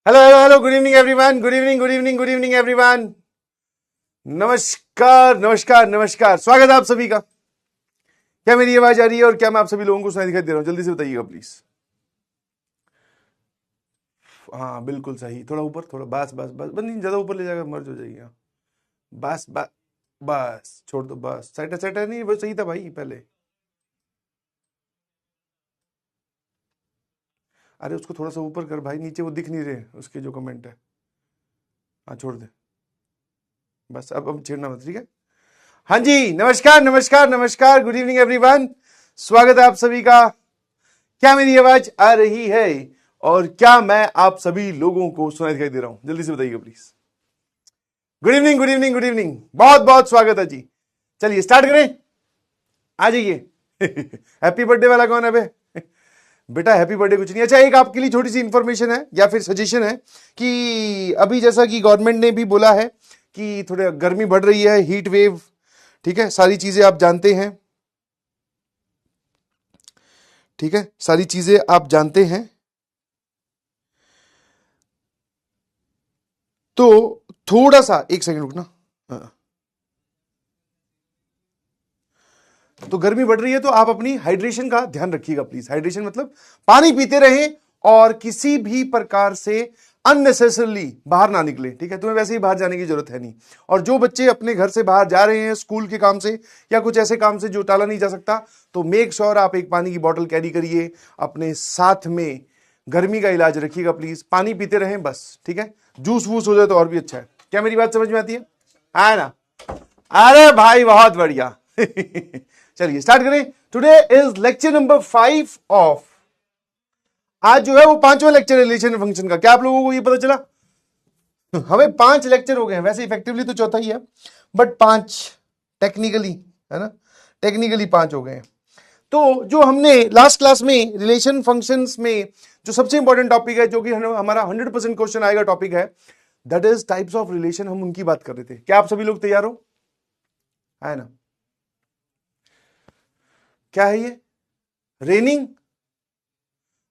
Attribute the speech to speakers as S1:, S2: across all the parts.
S1: Hello hello hello, good evening everyone, good evening good evening good evening everyone. नमस्कार नमस्कार नमस्कार, स्वागत है आप सभी का। क्या मेरी आवाज आ रही है और क्या मैं आप सभी लोगों को सुनाई दिखाई दे रहा हूं? जल्दी से बताइएगा प्लीज। हाँ बिल्कुल सही, थोड़ा ऊपर, थोड़ा बस बस बस बस, नहीं ज्यादा ऊपर ले जाएगा मर्ज हो जाएगी। हाँ, बस बस बस छोड़ दो, बस सेट है, सेट है, नहीं वो सही था भाई पहले। अरे उसको थोड़ा सा ऊपर कर भाई, नीचे वो दिख नहीं रहे उसके जो कमेंट है। हाँ छोड़ दे, बस अब छेड़ना मत, ठीक है। हाँ जी, नमस्कार नमस्कार नमस्कार, गुड इवनिंग एवरीवन, स्वागत है आप सभी का। क्या मेरी आवाज आ रही है और क्या मैं आप सभी लोगों को सुनाई दिखाई दे रहा हूं? जल्दी से बताइएगा please. Good evening good evening good evening, बहुत बहुत स्वागत है जी। चलिए स्टार्ट करें, आ जाइए। हैप्पी बर्थडे वाला कौन है बे? बेटा हैप्पी बर्थडे कुछ नहीं। अच्छा, एक आपके लिए छोटी सी इंफॉर्मेशन है या फिर सजेशन है कि अभी जैसा कि गवर्नमेंट ने भी बोला है कि थोड़ा गर्मी बढ़ रही है, हीट वेव, ठीक है, सारी चीजें आप जानते हैं, ठीक है, सारी चीजें आप जानते हैं। तो थोड़ा सा एक सेकंड रुकना। हाँ, तो गर्मी बढ़ रही है तो आप अपनी हाइड्रेशन का ध्यान रखिएगा प्लीज। हाइड्रेशन मतलब पानी पीते रहें और किसी भी प्रकार से अननेसेसरली बाहर ना निकले, ठीक है। तुम्हें वैसे ही बाहर जाने की जरूरत है नहीं। और जो बच्चे अपने घर से बाहर जा रहे हैं स्कूल के काम से या कुछ ऐसे काम से जो टाला नहीं जा सकता, तो मेक श्योर आप एक पानी की बोतल कैरी करिए अपने साथ में। गर्मी का इलाज रखिएगा प्लीज, पानी पीते रहें बस, ठीक है। जूस वूस हो जाए तो और भी अच्छा है। क्या मेरी बात समझ में आती है ना? अरे भाई बहुत बढ़िया। चलिए स्टार्ट करें। Today is lecture number 5 of, आज जो है वो पांचवा लेक्चर है रिलेशन फंक्शन का। क्या आप लोगों को ये पता चला? हमें 5 लेक्चर हो गए हैं, वैसे इफेक्टिवली तो चौथा ही है, बट 5 टेक्निकली, है ना, टेक्निकली 5 हो गए हैं। तो जो हमने लास्ट क्लास में रिलेशन फंक्शंस में जो सबसे इंपॉर्टेंट टॉपिक है, जो कि हमारा 100% क्वेश्चन आएगा टॉपिक है, that is types of relation, हम उनकी बात कर रहे थे। क्या आप सभी लोग तैयार हो? है ना? क्या है ये? रेनिंग?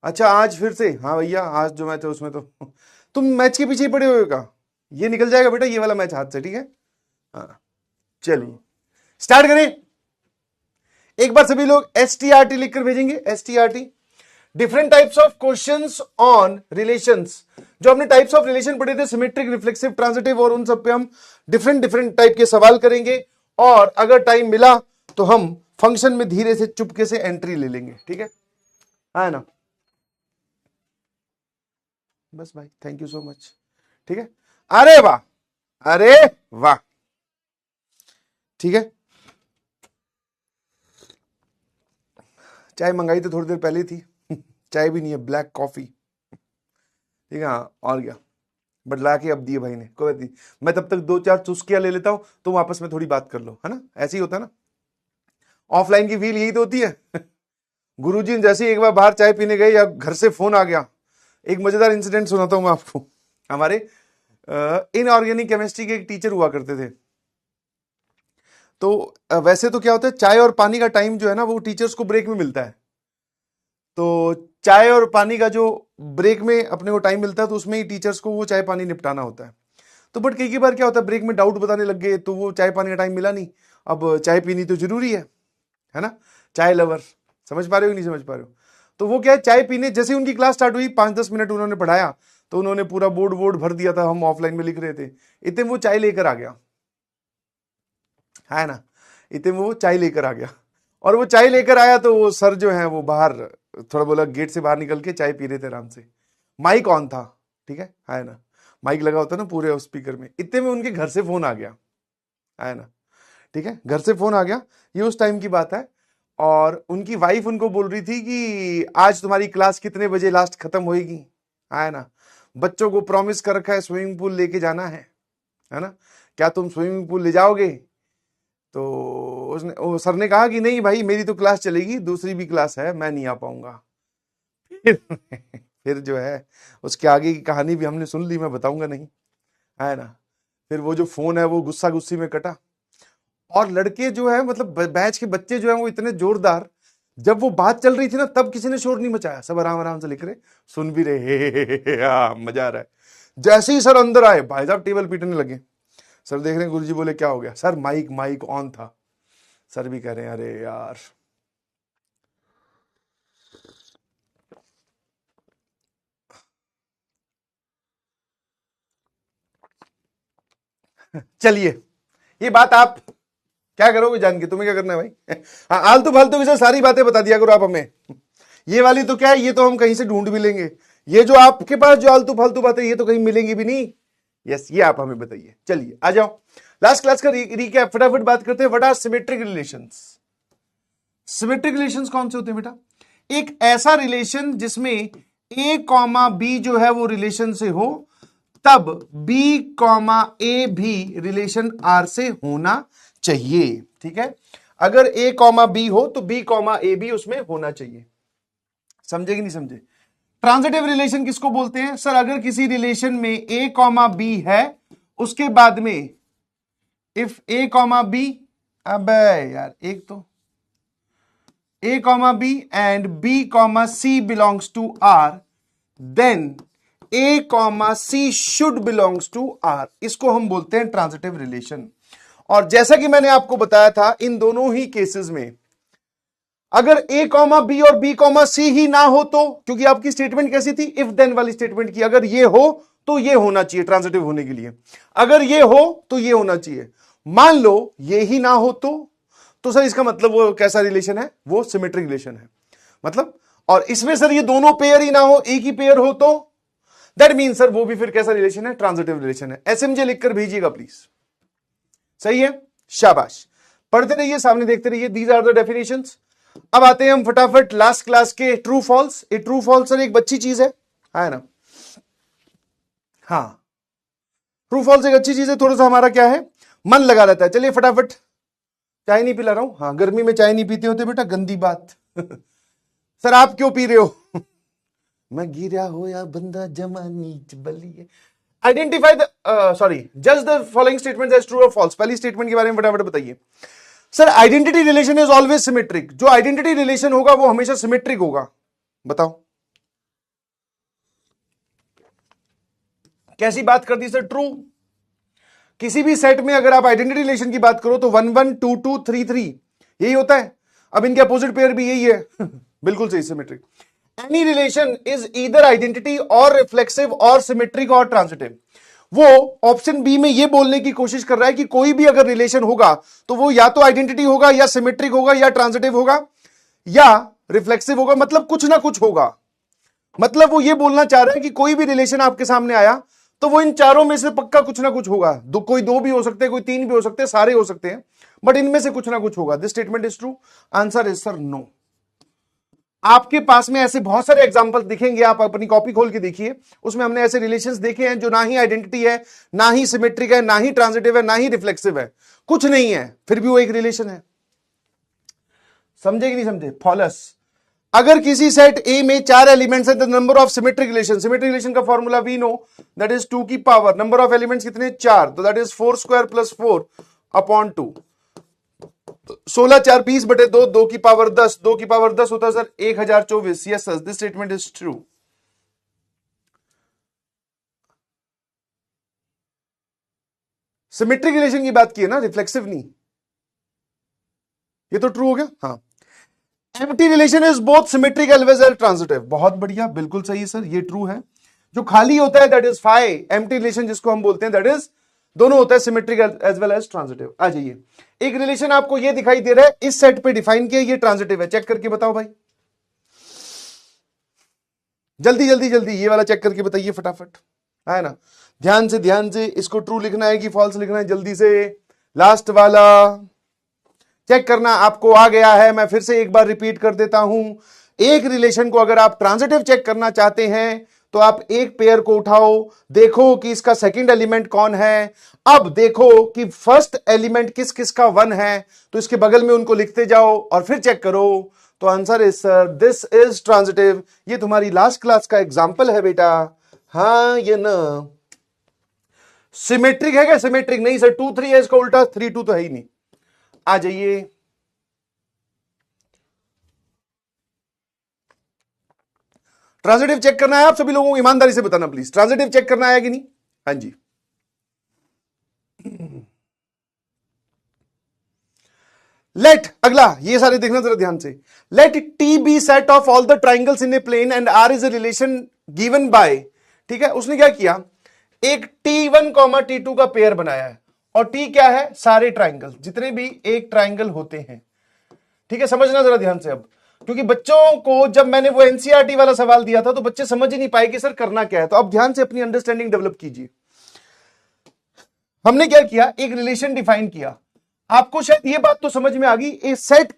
S1: अच्छा आज फिर से, हाँ भैया आज जो मैच है उसमें तो तुम मैच के पीछे ही पड़े हुए का। ये निकल जाएगा बेटा, ये वाला मैच हाथ से, ठीक है। हाँ चलिए स्टार्ट करें। एक बार सभी लोग STRT लिखकर भेजेंगे, STRT, different types of questions on relations. जो हमने टाइप्स ऑफ रिलेशन पढ़े थे, सिमेट्रिक, रिफ्लेक्सिव, ट्रांजिटिव, और उन सब पे हम डिफरेंट डिफरेंट टाइप के सवाल करेंगे। और अगर टाइम मिला तो हम फंक्शन में धीरे से चुपके से एंट्री ले लेंगे, ठीक है ना? बस भाई, थैंक यू सो मच, ठीक है। अरे वाह, अरे वाह, ठीक है। चाय मंगाई तो थोड़ी देर पहले ही थी। चाय भी नहीं है, ब्लैक कॉफी, ठीक है। हाँ और क्या, बट ला के अब दिए भाई ने, कोई बात नहीं। मैं तब तक 2-4 चुस्कियां ले लेता हूं तो आपस में थोड़ी बात कर लो, है ना? ऐसे ही होता है ना, ऑफलाइन की फील यही तो होती है। गुरुजी जैसे ही एक बार बाहर चाय पीने गए या घर से फोन आ गया, एक मजेदार इंसिडेंट सुनाता हूं मैं आपको। हमारे इनऑर्गेनिक केमिस्ट्री के एक टीचर हुआ करते थे। तो वैसे तो क्या होता है, चाय और पानी का टाइम जो है ना वो टीचर्स को ब्रेक में मिलता है। तो चाय और पानी का जो ब्रेक में अपने को टाइम मिलता है, तो उसमें ही टीचर्स को वो चाय पानी निपटाना होता है। तो बट कई बार क्या होता है, ब्रेक में डाउट बताने लग गए तो वो चाय पानी का टाइम मिला नहीं। अब चाय पीनी तो जरूरी है ना? चाय लवर, समझ पा रहे हो नहीं समझ पा रहे हो? तो वो क्या है, चाय पीने जैसे उनकी क्लास स्टार्ट हुई, 5-10 मिनट उन्होंने पढ़ाया, तो उन्होंने पूरा बोर्ड बोर्ड भर दिया था, हम ऑफलाइन में लिख रहे थे, इतने वो चाय लेकर आ गया, है ना? इतने वो चाय लेकर आ गया। और वो चाय लेकर आया तो वो सर जो है वो बाहर, थोड़ा बोला, गेट से बाहर निकल के चाय पी रहे थे आराम से। माइक ऑन था, ठीक है ना? माइक लगा होता ना पूरे स्पीकर में। इतने में उनके घर से फोन आ गया, है ना? ठीक है, घर से फोन आ गया, ये उस टाइम की बात है। और उनकी वाइफ उनको बोल रही थी कि आज तुम्हारी क्लास कितने बजे लास्ट खत्म होएगी, है ना? बच्चों को प्रॉमिस कर रखा है स्विमिंग पूल लेके जाना है ना? क्या तुम स्विमिंग पूल ले जाओगे? तो उसने सर ने कहा कि नहीं भाई, मेरी तो क्लास चलेगी, दूसरी भी क्लास है, मैं नहीं आ पाऊंगा। फिर जो है उसके आगे की कहानी भी हमने सुन ली, मैं बताऊंगा नहीं, है ना? फिर वो जो फोन है वो गुस्सा गुस्सी में कटा। और लड़के जो है, मतलब बैच के बच्चे जो है वो इतने जोरदार जब वो बात चल रही थी ना तब किसी ने शोर नहीं मचाया, सब आराम आराम से लिख रहे, सुन भी रहे, मजा आ रहा है। जैसे ही सर अंदर आए भाई साहब टेबल पीटने लगे। सर देख रहे हैं, गुरुजी बोले क्या हो गया? सर माइक माइक ऑन था। सर भी कह रहे हैं अरे यार। चलिए, ये बात आप क्या करोगे जान के? तुम्हें क्या करना है भाई? हाँ, आलतू फालतू की सर सारी बातें बता दिया करो आप हमें। ये वाली तो क्या है, ये तो हम कहीं से ढूंढ भी लेंगे। ये जो आपके पास जो आलतू फालतू बातें, ये तो कहीं मिलेंगी भी नहीं। यस, ये आप हमें बताइए। चलिए आ जाओ, लास्ट क्लास का रिकैप फटाफट बात करते हैं। What are symmetric relations? Symmetric relations कौन से होते हैं बेटा? एक ऐसा रिलेशन जिसमें ए कॉमा बी जो है वो रिलेशन से हो, तब बी कॉमा ए भी रिलेशन आर से होना चाहिए। ठीक है, अगर ए कॉमा बी हो तो बी कॉमा ए भी उसमें होना चाहिए। समझे कि नहीं समझे? ट्रांजिटिव रिलेशन किसको बोलते हैं? सर अगर किसी रिलेशन में ए कॉमा बी है, उसके बाद में इफ ए कॉमा बी, अब यार एक तो A comma B and B comma C belongs to R, then A comma C should belongs to R. इसको हम बोलते हैं ट्रांजिटिव रिलेशन। और जैसा कि मैंने आपको बताया था, इन दोनों ही केसेस में अगर ए कॉमा बी और बी कॉमा सी ही ना हो तो, क्योंकि आपकी स्टेटमेंट कैसी थी? इफ देन वाली स्टेटमेंट की, अगर ये हो तो ये होना चाहिए ट्रांजिटिव होने के लिए, अगर ये हो तो ये होना चाहिए। मान लो ये ही ना हो तो सर इसका मतलब वो कैसा रिलेशन है? वो सिमेट्रिक रिलेशन है मतलब। और इसमें सर ये दोनों पेयर ही ना हो, एक ही पेयर हो तो दैट मीन सर वो भी फिर कैसा रिलेशन है? ट्रांजिटिव रिलेशन है। एसएमजे लिखकर भेजिएगा प्लीज। सही है, शाबाश। पढ़ते रहिए, सामने देखते रहिए। These are the definitions. अब आते हैं हम फटाफट लास्ट क्लास के ट्रू फॉल्स। ये ट्रू फॉल्स सर एक अच्छी चीज है ना? हाँ, ट्रू फॉल्स एक अच्छी चीज है, थोड़ा सा हमारा क्या है, मन लगा रहता है। चलिए फटाफट, चाय नहीं पिला रहा हूं। हाँ, गर्मी में चाय नहीं पीते होते बेटा, गंदी बात। सर आप क्यों पी रहे हो? मैं गिरा हो या बंदा जमा नीच बलिए। आइडेंटिफाई द सॉरी, जज the following statements as true और फॉल्स। पहली स्टेटमेंट के बारे में फटाफट बताइए। Sir identity relation is always symmetric. जो आइडेंटिटी रिलेशन होगा वो हमेशा सिमेट्रिक होगा। बताओ कैसी बात कर दी सर? ट्रू। किसी भी सेट में अगर आप आइडेंटिटी रिलेशन की बात करो तो 1 1 2 2 3 3 यही होता है। अब इनके अपोजिट पेयर भी यही है। बिल्कुल सही, symmetric. Any relation is either identity और रिफ्लेक्सिव और सिमेट्रिक और ट्रांजिटिव। वो ऑप्शन बी में ये बोलने की कोशिश कर रहा है कि कोई भी अगर रिलेशन होगा तो वो या तो आइडेंटिटी होगा या सिमेट्रिक होगा या ट्रांजिटिव होगा या रिफ्लेक्सिव होगा, मतलब कुछ ना कुछ होगा। मतलब वो ये बोलना चाह रहे हैं कि कोई भी रिलेशन आपके सामने आया तो वो इन चारों में से पक्का कुछ ना कुछ होगा। कोई दो भी हो सकते हैं, कोई तीन भी हो सकते हैं, सारे हो सकते हैं, बट इनमें से कुछ ना कुछ होगा। This statement is true. Answer is sir no. आपके पास में ऐसे बहुत सारे एग्जांपल्स दिखेंगे, आप अपनी कॉपी खोल के देखिए, उसमें हमने ऐसे रिलेशंस देखे हैं जो ना ही आइडेंटिटी है, ना ही सिमेट्रिक है, ना ही ट्रांजिटिव है, ना ही रिफ्लेक्सिव है, कुछ नहीं है, फिर भी वो एक रिलेशन है। समझे कि नहीं समझे? फॉल्स। अगर किसी सेट ए में 4 एलिमेंट्स है, the number of symmetric relation. Symmetric relation का formula we know, that is 2 की पावर नंबर ऑफ एलिमेंट्स कितने? 4, तो that is 4 square plus 4 upon 2। 16 4 20 बटे 2, 2 की पावर 10, 2 की पावर 10 होता है sir 1024। Yes sir, this statement is true. Symmetric relation की बात की है ना, रिफ्लेक्सिव नहीं। ये तो ट्रू हो गया। हाँ, empty relation is both symmetric as well as transitive. बहुत बढ़िया, बिल्कुल सही सर, ये ट्रू है। जो खाली होता है that is phi. Empty relation जिसको हम बोलते हैं दैट इज दोनों होता है, symmetric as well as transitive. आ जाइए, एक रिलेशन आपको ये दिखाई दे रहा है, इस सेट पे डिफाइन किया, ये ट्रांजिटिव है। चेक करके बताओ भाई, जल्दी जल्दी जल्दी, ये वाला चेक करके बताइए फटाफट, है ना? ध्यान से इसको ट्रू लिखना है कि फॉल्स लिखना है, जल्दी से। लास्ट वाला चेक करना आपको आ गया है। मैं फिर से एक बार रिपीट कर देता हूं, एक रिलेशन को अगर आप ट्रांजिटिव चेक करना चाहते हैं तो आप एक पेयर को उठाओ, देखो कि इसका सेकंड एलिमेंट कौन है। अब देखो कि फर्स्ट एलिमेंट किस किस का 1 है, तो इसके बगल में उनको लिखते जाओ और फिर चेक करो। तो answer is sir this is transitive. ये तुम्हारी लास्ट क्लास का एग्जाम्पल है बेटा। हाँ ये ना, सिमेट्रिक है क्या? सिमेट्रिक नहीं सर, 2 3 है, इसका उल्टा 3 2 तो है ही नहीं। आ जाइए, ट्रांजिटिव चेक करना है आप सभी लोगों को, ईमानदारी से बताना प्लीज, ट्रांजिटिव चेक करना है कि नहीं? हाँ जी। लेट, अगला ये सारे देखना जरा ध्यान से। Let T be set of all the triangles in a plane and R is a relation given by, ठीक है, उसने क्या किया, एक T1, T2 का पेयर बनाया है, और T क्या है, सारे ट्राइंगल, जितने भी एक ट्राइंगल होते हैं, ठीक है, समझना जरा ध्यान से अब, क्योंकि बच्चों को जब मैंने वो एनसीईआरटी वाला सवाल दिया था तो बच्चे समझ ही नहीं पाए कि सर करना क्या है, तो अब ध्यान से अपनी अंडरस्टैंडिंग डेवलप कीजिए। हमने क्या किया, एक रिलेशन डिफाइन किया, आपको शायद ये बात तो समझ में आ गई, ए सेट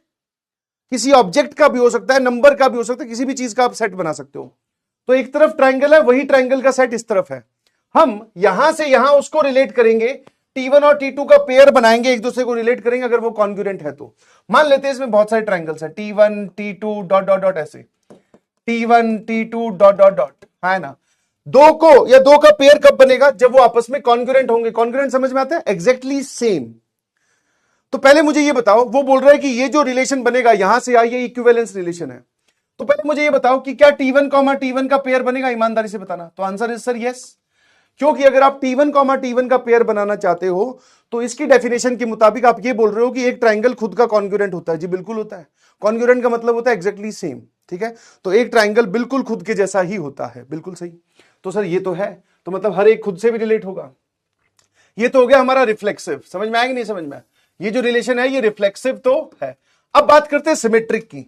S1: किसी ऑब्जेक्ट का भी हो सकता है, नंबर का भी हो सकता है, किसी भी चीज का आप सेट बना सकते हो। तो एक तरफ ट्राइंगल है, वही ट्राइंगल का सेट इस तरफ है, हम यहां से यहां उसको रिलेट करेंगे, T1 और T2 का पेयर बनाएंगे, एक दूसरे को रिलेट करेंगे, अगर वो कॉन्ग्रुएंट है तो। मान लेते हैं इसमें बहुत सारे ट्राइंगल्स है, T1 T2 dot dot dot, ऐसे T1 T2 dot dot dot, है ना। दो को या दो का पेयर कब बनेगा, जब वो आपस में कॉन्ग्रुएंट होंगे। कॉन्ग्रुएंट समझ में आता है, एग्जैक्टली सेम। तो पहले मुझे ये बताओ, वो बोल रहा है कि ये जो रिलेशन बनेगा यहां से आई, ये इक्विवेलेंस रिलेशन है, तो पहले मुझे ये बताओ कि क्या T1, T1 का पेयर बनेगा, ईमानदारी से बताना। तो आंसर इज सर यस, क्योंकि अगर आप T1, T1 का पेयर बनाना चाहते हो तो इसकी डेफिनेशन के मुताबिक आप ये बोल रहे हो कि एक ट्राइंगल खुद का कॉन्ग्रुएंट होता है। जी बिल्कुल होता है, कॉन्ग्रुएंट का मतलब होता है एग्जैक्टली सेम, ठीक है, तो एक ट्राइंगल बिल्कुल खुद के जैसा ही होता है, बिल्कुल सही। तो सर ये तो है, तो मतलब हर एक खुद से भी रिलेट होगा। ये तो हो गया हमारा रिफ्लेक्सिव, समझ में आएगा नहीं समझ में, ये जो रिलेशन है ये रिफ्लेक्सिव तो है। अब बात करते हैं सिमेट्रिक की,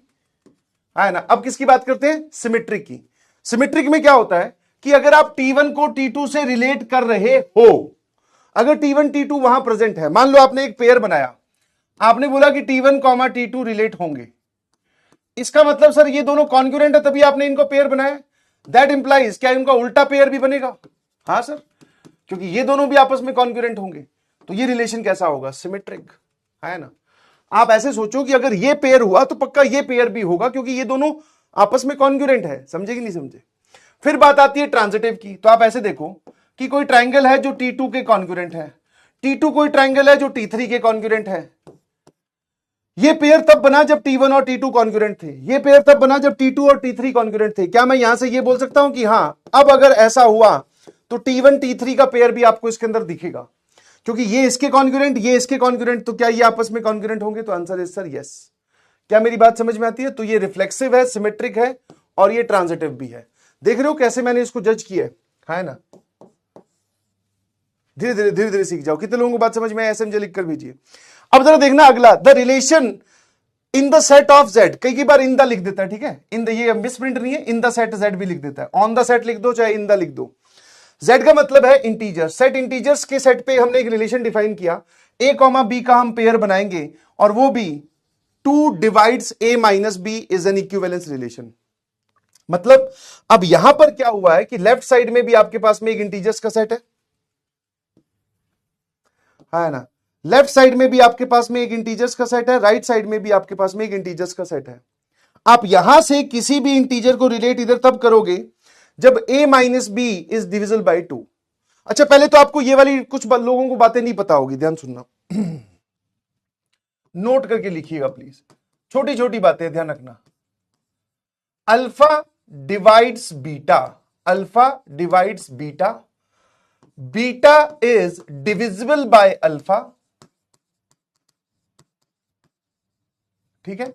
S1: है ना। अब किसकी बात करते हैं, सिमेट्रिक की। सिमेट्रिक में क्या होता है कि अगर आप T1 को T2 से रिलेट कर रहे हो, अगर T1 T2 वहां प्रेजेंट है, मान लो आपने एक पेयर बनाया, आपने बोला कि T1, T2 रिलेट होंगे, इसका मतलब सर ये दोनों कॉन्ग्रुएंट है तभी आपने इनको पेयर बनाया। दैट इंप्लाइज क्या इनका उल्टा पेयर भी बनेगा, हाँ सर, क्योंकि ये दोनों भी आपस में कॉन्ग्रुएंट होंगे, तो ये रिलेशन कैसा होगा, सिमेट्रिक, है ना। आप ऐसे सोचो कि अगर ये पेयर हुआ तो पक्का ये पेयर भी होगा, क्योंकि ये दोनों आपस में कॉन्ग्रुएंट है, समझे कि नहीं समझे। फिर बात आती है ट्रांजिटिव की, तो आप ऐसे देखो कि कोई ट्राइंगल है जो T2 के कॉन्ग्रुएंट है, T2 कोई ट्राइंगल है जो T3 के कॉन्ग्रुएंट है। ये पेयर तब बना जब T1 और T2 कॉन्ग्रुएंट थे, ये पेयर तब बना जब T2 और T3 कॉन्ग्रुएंट थे। क्या मैं यहां से ये बोल सकता हूं कि हां अब अगर ऐसा हुआ तो T1 T3 का पेयर भी आपको इसके अंदर दिखेगा, क्योंकि ये इसके कॉन्ग्रुएंट, ये इसके कॉन्ग्रुएंट, तो क्या ये आपस में कॉन्ग्रुएंट होंगे। तो आंसर इज सर यस। क्या मेरी बात समझ में आती है। तो ये रिफ्लेक्सिव है, सिमेट्रिक है, और ये ट्रांजिटिव भी है। देख रहे हो कैसे मैंने इसको जज किया है ना। धीरे धीरे सीख जाओ। कितने लोगों को बात समझ में आए, ऐसे मुझे लिखकर भेजिए। अब जरा देखना अगला, the relation in the set of Z. कई बार इन द लिख देता है, ठीक है, इन द, ये मिसप्रिंट नहीं है, इन द सेट जेड भी लिख देता है। ऑन द सेट लिख दो चाहे इन द लिख दो। जेड का मतलब है इंटीजर। सेट इंटीजर्स के सेट पे हमने एक रिलेशन डिफाइन किया, ए कॉमा बी का हम पेयर बनाएंगे, और वो भी 2 divides a minus b is an equivalence relation. मतलब अब यहां पर क्या हुआ है कि लेफ्ट साइड में भी आपके पास में एक इंटीजर्स का सेट है ना, लेफ्ट साइड में भी आपके पास में एक इंटीजर्स का सेट है, राइट साइड में भी आपके पास में एक इंटीजर्स का सेट है। आप यहां से किसी भी इंटीजर को रिलेट इधर तब करोगे जब a minus b is divisible by 2। अच्छा पहले तो आपको ये वाली कुछ लोगों को बातें नहीं पता होगी, ध्यान सुनना, नोट करके लिखिएगा प्लीज, छोटी छोटी बातें ध्यान रखना। Alpha divides beta, alpha divides beta, beta is divisible by alpha, ठीक है,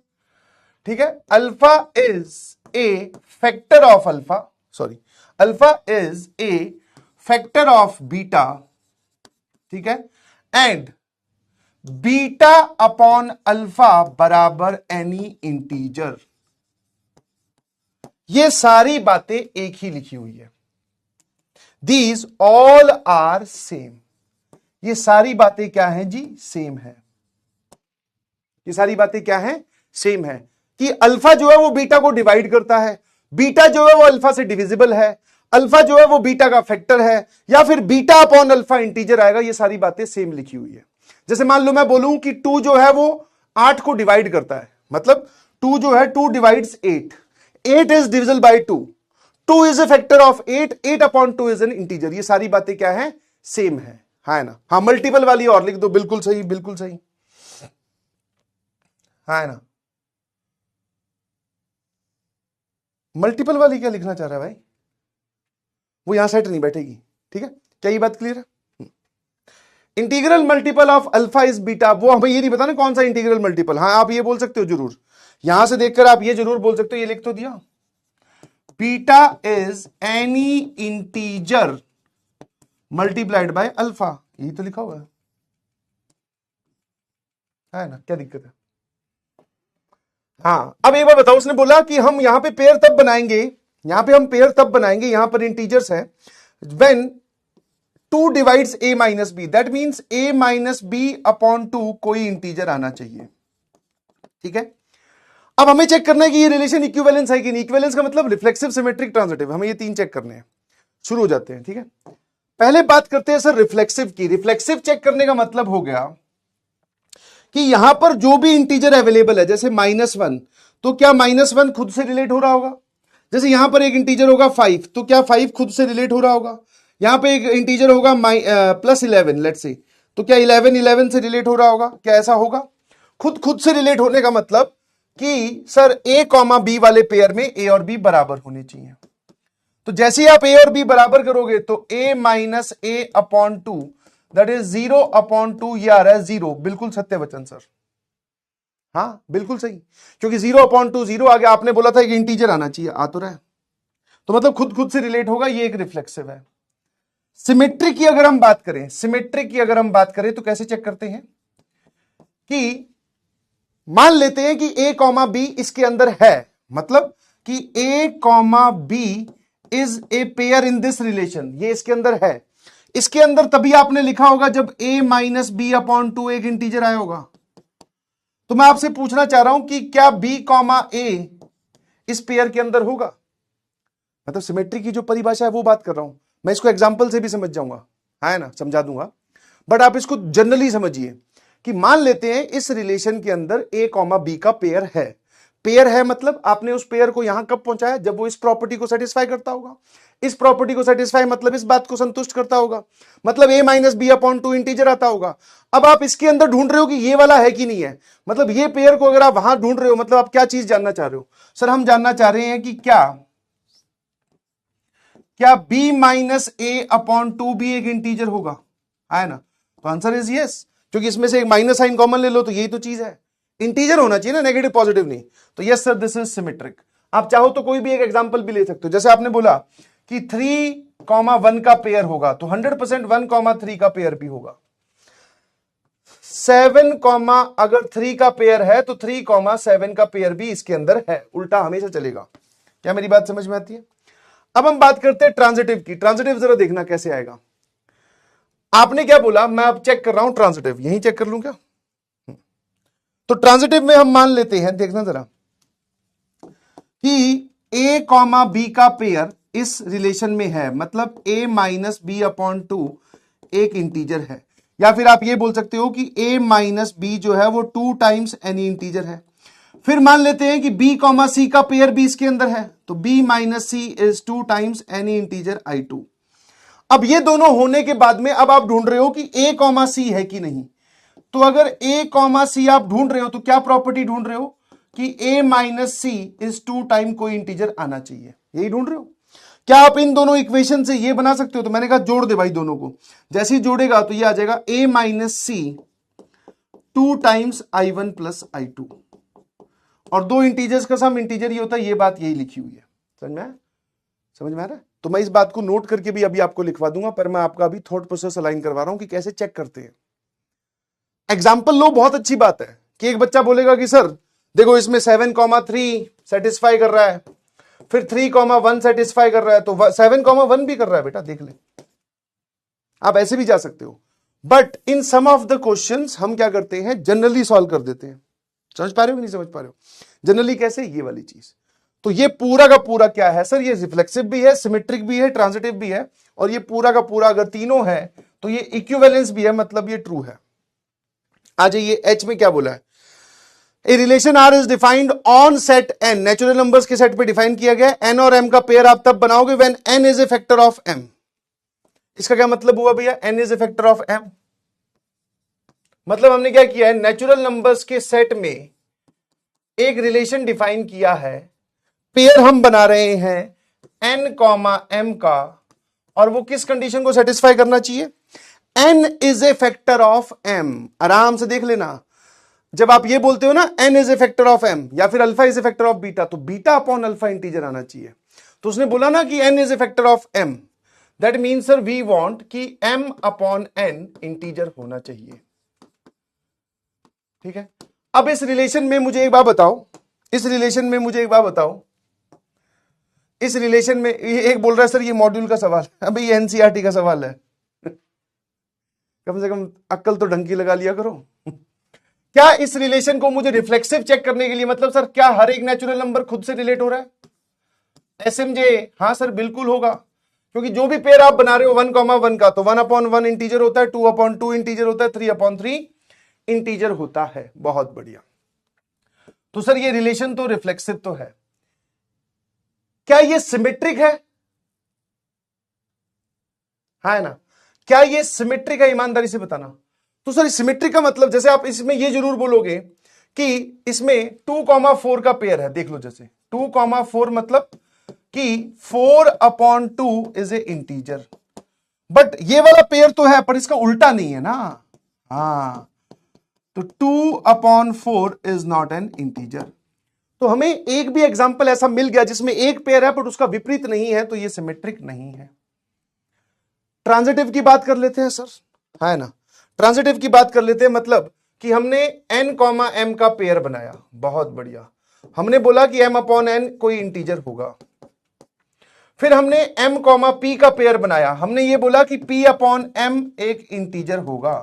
S1: ठीक है। Alpha is a factor of alpha, sorry, alpha is a factor of beta, ठीक है, एंड बीटा अपॉन अल्फा बराबर एनी इंटीजर। ये सारी बातें एक ही लिखी हुई है। These all are same। ये सारी बातें क्या हैं जी, सेम है। ये सारी बातें क्या हैं, सेम है। कि अल्फा जो है वो बीटा को डिवाइड करता है, बीटा जो है वो अल्फा से डिविजिबल है, अल्फा जो है वो बीटा का फैक्टर है, या फिर बीटा अपॉन अल्फा इंटीजर आएगा। ये सारी बातें सेम लिखी हुई है। जैसे मान लो मैं बोलूं कि 2 जो है वो 8 को डिवाइड करता है, मतलब 2 जो है 2 divides 8, 8 is divisible by 2, 2 is a factor of 8, 8 upon 2 is an integer. ये सारी बातें क्या है, सेम है ना। हाँ मल्टीपल वाली और लिख दो, बिल्कुल सही, बिल्कुल सही, है ना। मल्टीपल वाली क्या लिखना चाह रहा है भाई, वो यहां सेट नहीं बैठेगी। ठीक है, क्या ये बात क्लियर है? Integral multiple of alpha is beta, वो हमें ये नहीं पता ना कौन सा इंटीग्रल मल्टीपल। हाँ आप ये बोल सकते हो जरूर, यहां से देखकर आप ये जरूर बोल सकते हो, ये लिख तो दिया, beta is any integer multiplied by alpha, यही तो लिखा हुआ है ना, क्या दिक्कत है? हाँ अब एक बार बताओ, उसने बोला कि हम यहां पे पेयर तब बनाएंगे, यहां पे हम पेयर तब बनाएंगे, यहां पर इंटीजर्स है, when 2 divides a minus b, that means a minus b upon 2 कोई इंटीजर आना चाहिए। ठीक है, अब हमें चेक करना है कि ये रिलेशन इक्विवेलेंस है कि नहीं। इक्विवेलेंस का मतलब रिफ्लेक्सिव, सिमेट्रिक, ट्रांजिटिव, हमें ये 3 चेक करने हैं। शुरू हो जाते हैं। ठीक है, पहले बात करते हैं सर रिफ्लेक्सिव की। रिफ्लेक्सिव चेक करने का मतलब हो गया कि यहां पर जो भी इंटीजर अवेलेबल है, जैसे -1, तो क्या -1 खुद से रिलेट हो रहा होगा? जैसे यहां पर एक इंटीजर होगा 5, तो क्या 5 खुद से रिलेट हो रहा होगा? यहां पे एक इंटीजर होगा +11 लेट्स से, तो क्या 11 से रिलेट हो रहा होगा? क्या ऐसा होगा? खुद से रिलेट होने का मतलब कि सर a कॉमा बी वाले पेयर में a और b बराबर होने चाहिए। तो जैसे ही आप a और b बराबर करोगे तो a minus a upon 2 that is 0 upon 2, ये आ रहा है 0। बिल्कुल सत्य वचन सर, हाँ बिल्कुल सही, क्योंकि 0 अपॉन 2 0 आ गया। आपने बोला था एक इंटीजर आना चाहिए, आ तो रहा है, तो मतलब खुद से रिलेट होगा, ये एक रिफ्लेक्सिव है। सिमेट्रिक की अगर हम बात करें, सिमेट्रिक की अगर हम बात करें तो कैसे चेक करते हैं कि मान लेते हैं कि a कॉमा बी इसके अंदर है, मतलब कि a comma b is a pair in this relation, ये इसके अंदर है। इसके अंदर तभी आपने लिखा होगा जब a माइनस बी अपॉन 2 एक इंटीजर आया होगा। तो मैं आपसे पूछना चाह रहा हूं कि क्या b कॉमा a इस पेयर के अंदर होगा? मतलब सिमेट्री की जो परिभाषा है वो बात कर रहा हूं मैं, इसको एग्जाम्पल से भी समझ जाऊंगा, है ना, समझा दूंगा, बट आप इसको जनरली समझिए कि मान लेते हैं इस रिलेशन के अंदर a कॉमा बी का पेयर है। पेयर है मतलब आपने उस पेयर को यहां कब पहुंचाया? जब वो इस प्रॉपर्टी को सेटिस्फाई करता होगा। इस प्रॉपर्टी को सेटिस्फाई मतलब इस बात को संतुष्ट करता होगा, मतलब a minus b upon 2 integer आता होगा। अब आप इसके अंदर ढूंढ रहे हो कि ये वाला है कि नहीं है, मतलब ये पेयर को अगर आप वहां ढूंढ रहे हो, मतलब आप क्या चीज जानना चाह रहे हो? सर हम जानना चाह रहे हैं कि क्या b माइनस a अपॉन 2 भी एक इंटीजर होगा, है ना? तो आंसर इज यस, क्योंकि इसमें से एक माइनस साइन कॉमन ले लो तो यही तो चीज है, इंटीजर होना चाहिए ना, नेगेटिव पॉजिटिव नहीं। तो yes sir this is symmetric. आप चाहो तो कोई भी एक एग्जांपल भी ले सकते हो, जैसे आपने बोला कि 3,1 का पेयर होगा, तो 100% 1,3 का पेयर भी होगा। 7, अगर 3 का पेयर है तो 3,7 का पेयर भी इसके अंदर है, उल्टा हमेशा चलेगा। क्या मेरी बात समझ में आती है? अब हम बात करते हैं ट्रांजिटिव की। ट्रांजिटिव जरा देखना कैसे आएगा। आपने क्या बोला, मैं अब चेक कर रहा हूं ट्रांजिटिव, यहीं चेक कर लूं क्या? तो ट्रांजिटिव में हम मान लेते हैं, देखना जरा, कि a कॉमा बी का पेयर इस रिलेशन में है, मतलब a माइनस बी अपॉन 2 एक इंटीजर है, या फिर आप ये बोल सकते हो कि a माइनस बी जो है वो 2 टाइम्स एनी इंटीजर है। फिर मान लेते हैं कि b कॉमा सी का पेयर भी इसके अंदर है, तो b minus c is 2 times any integer i2। अब ये दोनों होने के बाद में अब आप ढूंढ रहे हो कि a कॉमा सी है कि नहीं। तो अगर a कॉमा सी आप ढूंढ रहे हो तो क्या प्रॉपर्टी ढूंढ रहे हो कि a minus c is 2 time कोई इंटीजर आना चाहिए, यही ढूंढ रहे हो। क्या आप इन दोनों इक्वेशन से ये बना सकते हो? तो मैंने कहा जोड़ दे भाई दोनों को, जैसे ही जोड़ेगा तो ये आ जाएगा a minus c 2 times i1 plus i2, और दो इंटीजर्स का सम इंटीजर ही होता है, ये बात यही लिखी हुई है। समझ में आ रहा है? तो मैं इस बात को नोट करके भी अभी आपको लिखवा दूंगा, पर मैं आपका अभी थॉट प्रोसेस अलाइन करवा रहा हूं कि कैसे चेक करते हैं। एग्जाम्पल लो, बहुत अच्छी बात है कि एक बच्चा बोलेगा कि सर देखो इसमें 7,3 सेटिस्फाई कर रहा है, फिर 3,1 सेटिस्फाई कर रहा है, तो 7,1 भी कर रहा है, बेटा देख ले। आप ऐसे भी जा सकते हो, but in some of the questions हम क्या करते हैं, जनरली सॉल्व कर देते हैं। समझ पा रहे हो कि नहीं समझ पा रहे हो? जनरली कैसे, ये वाली चीज। तो ये पूरा का पूरा क्या है सर, ये रिफ्लेक्सिव भी है, सिमेट्रिक भी है, ट्रांजिटिव भी है, और ये पूरा का पूरा अगर तीनों है तो ये इक्विवेलेंस भी है, मतलब ये ट्रू है। आ जाइए, एच में क्या बोला है, a relation R is defined on set N, natural numbers के सेट पे डिफाइन किया गया। एन और एम का पेयर आप तब बनाओगे when n is a factor of m. इसका क्या मतलब हुआ भैया, n is a factor of m, मतलब हमने क्या किया है, नेचुरल नंबर्स के सेट में एक रिलेशन डिफाइन किया है, पेयर हम बना रहे हैं n कॉमा m का, और वो किस कंडीशन को सेटिस्फाई करना चाहिए? n is a factor of m। आराम से देख लेना, जब आप ये बोलते हो ना n is a factor of m या फिर alpha is a factor of beta, तो बीटा अपॉन अल्फा इंटीजर आना चाहिए। तो उसने बोला ना कि n is a factor of m, that means sir we want कि m अपॉन n इंटीजर होना चाहिए। ठीक है, अब इस रिलेशन में मुझे एक बात बताओ, इस रिलेशन में मुझे एक बात बताओ, इस रिलेशन में एक बोल रहा है सर ये मॉड्यूल का सवाल है, अबे ये एनसीईआरटी का सवाल है। कम से कम अक्ल तो ढंग की लगा लिया करो। क्या इस रिलेशन को मुझे रिफ्लेक्सिव चेक करने के लिए, मतलब सर क्या हर एक नेचुरल नंबर खुद से रिलेट हो रहा है? एसएमजे, हाँ सर बिल्कुल होगा, क्योंकि जो भी पेयर आप बना रहे हो 1,1 का, तो 1/1 इंटीजर होता है, 2/2 इंटीजर होता है, 3/3 इंटीजर होता है। बहुत बढ़िया। तो सर ये रिलेशन तो रिफ्लेक्सिव तो है, क्या ये सिमेट्रिक है? है ना? क्या ये सिमेट्रिक है? ईमानदारी से बताना। तो सर सिमेट्रिक का मतलब, जैसे आप इसमें ये जरूर बोलोगे कि इसमें 2,4 का पेयर है। देख लो, जैसे 2,4 मतलब कि 4/2 इज ए इंटीजर, बट ये वाला पेयर तो है पर इसका उल्टा नहीं है ना। हाँ, तो 2/4 इज नॉट एन इंटीजर। तो हमें एक भी एग्जांपल ऐसा मिल गया जिसमें एक पेयर है पर उसका विपरीत नहीं है, तो ये सिमेट्रिक नहीं है। ट्रांजिटिव की बात कर लेते हैं सर, है ना? ट्रांजिटिव की बात कर लेते हैं, मतलब कि हमने n कॉमा m का पेयर बनाया। बहुत बढ़िया। हमने बोला कि m अपॉन n कोई इंटीजर होगा। फिर हमने m कॉमा p का पेयर बनाया, हमने ये बोला कि p अपॉन m एक इंटीजर होगा।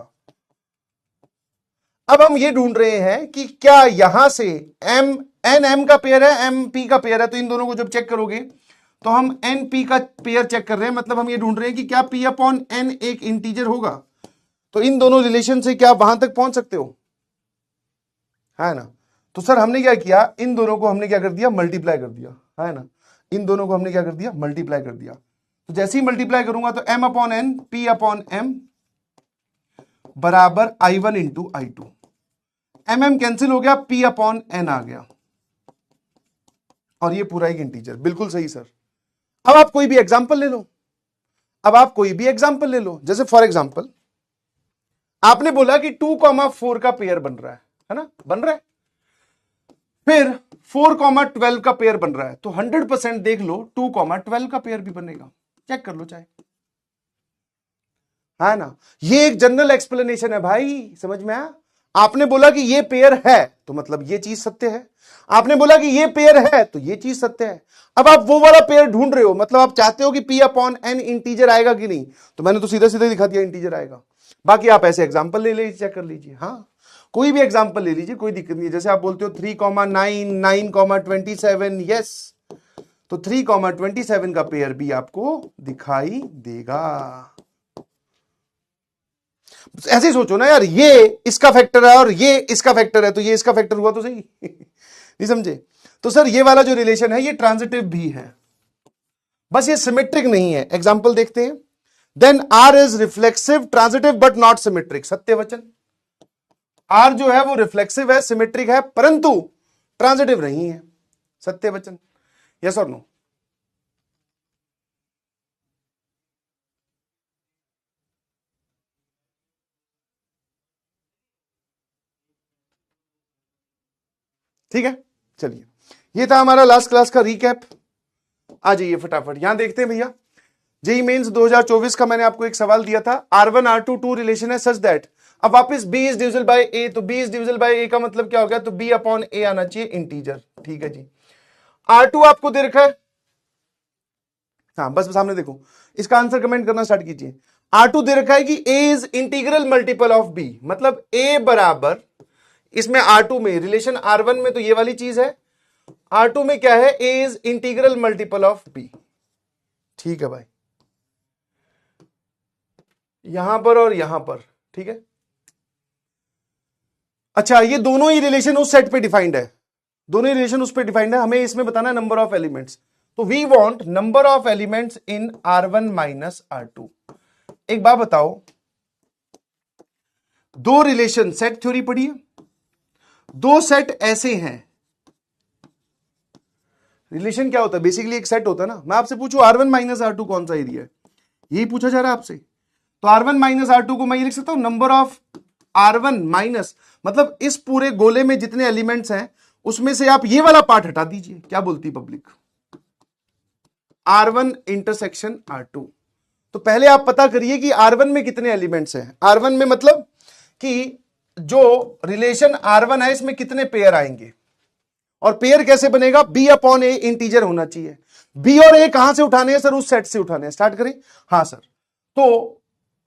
S1: अब हम ये ढूंढ रहे हैं कि क्या यहां से m का पेयर है, m p का पेयर है, तो इन दोनों को जब चेक करोगे तो हम n p का पेयर चेक कर रहे हैं, मतलब हम ये ढूंढ रहे हैं कि क्या p अपॉन n एक इंटीजर होगा। तो इन दोनों रिलेशन से क्या वहां तक पहुंच सकते हो? है ना? तो सर हमने क्या किया, इन दोनों को हमने क्या कर दिया, मल्टीप्लाई कर दिया, है ना? इन दोनों को हमने क्या कर दिया, मल्टीप्लाई कर दिया। तो जैसे ही मल्टीप्लाई करूंगा तो m upon n, p upon m बराबर i1 into i2। mm cancel हो गया, p अपॉन n आ गया, और ये पूरा एक इंटीजर। बिल्कुल सही सर। अब आप कोई भी एग्जांपल ले लो, अब आप कोई भी एग्जांपल ले लो, जैसे फॉर एग्जांपल आपने बोला कि 2,4 का पेयर बन रहा है ना? बन रहा है। फिर 4,12 का पेयर बन रहा है, तो 100% देख लो 2,12 का पेयर भी बनेगा। चेक कर लो चाहे, है ना? ये एक जनरल एक्सप्लेनेशन है भाई, समझ में आया? आपने बोला कि ये पेयर है तो मतलब ये चीज सत्य है, आपने बोला कि ये पेयर है तो ये चीज सत्य है। अब आप वो वाला पेयर ढूंढ रहे हो, मतलब आप चाहते हो कि p अपॉन n इंटीजर आएगा कि नहीं, तो मैंने तो सीधा सीधा दिखा दिया इंटीजर आएगा। बाकी आप ऐसे एग्जांपल ले लीजिए, चेक कर लीजिए। हाँ, कोई भी एग्जांपल ले लीजिए, कोई दिक्कत नहीं है। जैसे आप बोलते हो 3,9, 9,27, यस, तो 3,27 का पेयर भी आपको दिखाई देगा। ऐसे ही सोचो ना यार, ये इसका फैक्टर है और ये इसका फैक्टर है, तो ये इसका फैक्टर हुआ तो सही। नहीं समझे? तो सर ये वाला जो रिलेशन है ये ट्रांजिटिव भी है, बस ये सिमेट्रिक नहीं है। एग्जांपल देखते हैं। Then R is reflexive transitive but not symmetric. सत्य वचन। आर जो है वो रिफ्लेक्सिव है, सिमेट्रिक है, परंतु ट्रांजिटिव नहीं है। सत्य वचन। यस और नो? ठीक है, चलिए, ये था हमारा लास्ट क्लास का रिकैप। आ जाइए फटाफट, यहां देखते हैं भैया। जेई मेंस 2024 का मैंने आपको एक सवाल दिया था, R1 R2 टू रिलेशन है सच दैट, अब वापस B is divisible bye A, तो B is divisible bye A का मतलब क्या हो गया, तो B अपॉन A आना चाहिए इंटीजर। ठीक है जी। R2 आपको दे रखा है, हाँ बस सामने देखो, इसका आंसर कमेंट करना स्टार्ट कीजिए। R2 दे रखा है कि A is integral multiple of B, मतलब A बराबर, इसमें R2 में रिलेशन R1 में तो ये वाली चीज है, R2 में क्या है, A is integral multiple of B। ठीक है भाई, यहां पर और यहां पर, ठीक है। अच्छा, ये दोनों ही रिलेशन उस सेट पे डिफाइंड है, दोनों ही रिलेशन उस पे डिफाइंड है, हमें इसमें बताना है नंबर ऑफ एलिमेंट्स। तो we want number of elements in R1 minus R2। एक बात बताओ, दो रिलेशन, सेट थ्योरी पढ़िए, दो सेट ऐसे हैं रिलेशन क्या होता है? बेसिकली एक सेट होता है ना। मैं आपसे पूछूं R1 माइनस R2 कौन सा एरिया है, यही पूछा जा रहा है आपसे। तो R1 माइनस R2 को मैं ये लिख सकता हूं नंबर ऑफ R1 माइनस, मतलब इस पूरे गोले में जितने एलिमेंट्स हैं उसमें से आप ये वाला पार्ट हटा दीजिए। क्या बोलती पब्लिक? R1 intersection R2। तो पहले आप पता करिए कि R1 में कितने एलिमेंट्स हैं। R1 में मतलब कि जो रिलेशन R1 है इसमें कितने पेयर आएंगे, और पेयर कैसे बनेगा? B अपॉन ए इंटीजर होना चाहिए। B और A कहां से उठाने हैं सर? उस सेट से उठाने हैं। स्टार्ट करें। हाँ सर, तो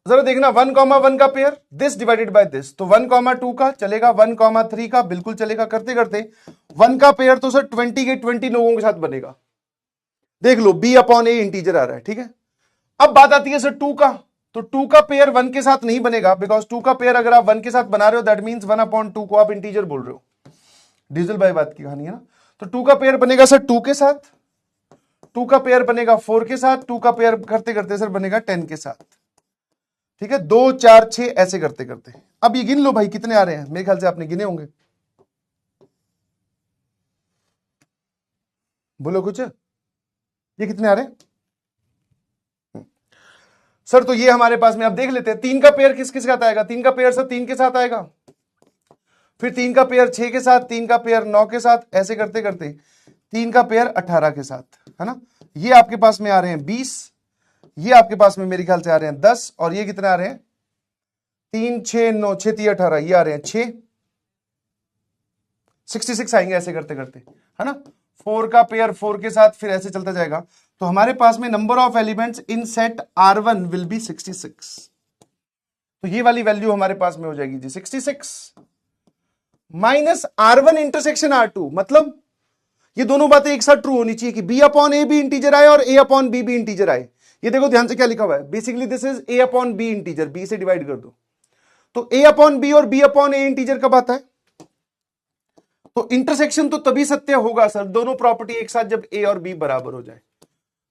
S1: जरा देखना 1,1 का pair this divided by this, तो 1,2 का चलेगा, 1,3 का बिल्कुल चलेगा। करते करते 1 का पेयर तो सर 20 के 20 लोगों के साथ बनेगा। देख लो B अपॉन ए इंटीजर आ रहा है, ठीक है। अब बात आती है सर 2 का, तो 2 का पेयर 1 के साथ नहीं बनेगा, बिकॉज 2 का पेयर अगर आप 1 के साथ बना रहे हो दैट मींस 1/2 को आप इंटीजर बोल रहे हो। डीजल भाई बात की कहानी है ना। तो 2 का पेयर बनेगा सर 2 के साथ, 2 का पेयर बनेगा 4 के साथ, 2 का पेयर करते करते सर बनेगा 10 के साथ, ठीक है। 2 4 6 ऐसे करते करते अब ये गिन लो भाई कितने आ रहे हैं। मेरे ख्याल से आपने गिने होंगे, बोलो कुछ, ये कितने आ रहे हैं सर? तो ये हमारे पास में आप देख लेते हैं 3 का पेयर किस किस के साथ आएगा। 3 का पेयर सर 3 के साथ आएगा, फिर 3 का पेयर 6 के साथ, 3 का पेयर 9 के साथ, ऐसे करते करते 3 का पेयर 18 के साथ, है ना। ये आपके पास में आ रहे हैं 20, ये आपके पास में मेरे ख्याल से आ रहे हैं 10, और ये कितने आ रहे हैं? 3 6 9 6 3 18, ये आ रहे हैं 6, 66 आएंगे ऐसे करते करते, है ना। 4 का पेयर 4 के साथ, फिर ऐसे चलता जाएगा। तो हमारे पास में number of elements in set R1 will be 66। तो ये वाली वैल्यू हमारे पास में हो जाएगी जी 66 माइनस R1 इंटरसेक्शन R2, मतलब ये दोनों बातें एक साथ ट्रू होनी चाहिए कि B अपॉन ए भी इंटीजर आए और A अपॉन B भी इंटीजर आए। ये देखो ध्यान से क्या लिखा हुआ है, basically this is A upon B integer, B से डिवाइड कर दो। तो A अपॉन B और B अपॉन A इंटीजर कब आता है? तो इंटरसेक्शन तो तभी सत्य होगा सर दोनों प्रॉपर्टी एक साथ जब A और B बराबर हो जाए।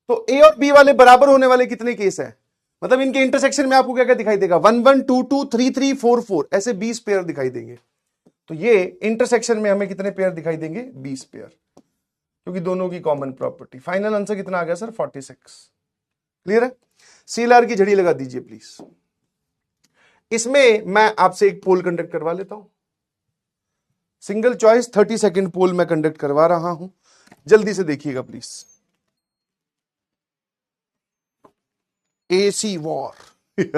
S1: तो A और B वाले बराबर होने वाले कितने केस है, मतलब इनके इंटरसेक्शन में आपको क्या क्या दिखाई देगा? 1 1 2 2 3 3 4 4 ऐसे 20 पेयर दिखाई देंगे। तो ये इंटरसेक्शन में हमें कितने पेयर दिखाई देंगे? 20 पेयर, क्योंकि दोनों की कॉमन प्रॉपर्टी। फाइनल आंसर कितना आ गया सर? 46। क्लियर है? CLR की झड़ी लगा दीजिए प्लीज। इसमें मैं आपसे एक पोल कंडक्ट करवा लेता हूं, सिंगल चॉइस 30 सेकंड पोल मैं कंडक्ट करवा रहा हूं, जल्दी से देखिएगा प्लीज। AC वॉर ठीक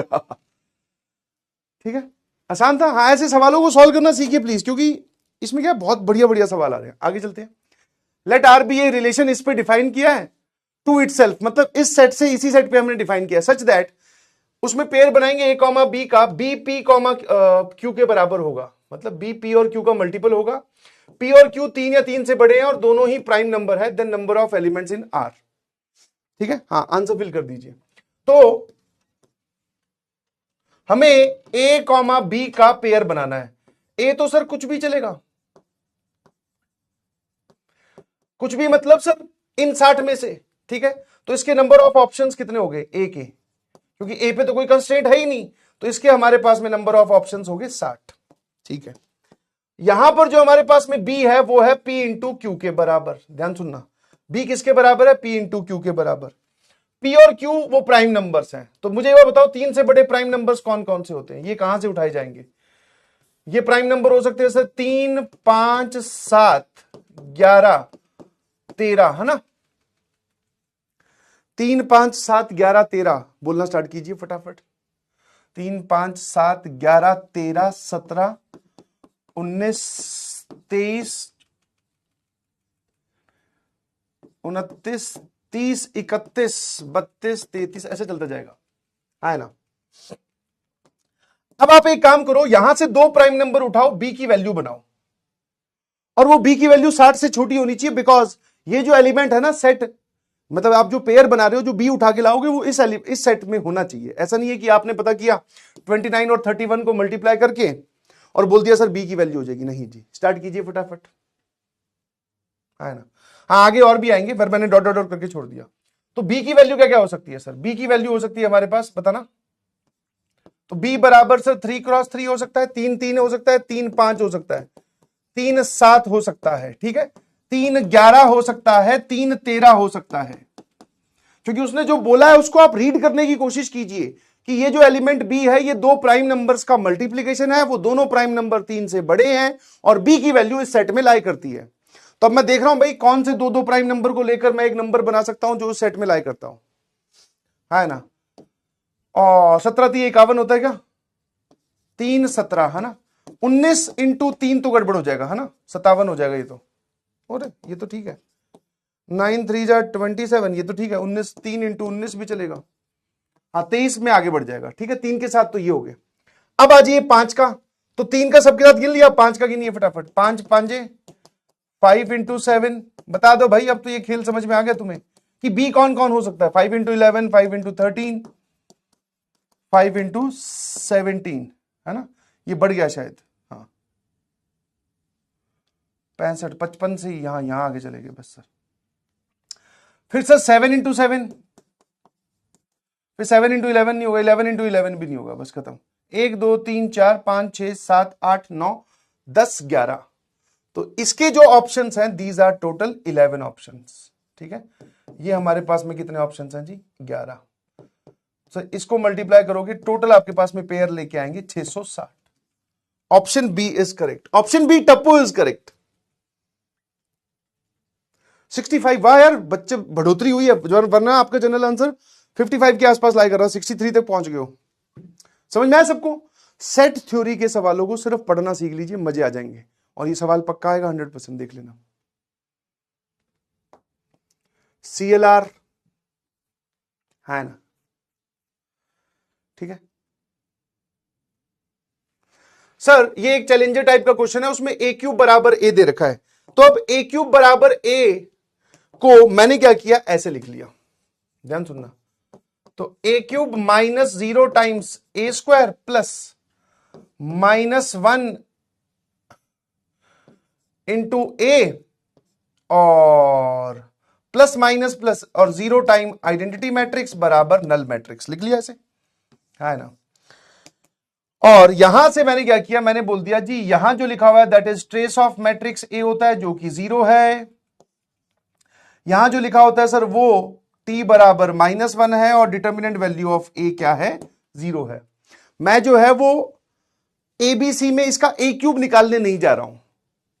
S1: है, आसान था। हाँ, ऐसे सवालों को सॉल्व करना सीखिए प्लीज, क्योंकि इसमें क्या बहुत बढ़िया बढ़िया सवाल आ रहे हैं। आगे चलते हैं। Late R B a relation, इस पे डिफाइन किया है टू इटसेल्फ, मतलब इस सेट से इसी सेट पे हमने डिफाइन किया सच दैट उसमें पेयर बनाएंगे A कॉमा B का, B P कॉमा Q के बराबर होगा, मतलब B P और Q का मल्टीपल होगा। P और Q 3 या 3 से बड़े हैं और दोनों ही प्राइम नंबर है, then number of elements in R। ठीक है, हाँ आंसर फिल कर दीजिए। तो हमें A कॉमा B का पेयर बनाना है। A तो सर कुछ भी चलेगा, कुछ भी मतलब सर इन 60 में से, ठीक है। तो इसके नंबर ऑफ ऑप्शंस कितने हो गए? A के, क्योंकि A पे तो कोई कंस्ट्रेंट है ही नहीं, तो इसके हमारे पास में नंबर ऑफ ऑप्शंस हो गए 60। ठीक है, यहां पर जो हमारे पास में B है वो है P इंटू Q के बराबर। ध्यान सुनना, B किसके बराबर है? P इंटू Q के बराबर। P और Q वो प्राइम नंबर्स हैं। तो मुझे ये बताओ 3 से बड़े प्राइम नंबर्स कौन कौन से होते हैं? ये कहां से उठाए जाएंगे? ये प्राइम नंबर हो सकते हैं सर 3 5 7 11 13, है ना। 3 5 7 11 13 बोलना स्टार्ट कीजिए फटाफट। 3 5 7 11 13 17 19 23 29 30 31 32 33 ऐसे चलता जाएगा, है ना। अब आप एक काम करो, यहां से 2 प्राइम नंबर उठाओ, B की वैल्यू बनाओ, और वो B की वैल्यू 60 से छोटी होनी चाहिए, बिकॉज ये जो एलिमेंट है ना सेट, मतलब आप जो पेयर बना रहे हो, जो B उठा के लाओगे वो इस सेट में होना चाहिए। ऐसा नहीं है कि आपने पता किया 29 और 31 को मल्टीप्लाई करके और बोल दिया सर B की वैल्यू हो जाएगी। नहीं जी, स्टार्ट कीजिए फटाफट, है ना। हाँ आगे और भी आएंगे, पर मैंने डॉट डॉट डॉट करके छोड़ दिया। तो B की वैल्यू क्या क्या हो सकती है सर? B की वैल्यू हो सकती है हमारे पास, बताना। तो B बराबर सर 3 क्रॉस 3 हो सकता है, 3 3 हो सकता है, 3 5 हो सकता है, 3 7 हो सकता है, ठीक है। 3-11 हो सकता है, 3-13 हो सकता है, क्योंकि उसने जो बोला है उसको आप रीड करने की कोशिश कीजिए कि ये जो एलिमेंट बी है ये दो प्राइम नंबर्स का मल्टीप्लीकेशन है, वो दोनों प्राइम नंबर 3 से बड़े हैं और बी की वैल्यू इस सेट में लाई करती है। तो अब मैं देख रहा हूं भाई कौन से दो प्राइम नंबर को लेकर मैं एक नंबर बना सकता हूं जो उस सेट में लाई करता हूं, है ना। और 17-51 होता है क्या, 3-17 है ना, 19 इंटू 3 तो गड़बड़ हो जाएगा, है ना, 57 हो जाएगा ये तो, और ये तो ठीक है, 9×3=27, ये तो ठीक है, 19 3 इंटू 19 भी चलेगा, हाँ 23 में आगे बढ़ जाएगा, ठीक है। 3 के साथ तो ये हो गया। अब आ जाइए 5 का, तो 3 का सबके साथ गिन लिया, 5 का गिनिए फटाफट, 5×5 5 इंटू 7, बता दो भाई, अब तो ये खेल समझ में आ गया तुम्हें कि बी कौन कौन हो सकता है, 5×11 5×13 5×17, है ना, ये बढ़ गया शायद, हाँ 65 55 से यहां आगे चले गए बस सर। फिर सर 7×7, फिर 7×11 नहीं होगा, 11×11 भी नहीं होगा, बस खत्म। 1 2 3 4 5 6 7 8 9 10 11, तो इसके जो ऑप्शंस हैं दीज आर टोटल 11 ऑप्शंस, ठीक है। ये हमारे पास में कितने ऑप्शंस हैं जी, 11। सर इसको मल्टीप्लाई करोगे टोटल आपके पास में पेयर लेके आएंगे 660। Option B is correct, option B Tappu is correct. 65, वाह यार बच्चे बढ़ोतरी हुई है, वरना आपका जनरल आंसर 55 के आसपास लाई कर रहा, 63 तक पहुंच गए हो। समझ में आया सबको। सेट थ्योरी के सवालों को सिर्फ पढ़ना सीख लीजिए, मजे आ जाएंगे, और ये सवाल पक्का आएगा 100%, देख लेना। CLR है ना, ठीक है सर। ये एक चैलेंजर टाइप का क्वेश्चन है, उसमें a³ बराबर a दे रखा है, तो अब a³ बराबर a को मैंने क्या किया, ऐसे लिख लिया, ध्यान सुनना। तो a³ minus 0 times a² plus -1 into a और प्लस माइनस प्लस और 0 टाइम आइडेंटिटी मैट्रिक्स बराबर नल मैट्रिक्स, लिख लिया ऐसे, है ना। और यहां से मैंने क्या किया, मैंने बोल दिया जी यहां जो लिखा हुआ है that is trace of matrix A होता है जो कि 0 है। यहां जो लिखा होता है सर वो t बराबर -1 है और डिटर्मिनेंट वैल्यू ऑफ a क्या है, 0 है। मैं जो है वो ABC में इसका a³ निकालने नहीं जा रहा हूं,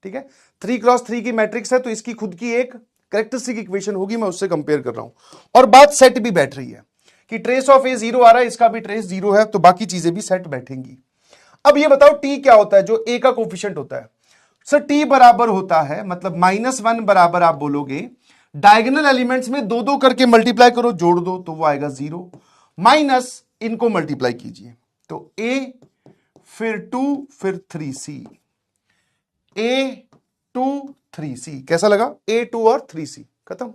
S1: ठीक है। 3×3 की मैट्रिक्स है तो इसकी खुद की एक कैरेक्टरिस्टिक इक्वेशन होगी, मैं उससे कंपेयर कर रहा हूं। और बात सेट भी बैठ रही है कि ट्रेस ऑफ a 0 आ रहा है, इसका भी ट्रेस 0 है, तो बाकी चीजें भी सेट बैठेंगी। अब ये बताओ t क्या होता है, जो a का कोफिशिएंट होता है। सर t बराबर होता है, मतलब -1 बराबर आप बोलोगे डायगोनल एलिमेंट्स में 2-2 करके मल्टीप्लाई करो, जोड़ दो तो वो आएगा 0, माइनस इनको मल्टीप्लाई कीजिए तो a फिर 2 फिर 3c, a2 3c, कैसा लगा, a2 और 3c, खत्म।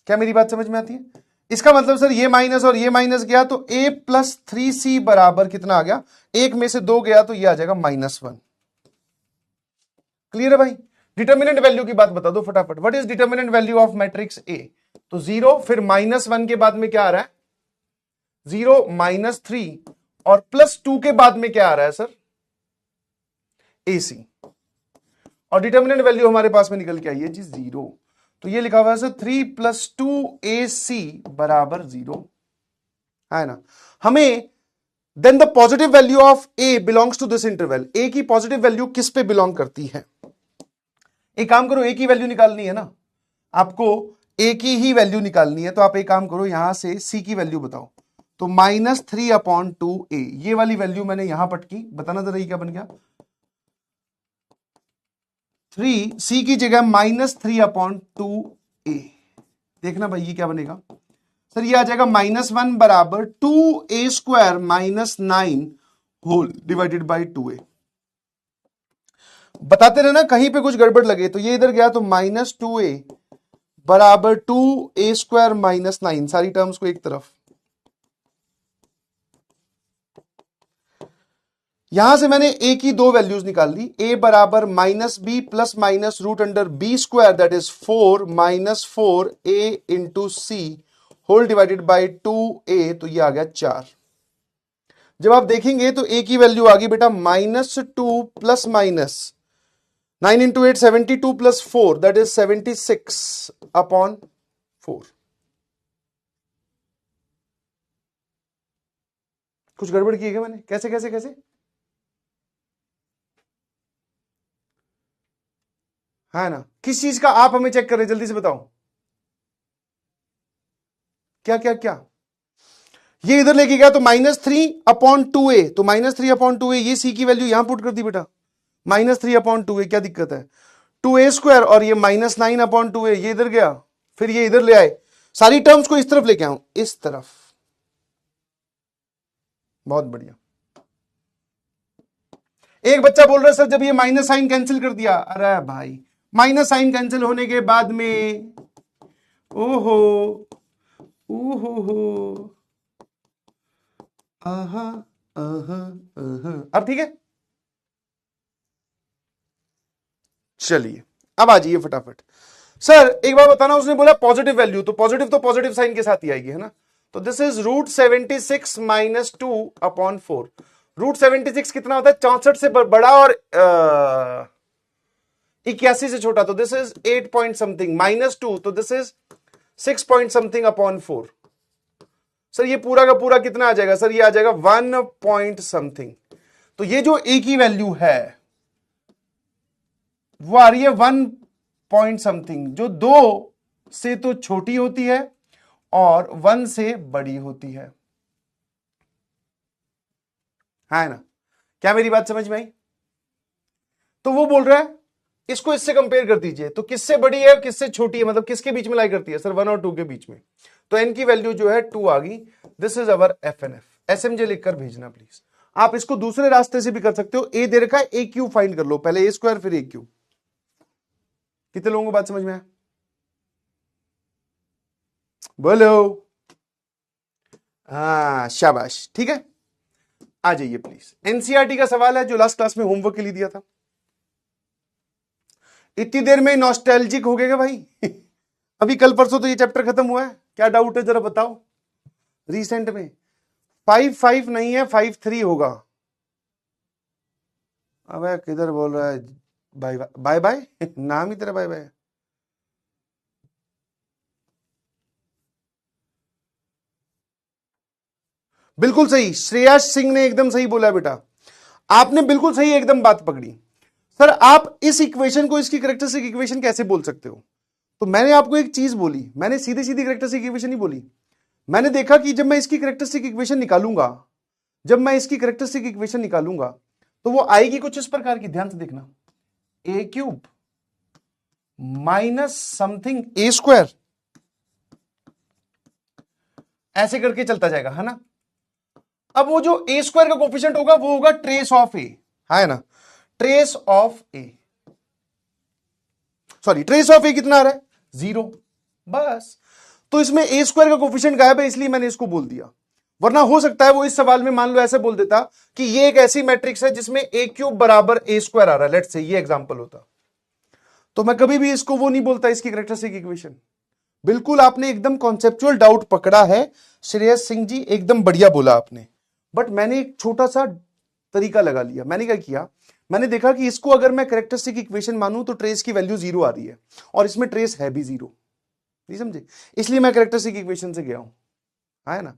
S1: क्या मेरी बात समझ में आती है। इसका मतलब सर ये माइनस और ये माइनस गया तो a प्लस 3c बराबर कितना आ गया, एक में से 2 गया तो ये आ जाएगा -1। क्लियर है भाई। डिटर्मिनेंट वैल्यू की बात बता दो फटाफट, what is determinant value of matrix A, तो 0 फिर -1 के बाद में क्या आ रहा है 0 -3 और +2 के बाद में क्या आ रहा है सर AC, और डिटर्मिनेंट वैल्यू हमारे पास में निकल के आई है जी 0, तो ये लिखा हुआ है सर 3 + 2AC बराबर 0, है ना। हमें then the positive value of A belongs to this interval, A की पॉजिटिव वैल्यू किस पे बिलोंग करती है। एक काम करो, A की वैल्यू निकालनी है ना आपको, A की ही वैल्यू निकालनी है, तो आप एक काम करो यहां से C की वैल्यू बताओ, तो -3/2A, ये वाली वैल्यू मैंने यहां पटकी, बताना जरा ये क्या बन गया, 3C की जगह -3/2A, देखना भाई ये क्या बनेगा सर, ये आ जाएगा -1 बराबर 2A² -9 whole divided by 2A। बताते रहना कहीं पे कुछ गड़बड़ लगे, तो ये इधर गया तो -2A बराबर 2A² -9, सारी टर्म्स को एक तरफ, यहां से मैंने A की 2 वैल्यूज निकाल ली, A बराबर -B plus minus √√B² that is 4 -4A into C whole divided by 2A, तो ये आ गया 4। जब आप देखेंगे तो A की वैल्यू आ गई बेटा -2 plus minus 9 into 8 72 plus 4 that is 76 upon 4। कुछ गड़बड़ की है क्या मैंने? कैसे कैसे कैसे? है ना? किस चीज का आप हमें चेक कर रहे हैं, जल्दी से बताओ। क्या क्या क्या? ये इधर लेके गया तो -3/2a, तो -3/2a, ये c की वैल्यू यहां पुट कर दी बेटा, -3/2a, क्या दिक्कत है? 2a², और ये -9/2a, ये इधर गया, फिर ये इधर ले आए, सारी टर्म्स को इस तरफ लेके आऊं, इस तरफ। बहुत बढ़िया। एक बच्चा बोल रहा है सर जब ये माइनस साइन कैंसिल कर दिया, अरे भाई माइनस साइन कैंसिल होने के बाद में, ओहो ओहो, आहा आहा आहा, अब ठीक है। चलिए अब आ जाइए फटाफट। सर एक बार बताना, उसने बोला पॉजिटिव वैल्यू, तो पॉजिटिव साइन के साथ ही आएगी, है ना? तो दिस इज √76 - 2/4। √76 कितना होता है? 64 से बड़ा और 81 से छोटा, तो दिस इज 8 पॉइंट समथिंग, -2, तो this is 6 point something upon 4। Sir ये पूरा का पूरा कितना आ जाएगा? सर ये आ जाएगा 1 पॉइंट समथिंग। तो ये जो ए की वैल्यू है वो आ रही है 1 पॉइंट समथिंग, जो 2 से तो छोटी होती है और 1 से बड़ी होती है ना? क्या मेरी बात समझ में आई? तो वो बोल रहा है इसको इससे कंपेयर कर दीजिए, तो किससे बड़ी है किससे छोटी है, मतलब किसके बीच में लाई करती है? सर 1 और 2 के बीच में। तो एन की वैल्यू जो है 2 आ गई। This is our FNF। SMJ लिखकर भेजना प्लीज। आप इसको दूसरे रास्ते से भी कर सकते हो, ए दे रखा है, AQ फाइंड कर लो, पहले A² फिर AQ। कितने लोगों को बात समझ में आया? बोलो। हाँ शाबाश, ठीक है। आ जाइए प्लीज। NCERT का सवाल है जो लास्ट क्लास में होमवर्क के लिए दिया था। इतनी देर में नॉस्टैल्जिक हो गए क्या भाई? अभी कल परसों तो ये चैप्टर खत्म हुआ है, क्या डाउट है जरा बताओ। रिसेंट में 5 नहीं है, 5 होगा। अबे किधर बोल रहा है? बाय बाय बाय नाम ही तेरा बाय बाय। बिल्कुल सही, श्रेयस सिंह ने एकदम सही बोला बेटा, आपने बिल्कुल सही एकदम बात पकड़ी। सर आप इस इक्वेशन को इसकी कैरेक्टरिस्टिक इक्वेशन कैसे बोल सकते हो? तो मैंने आपको एक चीज बोली, मैंने सीधी सीधी कैरेक्टरिस्टिक इक्वेशन ही बोली। मैंने देखा कि जब मैं इसकी कैरेक्टरिस्टिक इक्वेशन निकालूंगा, तो वो आएगी कुछ इस प्रकार की, ध्यान से देखना, a³ माइनस समथिंग a², ऐसे करके चलता जाएगा, है ना? अब वो जो a² का कोफिशिएंट होगा वो होगा ट्रेस ऑफ a, है ना? Trace of a, sorry trace of a कितना आ रहा है? 0। बस, तो इसमें a² का कोफिशिएंट गायब है, इसलिए मैंने इसको बोल दिया। वरना हो सकता है वो इस सवाल में मान लो ऐसे बोल देता कि ये एक ऐसी मैट्रिक्स है जिसमें a³ बराबर a² आ रहा है, लेट्स से ये एग्जांपल होता, तो मैं कभी भी इसको वो नहीं बोलता इसकी कैरेक्टरिस्टिक इक्वेशन। बिल्कुल आपने एकदम कॉन्सेप्चुअल डाउट पकड़ा है श्रेयस सिंह जी, एकदम बढ़िया बोला आपने। बट मैंने एक छोटा सा तरीका लगा लिया। मैंने क्या किया, मैंने देखा कि इसको अगर मैं कैरेक्टरिस्टिक इक्वेशन मानूं तो ट्रेस की वैल्यू 0 आ रही है, और इसमें ट्रेस है भी 0, नहीं समझे? इसलिए मैं कैरेक्टरिस्टिक इक्वेशन से गया हूं, है ना?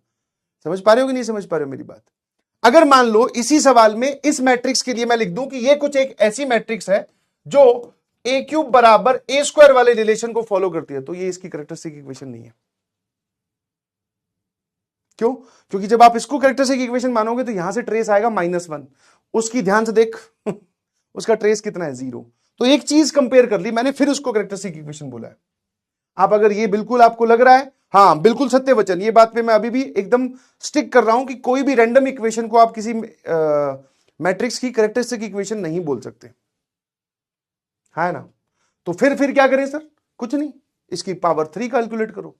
S1: समझ पा रहे हो कि नहीं समझ पा रहे हो मेरी बात? अगर मान लो इसी सवाल में इस मैट्रिक्स के लिए मैं लिख दूं कि ये कुछ एक ऐसी मैट्रिक्स है जो a³ बराबर a² वाले रिलेशन को फॉलो करती है, तो ये इसकी कैरेक्टरिस्टिक इक्वेशन नहीं है। क्यों? क्योंकि जब आप इसको कैरेक्टरिस्टिक इक्वेशन मानोगे तो यहां से ट्रेस आएगा -1, उसकी ध्यान से देख उसका ट्रेस कितना है? 0। तो एक चीज कंपेयर कर ली मैंने, फिर उसको कैरेक्टरिस्टिक इक्वेशन बोला है। आप अगर ये बिल्कुल आपको लग रहा है, हाँ बिल्कुल सत्य वचन, ये बात पे मैं अभी भी एकदम स्टिक कर रहा हूं कि कोई भी रैंडम इक्वेशन को आप किसी मैट्रिक्स की कैरेक्टरिस्टिक इक्वेशन नहीं बोल सकते, है ना? तो फिर क्या करें सर? कुछ नहीं, इसकी पावर 3 कैलकुलेट करो।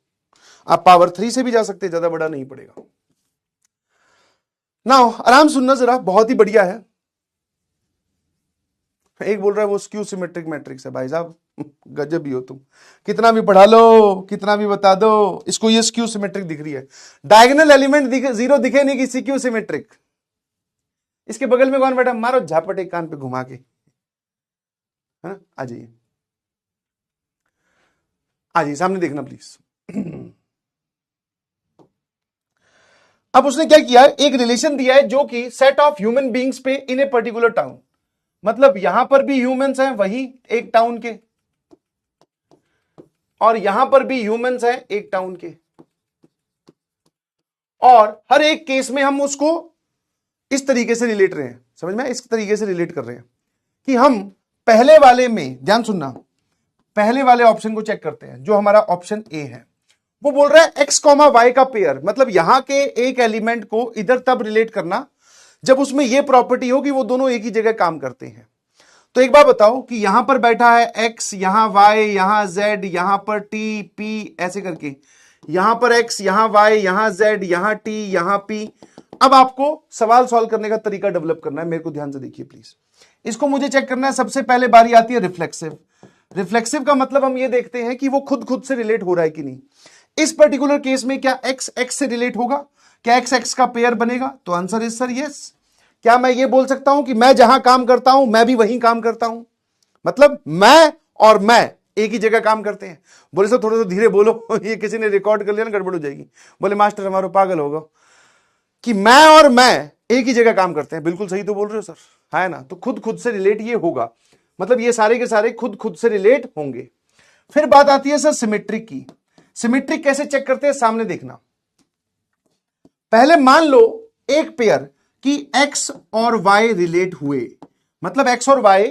S1: आप पावर 3 से भी जा सकते, ज्यादा बड़ा नहीं पड़ेगा। ना आराम सुनना जरा, बहुत ही बढ़िया है। एक बोल रहा है वो स्क्यू सिमेट्रिक मैट्रिक्स है। भाई साहब गजब ही हो तुम, कितना भी पढ़ा लो, कितना भी बता दो, इसको ये स्क्यू सिमेट्रिक दिख रही है। डायगोनल एलिमेंट 0 दिखे नहीं कि स्क्यू सिमेट्रिक। इसके बगल में कौन बैठा? मारो झापट एक कान पे घुमा के। है ना। आ जाइए, आ जाइए, सामने देखना प्लीज। अब उसने क्या किया, एक रिलेशन दिया है जो कि सेट ऑफ ह्यूमन बींग्स पे इन ए पर्टिकुलर टाउन, मतलब यहां पर भी ह्यूमंस हैं वही एक टाउन के, और यहां पर भी ह्यूमंस हैं एक टाउन के, और हर एक केस में हम उसको इस तरीके से रिलेट रहे हैं, समझ में, इस तरीके से रिलेट कर रहे हैं कि हम पहले वाले में, ध्यान सुनना, पहले वाले ऑप्शन को चेक करते हैं जो हमारा ऑप्शन ए है। वो बोल रहा है एक्स कॉमा वाई का पेयर, मतलब यहां के एक एलिमेंट को इधर तब रिलेट करना जब उसमें यह प्रॉपर्टी हो कि वो दोनों एक ही जगह काम करते हैं। तो एक बात बताओ कि यहां पर बैठा है एक्स, यहां वाई, यहां जेड, यहां पर टी पी, ऐसे करके यहां पर एक्स, यहां वाई, यहां जेड, यहां टी, यहां पी। अब आपको सवाल सॉल्व करने का तरीका डेवलप करना है, मेरे को ध्यान से देखिए प्लीज। इसको मुझे चेक करना है, सबसे पहले बारी आती है रिफ्लेक्सिव। रिफ्लेक्सिव का मतलब हम ये देखते हैं कि वो खुद खुद से रिलेट हो रहा है कि नहीं। इस पर्टिकुलर केस में क्या एक्स एक्स से रिलेट होगा, क्या एक्स एक्स का पेयर बनेगा? तो आंसर इज सर यस। क्या मैं ये बोल सकता हूं कि मैं जहां काम करता हूं मैं भी वहीं काम करता हूं, मतलब मैं और मैं एक ही जगह काम करते हैं? बोले सर थोड़ा सा धीरे बोलो, ये किसी ने रिकॉर्ड कर लिया ना, गड़बड़ हो जाएगी। बोले मास्टर हमारा पागल होगा कि मैं और मैं एक ही जगह काम करते हैं। बिल्कुल सही तो बोल रहे हो सर, है ना। तो खुद खुद से रिलेट ये होगा, मतलब ये सारे के सारे खुद खुद से रिलेट होंगे। फिर बात आती है सर सिमेट्रिक की। सिमेट्रिक कैसे चेक करते हैं, सामने देखना। पहले मान लो एक पेयर कि x और y रिलेट हुए, मतलब x और y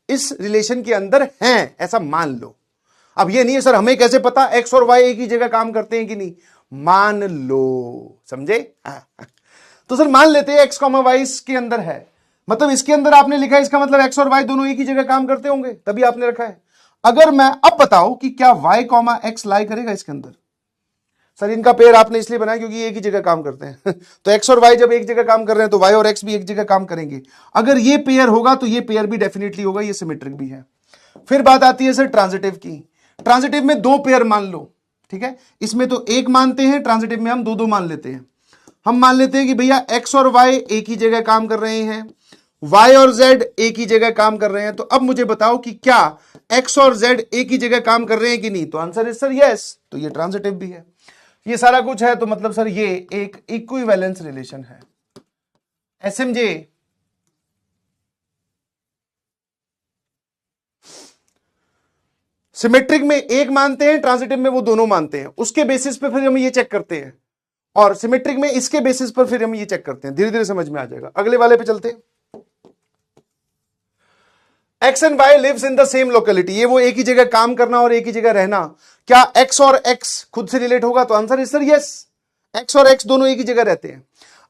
S1: इस रिलेशन के अंदर हैं, ऐसा मान लो। अब ये नहीं है सर हमें कैसे पता x और y एक ही जगह काम करते हैं कि नहीं, मान लो, समझे। तो सर मान लेते हैं x, y इसके अंदर है, मतलब इसके अंदर आपने लिखा है, इसका मतलब x और y दोनों एक ही जगह काम करते होंगे, तभी आपने रखा है। अगर मैं अब बताओ कि क्या y, x लाई करेगा इसके अंदर? सर इनका पेयर आपने इसलिए बनाया क्योंकि ये एक ही जगह काम करते हैं। तो x और y जब एक जगह काम कर रहे हैं तो y और x भी एक जगह काम करेंगे। अगर ये पेयर होगा तो ये पेयर भी डेफिनेटली होगा, ये सिमेट्रिक भी है। फिर बात आती है सर ट्रांजिटिव की। ट्रांजिटिव में दो पेयर मान लो, ठीक है। इसमें तो एक मानते हैं, ट्रांजिटिव में हम दो दो मान लेते हैं। हम मान लेते हैं कि भैया x और y एक ही जगह काम कर रहे हैं, y और z एक ही जगह काम कर रहे हैं। तो अब मुझे बताओ कि क्या x और z एक ही जगह काम कर रहे हैं कि नहीं? तो आंसर इज सर यस, तो ये ट्रांजिटिव भी है। ये सारा कुछ है, तो मतलब सर ये एक इक्विवेलेंस रिलेशन है। एसएमजे सिमेट्रिक में एक मानते हैं, ट्रांजिटिव में वो दोनों मानते हैं, उसके बेसिस पे फिर हम ये चेक करते हैं, और सिमेट्रिक में इसके बेसिस पर फिर हम ये चेक करते हैं। धीरे धीरे समझ में आ जाएगा। अगले वाले पे चलते हैं। X and y lives in the same locality, ये वो एक ही जगह काम करना और एक ही जगह रहना। क्या एक्स और एक्स खुद से रिलेट होगा? तो answer is sir yes, x और एक्स दोनों एक ही जगह रहते हैं।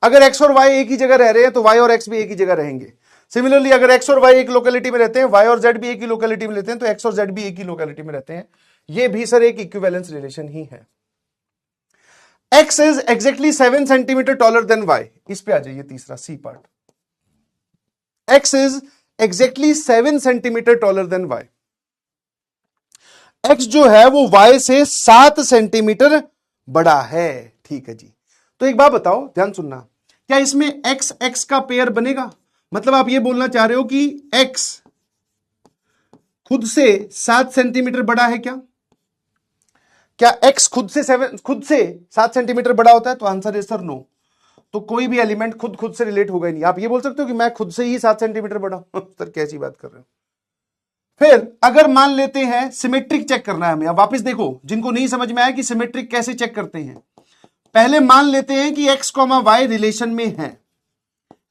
S1: अगर एक्स और वाई एक ही जगह रह रहे हैं तो वाई और एक्स भी एक ही जगह रहेंगे। सिमिलरली अगर एक्स और वाई एक लोकेलिटी में रहते हैं, वाई और जेड भी एक ही लोकेलिटी में रहते हैं, तो एक्स और जेड भी एक ही लोकेलिटी में रहते हैं। ये भी सर एक इक्विवेलेंस रिलेशन ही है। X is exactly 7 centimetre taller than y, इस पे आ जाइए तीसरा c part. X is exactly 7 centimetre taller than y. X जो है वो वाई से 7 सेंटीमीटर बड़ा है, ठीक है जी। तो एक बात बताओ, ध्यान सुनना, क्या इसमें एक्स एक्स का पेयर बनेगा? मतलब आप ये बोलना चाह रहे हो कि एक्स खुद से 7 सेंटीमीटर बड़ा है क्या? क्या एक्स खुद से 7 सेंटीमीटर बड़ा होता है? तो आंसर है सर नो। तो कोई भी एलिमेंट खुद खुद से रिलेट होगा ही नहीं। आप ये बोल सकते हो कि मैं खुद से ही 7 सेंटीमीटर बड़ा हूं, सर कैसी बात कर रहे हो। फिर अगर मान लेते हैं सिमेट्रिक चेक करना है हमें, अब वापस देखो जिनको नहीं समझ में आया कि सिमेट्रिक कैसे चेक करते हैं, पहले मान लेते हैं कि x, y रिलेशन में है।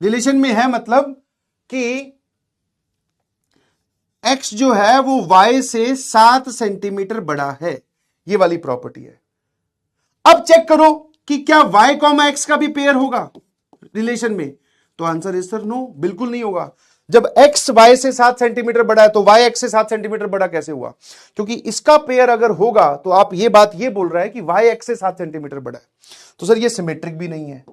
S1: रिलेशन में है मतलब कि x जो है वो y से 7 सेंटीमीटर बड़ा है, ये वाली प्रॉपर्टी है। अब चेक करो कि क्या y, x का भी पेयर होगा रिलेशन में? तो आंसर इज सर नो, बिल्कुल नहीं होगा। जब x y से 7 सेंटीमीटर बड़ा है तो y x से 7 सेंटीमीटर बड़ा कैसे हुआ? क्योंकि इसका पेयर अगर होगा तो आप ये बात ये बोल रहा है कि y x से 7 सेंटीमीटर बड़ा है, तो सर ये सिमेट्रिक भी नहीं है।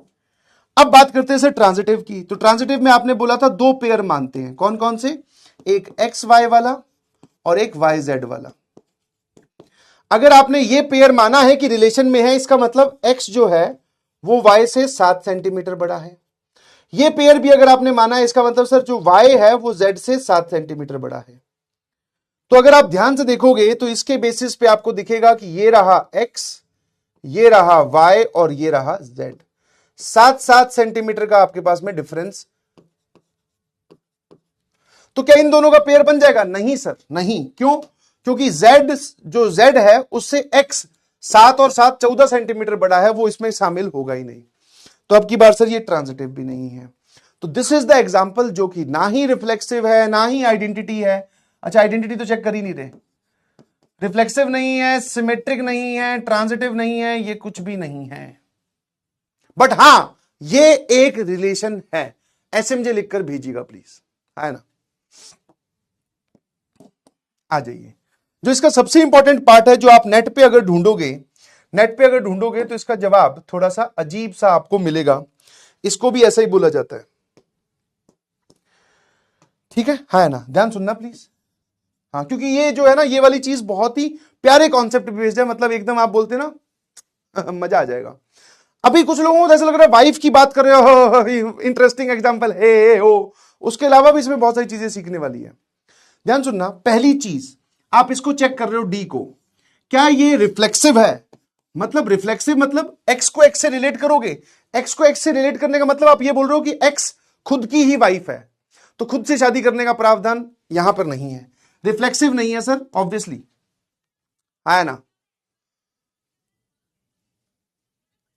S1: अब बात करते हैं सर ट्रांजिटिव की। तो ट्रांजिटिव में आपने बोला था दो पेयर मानते हैं, कौन कौन से? एक एक्स वाई वाला और एक वाई जेड वाला। अगर आपने ये पेयर माना है कि रिलेशन में है, इसका मतलब x जो है वो y से 7 सेंटीमीटर बड़ा है। ये पेयर भी अगर आपने माना है, इसका मतलब सर जो y है वो z से 7 सेंटीमीटर बड़ा है। तो अगर आप ध्यान से देखोगे तो इसके बेसिस पे आपको दिखेगा कि ये रहा x, ये रहा y और ये रहा z। 7-7 सेंटीमीटर का आपके पास में डिफरेंस। तो क्या इन दोनों का पेयर बन जाएगा? नहीं सर, नहीं। क्यों? क्योंकि z जो z है उससे x 7 और 7 14 सेंटीमीटर बड़ा है, वो इसमें शामिल होगा ही नहीं। तो अब की बार सर ये ट्रांजिटिव भी नहीं है। तो दिस इज द एग्जांपल जो कि ना ही रिफ्लेक्सिव है ना ही आइडेंटिटी है। अच्छा, आइडेंटिटी तो चेक कर ही नहीं रहे। रिफ्लेक्सिव नहीं है, सिमेट्रिक नहीं है, ट्रांजिटिव नहीं है, ये कुछ भी नहीं है। बट हां, ये एक रिलेशन है। एसएमजे लिखकर भेजिएगा प्लीज, है ना। आ जाइए, जो इसका सबसे इंपॉर्टेंट पार्ट है, जो आप नेट पे अगर ढूंढोगे तो इसका जवाब थोड़ा सा अजीब सा आपको मिलेगा। इसको भी ऐसा ही बोला जाता है, ठीक है ना। ध्यान सुनना प्लीज। हाँ, क्योंकि ये जो है ना, ये वाली चीज बहुत ही प्यारे कॉन्सेप्ट बेस्ड है, मतलब एकदम आप बोलते ना मजा आ जाएगा। अभी कुछ लोगों को ऐसा लग रहा है वाइफ की बात कर रहे हो, इंटरेस्टिंग एग्जांपल है हो। उसके अलावा भी इसमें बहुत सारी चीजें सीखने वाली है। ध्यान सुनना, पहली चीज आप इसको चेक कर रहे हो डी को, क्या ये रिफ्लेक्सिव है? मतलब रिफ्लेक्सिव मतलब एक्स को एक्स से रिलेट करोगे। एक्स को एक्स से रिलेट करने का मतलब आप ये बोल रहे हो कि एक्स खुद की ही वाइफ है, तो खुद से शादी करने का प्रावधान यहां पर नहीं है। रिफ्लेक्सिव नहीं है सर, ऑब्वियसली, है ना।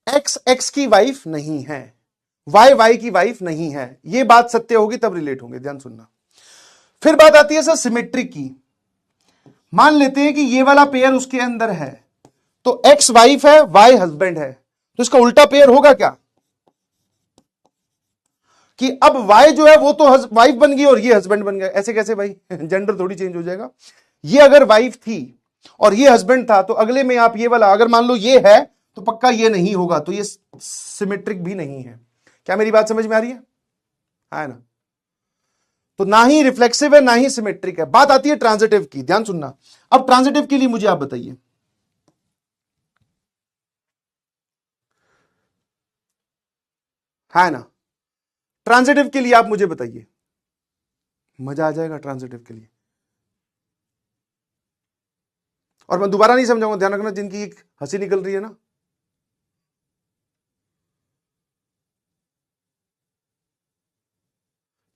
S1: एक्स एक्स की वाइफ नहीं है, वाई वाई की वाइफ नहीं है। ये बात सत्य होगी तब रिलेट होंगे। ध्यान सुनना, फिर बात आती है सर सिमेट्रिक की। मान लेते हैं कि ये वाला पेयर उसके अंदर है, तो एक्स वाइफ है, वाई हस्बैंड है, तो इसका उल्टा पेयर होगा क्या? कि अब वाई जो है वो तो वाइफ बन गई और ये हस्बैंड बन गया। ऐसे कैसे भाई? जेंडर थोड़ी चेंज हो जाएगा। ये अगर वाइफ थी और ये हस्बैंड था, तो अगले में आप ये वाला अगर मान लो ये है, तो पक्का ये नहीं होगा, तो ये सिमेट्रिक भी नहीं है। क्या मेरी बात समझ में आ रही है ना। तो ना ही रिफ्लेक्सिव है ना ही सिमेट्रिक है। बात आती है ट्रांजिटिव की। ध्यान सुनना, अब ट्रांजिटिव के लिए मुझे आप बताइए, है ना। ट्रांजिटिव के लिए आप मुझे बताइए, मजा आ जाएगा ट्रांजिटिव के लिए। और मैं दोबारा नहीं समझाऊंगा, ध्यान रखना, जिनकी एक हंसी निकल रही है ना।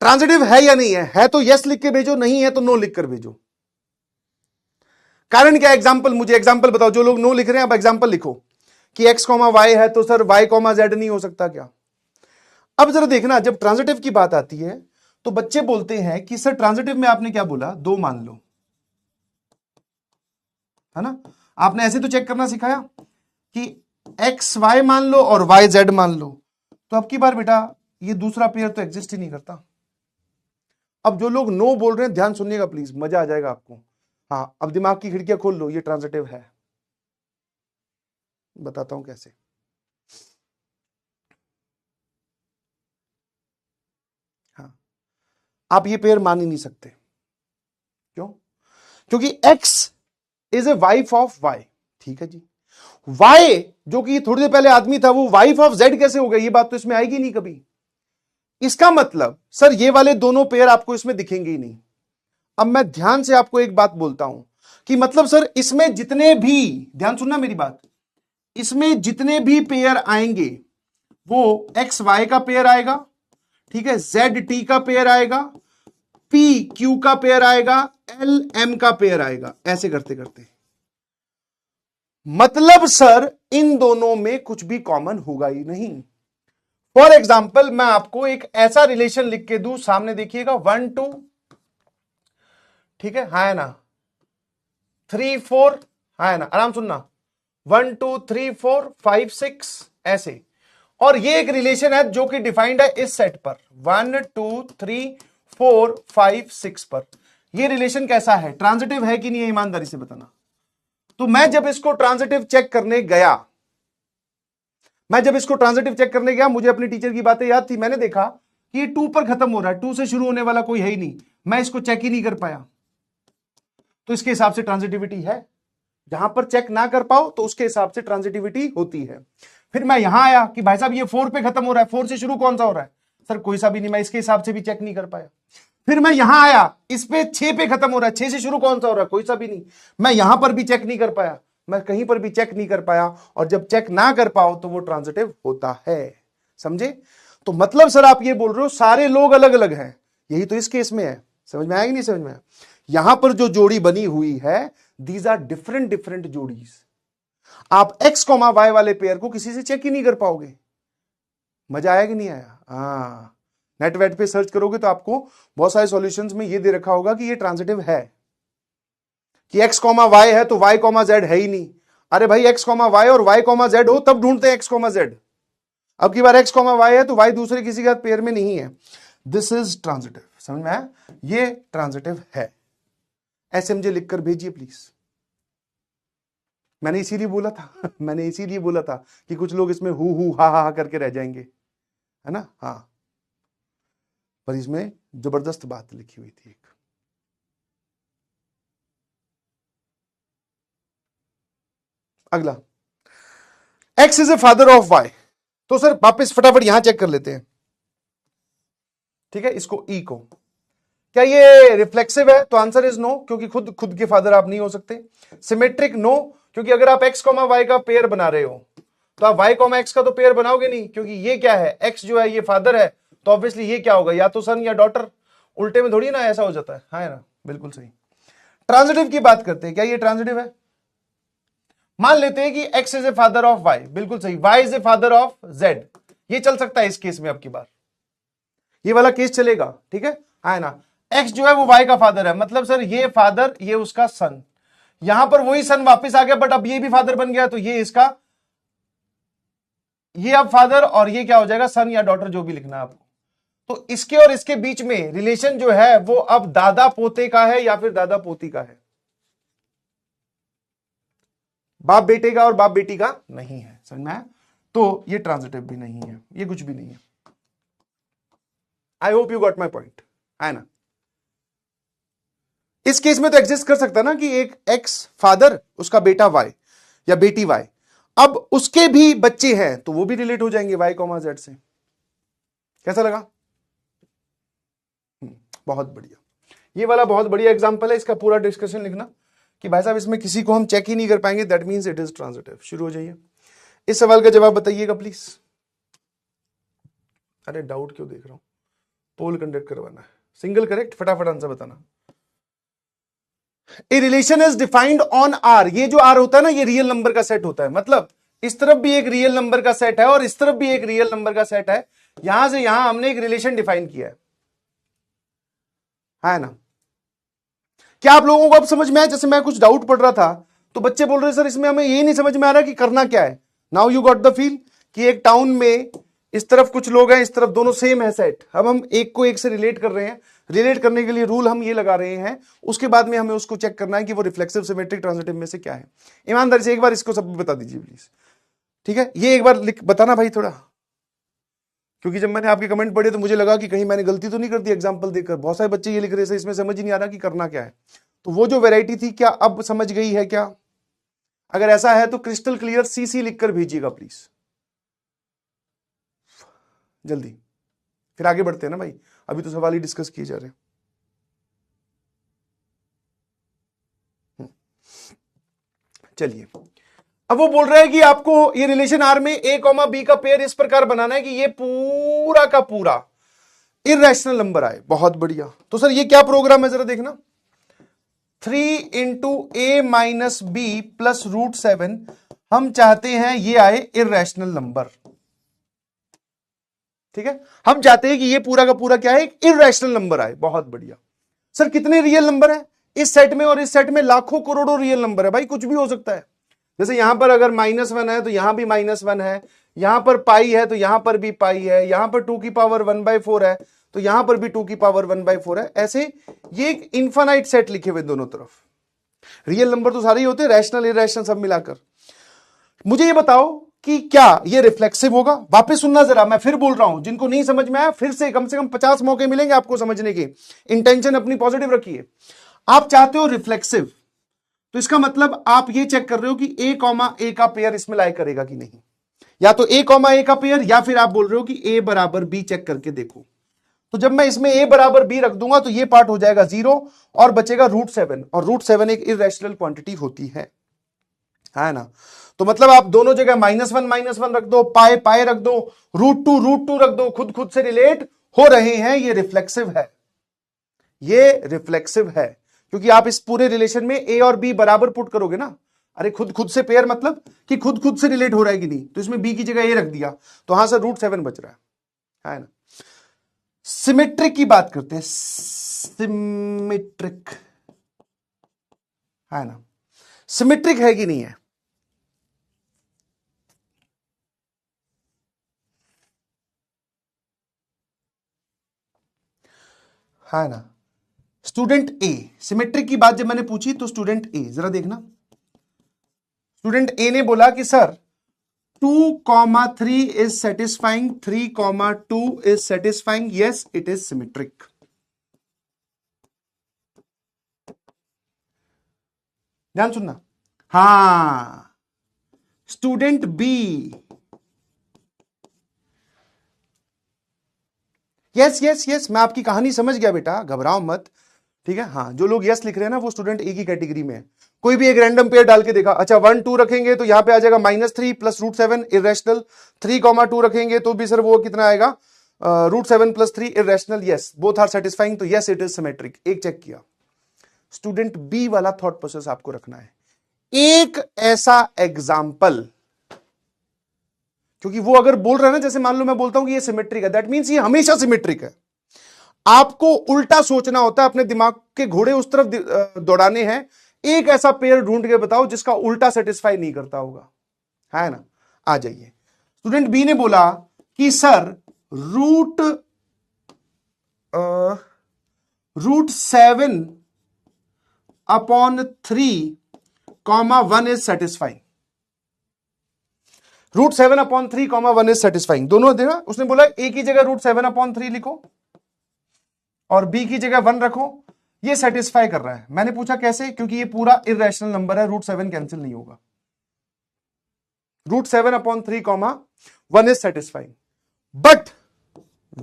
S1: ट्रांजिटिव है या नहीं है तो यस लिख के भेजो, नहीं है तो नो लिख कर भेजो। कारण क्या? एग्जाम्पल, मुझे एग्जाम्पल बताओ। जो लोग नो लिख रहे हैं, अब एग्जाम्पल लिखो कि एक्स कॉमा वाई है, तो सर वाई कॉमा जेड नहीं हो सकता क्या? अब जरा देखना, जब ट्रांजिटिव की बात आती है तो बच्चे बोलते हैं कि सर ट्रांजिटिव में आपने क्या बोला, दो मान लो, है ना। आपने ऐसे तो चेक करना सिखाया कि एक्स वाई मान लो और वाई जेड मान लो। तो अब की बार बेटा ये दूसरा पेयर तो एग्जिस्ट ही नहीं करता। अब जो लोग नो बोल रहे हैं, ध्यान सुनिएगा प्लीज, मजा आ जाएगा आपको। हाँ, अब दिमाग की खिड़कियां खोल लो, ये ट्रांजिटिव है। बताता हूं कैसे। हाँ, आप ये पेयर मान ही नहीं सकते। क्यों? क्योंकि x is a wife of y, ठीक है जी। y जो कि थोड़ी देर पहले आदमी था, वो वाइफ ऑफ z कैसे हो गया? ये बात तो इसमें आएगी नहीं कभी। इसका मतलब सर ये वाले दोनों पेयर आपको इसमें दिखेंगे ही नहीं। अब मैं ध्यान से आपको एक बात बोलता हूं कि मतलब सर इसमें जितने भी, ध्यान सुनना मेरी बात, इसमें जितने भी पेयर आएंगे वो एक्स वाई का पेयर आएगा, ठीक है, जेड टी का पेयर आएगा, पी क्यू का पेयर आएगा, एल एम का पेयर आएगा, ऐसे करते करते। मतलब सर इन दोनों में कुछ भी कॉमन होगा ही नहीं। फॉर एग्जाम्पल मैं आपको एक ऐसा रिलेशन लिख के दूं, सामने देखिएगा 1 2, ठीक है ना, 3 4, है ना, आराम सुनना, 1 2 3 4 5 6 ऐसे। और ये एक रिलेशन है जो कि डिफाइंड है इस सेट पर, 1 2 3 4 5 6 पर। ये रिलेशन कैसा है? ट्रांजिटिव है कि नहीं है? ईमानदारी से बताना। तो मैं जब इसको ट्रांजिटिव चेक करने गया, मुझे अपनी टीचर की बातें याद थी। मैंने देखा कि ये 2 पर खत्म हो रहा है, 2 से शुरू होने वाला कोई है ही नहीं। मैं इसको चेक ही नहीं कर पाया, तो इसके हिसाब से ट्रांजिटिविटी है। जहां पर चेक ना कर पाओ तो उसके हिसाब से ट्रांजिटिविटी होती है। फिर मैं यहां आया कि भाई साहब ये 4 पे खत्म हो रहा है, 4 से शुरू कौन सा हो रहा है? सर कोई सा भी नहीं, मैं इसके हिसाब से भी चेक नहीं कर पाया। फिर मैं यहां आया, इस पे 6 पे खत्म हो रहा है, 6 से शुरू कौन सा हो रहा है, कोई सा भी नहीं। मैं यहां पर भी चेक नहीं कर पाया, मैं कहीं पर भी चेक नहीं कर पाया, और जब चेक ना कर पाओ तो वो ट्रांजिटिव होता है। समझे? तो मतलब सर आप ये बोल रहे हो सारे लोग अलग अलग हैं, यही तो इस केस में है। समझ में आया कि नहीं समझ में आया? यहां पर जो जोड़ी बनी हुई है, दीज आर डिफरेंट डिफरेंट जोड़ीज। आप एक्स कॉमा वाई वाले पेयर को किसी से चेक ही नहीं कर पाओगे। मजा आया कि नहीं आया? हाँ, नेट वेट पे सर्च करोगे तो आपको बहुत सारे सॉल्यूशंस में ये दे रखा होगा कि ये ट्रांजिटिव है, कि एक्स कॉमा वाई है तो वाई कॉमा जेड है ही नहीं। अरे भाई एक्स कॉमा वाई और वाई कॉमा जेड हो तब ढूंढते हैं एक्स कॉमा जेड। अब की बार एक्स कॉमा वाई है तो वाई दूसरे किसी के साथ पेयर में नहीं है। This is transitive. समझ में आया? ये ट्रांजिटिव है। एसएमजे लिखकर भेजिए प्लीज। मैंने इसीलिए बोला था मैंने इसीलिए बोला था कि कुछ लोग इसमें हु हा करके रह जाएंगे, है ना? हाँ, पर इसमें जबरदस्त बात लिखी हुई थी एक। अगला, x is a father of y. तो सर वापस फटाफट यहां चेक कर लेते हैं, ठीक है? इसको ई को, क्या ये रिफ्लेक्सिव है? तो आंसर इज नो, क्योंकि खुद खुद के फादर आप नहीं हो सकते। सिमेट्रिक? नो, क्योंकि अगर आप एक्स कॉमा वाई का पेयर बना रहे हो तो आप वाई कॉमा एक्स का तो पेयर बनाओगे नहीं, क्योंकि ये क्या है, एक्स जो है ये फादर है, तो ऑब्वियसली ये क्या होगा, या तो सन या डॉटर। उल्टे में थोड़ी ना ऐसा हो जाता है, हाँ ना? बिल्कुल सही। ट्रांजिटिव की बात करते हैं, क्या ये ट्रांजिटिव है? मान लेते हैं कि x is a father of y, बिल्कुल सही, y is a father of z, ये चल सकता है इस केस में। अब की बार ये वाला केस चलेगा, ठीक है? है ना? x जो है वो y का फादर है, मतलब सर ये फादर, ये उसका सन, यहां पर वही सन वापस आ गया, बट अब ये भी फादर बन गया, तो ये इसका, ये अब फादर, और ये क्या हो जाएगा, सन या डॉटर, जो भी लिखना है आपको। तो इसके और इसके बीच में रिलेशन जो है वो अब दादा पोते का है या फिर दादा पोती का है, बाप बेटे का और बाप बेटी का नहीं है। समझ में आया? तो ये ट्रांजिटिव भी नहीं है, ये कुछ भी नहीं है। I hope you got my point, है ना? इस केस में तो एग्जिस्ट कर सकता है ना कि एक एक्स फादर, उसका बेटा वाई या बेटी वाई, अब उसके भी बच्चे हैं तो वो भी रिलेट हो जाएंगे वाई कॉमा जेड से। कैसा लगा? बहुत बढ़िया। ये वाला बहुत बढ़िया एग्जांपल है, इसका पूरा डिस्कशन लिखना कि भाई साहब इसमें किसी को हम चेक ही नहीं कर पाएंगे, that means it is transitive. शुरू हो जाइए, इस सवाल का जवाब बताइएगा प्लीज। अरे डाउट क्यों देख रहा हूं, पोल कंडक्ट करवाना है, सिंगल करेक्ट, फटाफट आंसर बताना। A relation is defined on R, ये जो आर होता है ना, ये रियल नंबर का सेट होता है, मतलब इस तरफ भी एक रियल नंबर का सेट है और इस तरफ भी एक रियल नंबर का सेट है, यहां से यहां हमने एक रिलेशन डिफाइन किया है ना? क्या आप लोगों को अब समझ में आया? जैसे मैं कुछ डाउट पढ़ रहा था तो बच्चे बोल रहे सर इसमें हमें ये नहीं समझ में आ रहा कि करना क्या है। Now you got the feel कि एक टाउन में इस तरफ कुछ लोग हैं, इस तरफ दोनों सेम है सेट, अब हम एक को एक से रिलेट कर रहे हैं, रिलेट करने के लिए रूल हम ये लगा रहे हैं, उसके बाद में हमें उसको चेक करना है कि वो रिफ्लेक्सिव सिमेट्रिक ट्रांजिटिव में से क्या है। ईमानदारी से एक बार इसको सब बता दीजिए प्लीज, ठीक है? ये एक बार लिख बताना भाई थोड़ा, क्योंकि जब मैंने आपके कमेंट पढ़े तो मुझे लगा कि कहीं मैंने गलती तो नहीं कर दी एग्जांपल देकर। बहुत सारे बच्चे ये लिख रहे थे इसमें समझ ही नहीं आ रहा कि करना क्या है। तो वो जो वैरायटी थी क्या अब समझ गई है क्या? अगर ऐसा है तो क्रिस्टल क्लियर सीसी लिखकर भेजिएगा प्लीज, जल्दी, फिर आगे बढ़ते हैं ना भाई, अभी तो सवाल ही डिस्कस किए जा रहे हैं। चलिए, अब वो बोल रहा है कि आपको ये रिलेशन आर में ए कॉमा बी का पेयर इस प्रकार बनाना है कि ये पूरा का पूरा इररेशनल नंबर आए। बहुत बढ़िया। तो सर ये क्या प्रोग्राम है जरा देखना, 3 इंटू ए माइनस बी प्लस √7, हम चाहते हैं ये आए इररेशनल नंबर, ठीक है? हम चाहते हैं कि ये पूरा का पूरा क्या है, एक इररेशनल नंबर आए। बहुत बढ़िया। सर कितने रियल नंबर है इस सेट में, और इस सेट में लाखों करोड़ों रियल नंबर है भाई, कुछ भी हो सकता है। जैसे यहां पर अगर -1 है तो यहां भी -1 है, यहां पर पाई है तो यहां पर भी पाई है, यहां पर 2 की पावर 1/4 है तो यहां पर भी 2 की पावर 1/4 है। ऐसे ये एक इनफाइनाइट सेट लिखे हुए दोनों तरफ, रियल नंबर तो सारे ही होते हैं, रैशनल इरैशनल सब मिलाकर। मुझे ये बताओ कि क्या ये रिफ्लेक्सिव होगा? वापस सुनना जरा, मैं फिर बोल रहा हूं, जिनको नहीं समझ में आया फिर से कम 50 मौके मिलेंगे आपको समझने के। इंटेंशन अपनी पॉजिटिव रखिए। आप चाहते हो रिफ्लेक्सिव, तो इसका मतलब आप ये चेक कर रहे हो कि ए कॉमा ए का पेयर इसमें लाई करेगा कि नहीं, या तो ए कॉमा ए का पेयर, या फिर आप बोल रहे हो कि ए बराबर बी चेक करके देखो। तो जब मैं इसमें a बराबर b रख दूंगा तो ये पार्ट हो जाएगा 0 और बचेगा √7, और √7 एक इरेशनल क्वांटिटी होती है ना। तो मतलब आप दोनों जगह -1 रख दो, पाए पाए रख दो, √2 रख दो, खुद से रिलेट हो रहे हैं। ये रिफ्लेक्सिव है, ये रिफ्लेक्सिव है, क्योंकि आप इस पूरे रिलेशन में a और b बराबर पुट करोगे ना। अरे खुद से पेयर मतलब कि खुद से रिलेट हो रहा है कि नहीं, तो इसमें b की जगह a रख दिया, तो यहां से √7 बच रहा है ना। सिमेट्रिक की बात करते हैं, सिमेट्रिक है ना, सिमेट्रिक है कि नहीं है ना। स्टूडेंट ए, सिमेट्रिक की बात जब मैंने पूछी तो स्टूडेंट ए जरा देखना, स्टूडेंट ए ने बोला कि sir 2,3 is satisfying, 3,2 is satisfying, yes it is symmetric. ध्यान सुनना, हाँ student B, yes yes yes, मैं आपकी कहानी समझ गया बेटा, घबराओ मत, ठीक है। हाँ जो लोग यस लिख रहे हैं ना वो स्टूडेंट ए की कैटेगरी में है। कोई भी एक रैंडम पेयर डाल के देखा, अच्छा 1 2 रखेंगे तो यहां पे आ जाएगा -3 प्लस √7 इरेशनल, 3,2 रखेंगे तो भी सर वो कितना आएगा, √7 + 3 irrational, yes both are satisfying, तो यस इट इज सिमेट्रिक। एक चेक किया, स्टूडेंट बी वाला थॉट प्रोसेस आपको रखना है। एक ऐसा एग्जाम्पल, क्योंकि वो अगर बोल रहा है ना, जैसे मान लो मैं बोलता हूं कि ये सिमेट्रिक है, दैट मींस ये हमेशा सिमेट्रिक है। आपको उल्टा सोचना होता है, अपने दिमाग के घोड़े उस तरफ दौड़ाने हैं। एक ऐसा पेयर ढूंढ के बताओ जिसका उल्टा सेटिस्फाई नहीं करता होगा, है ना। आ जाइए, स्टूडेंट बी ने बोला कि sir √7/3, 1 is satisfying, √7/3, 1 is satisfying, दोनों देना। उसने बोला ए की जगह √7/3 लिखो और बी की जगह 1 रखो, ये सेटिस्फाई कर रहा है। मैंने पूछा कैसे, क्योंकि ये पूरा इरेशनल नंबर है, √7 कैंसिल नहीं होगा, √7/3, 1 is satisfying, but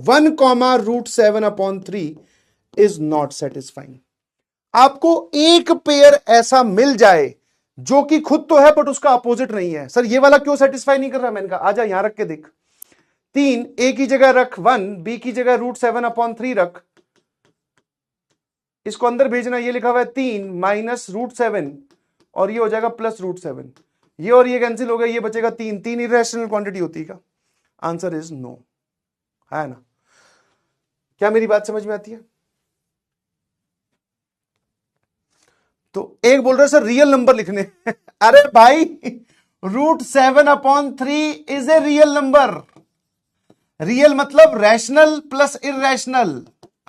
S1: 1, √7/3 is not satisfying. आपको एक पेयर ऐसा मिल जाए जो कि खुद तो है बट उसका अपोजिट नहीं है। सर ये वाला क्यों सेटिस्फाई नहीं कर रहा, मैंने कहा आजा यहां रख के देख, 3 ए की जगह रख 1, बी की जगह √7/3 रख, इसको अंदर भेजना, ये लिखा हुआ है 3 -√7 और ये हो जाएगा +√7, ये और ये कैंसिल हो गया, ये बचेगा 3 इरेशनल क्वांटिटी होती है क्या? आंसर इज नो, है ना। क्या मेरी बात समझ में आती है? तो एक बोल रहा है सर रियल नंबर लिखने अरे भाई √7/3 is a real number, real मतलब रैशनल प्लस इरेशनल।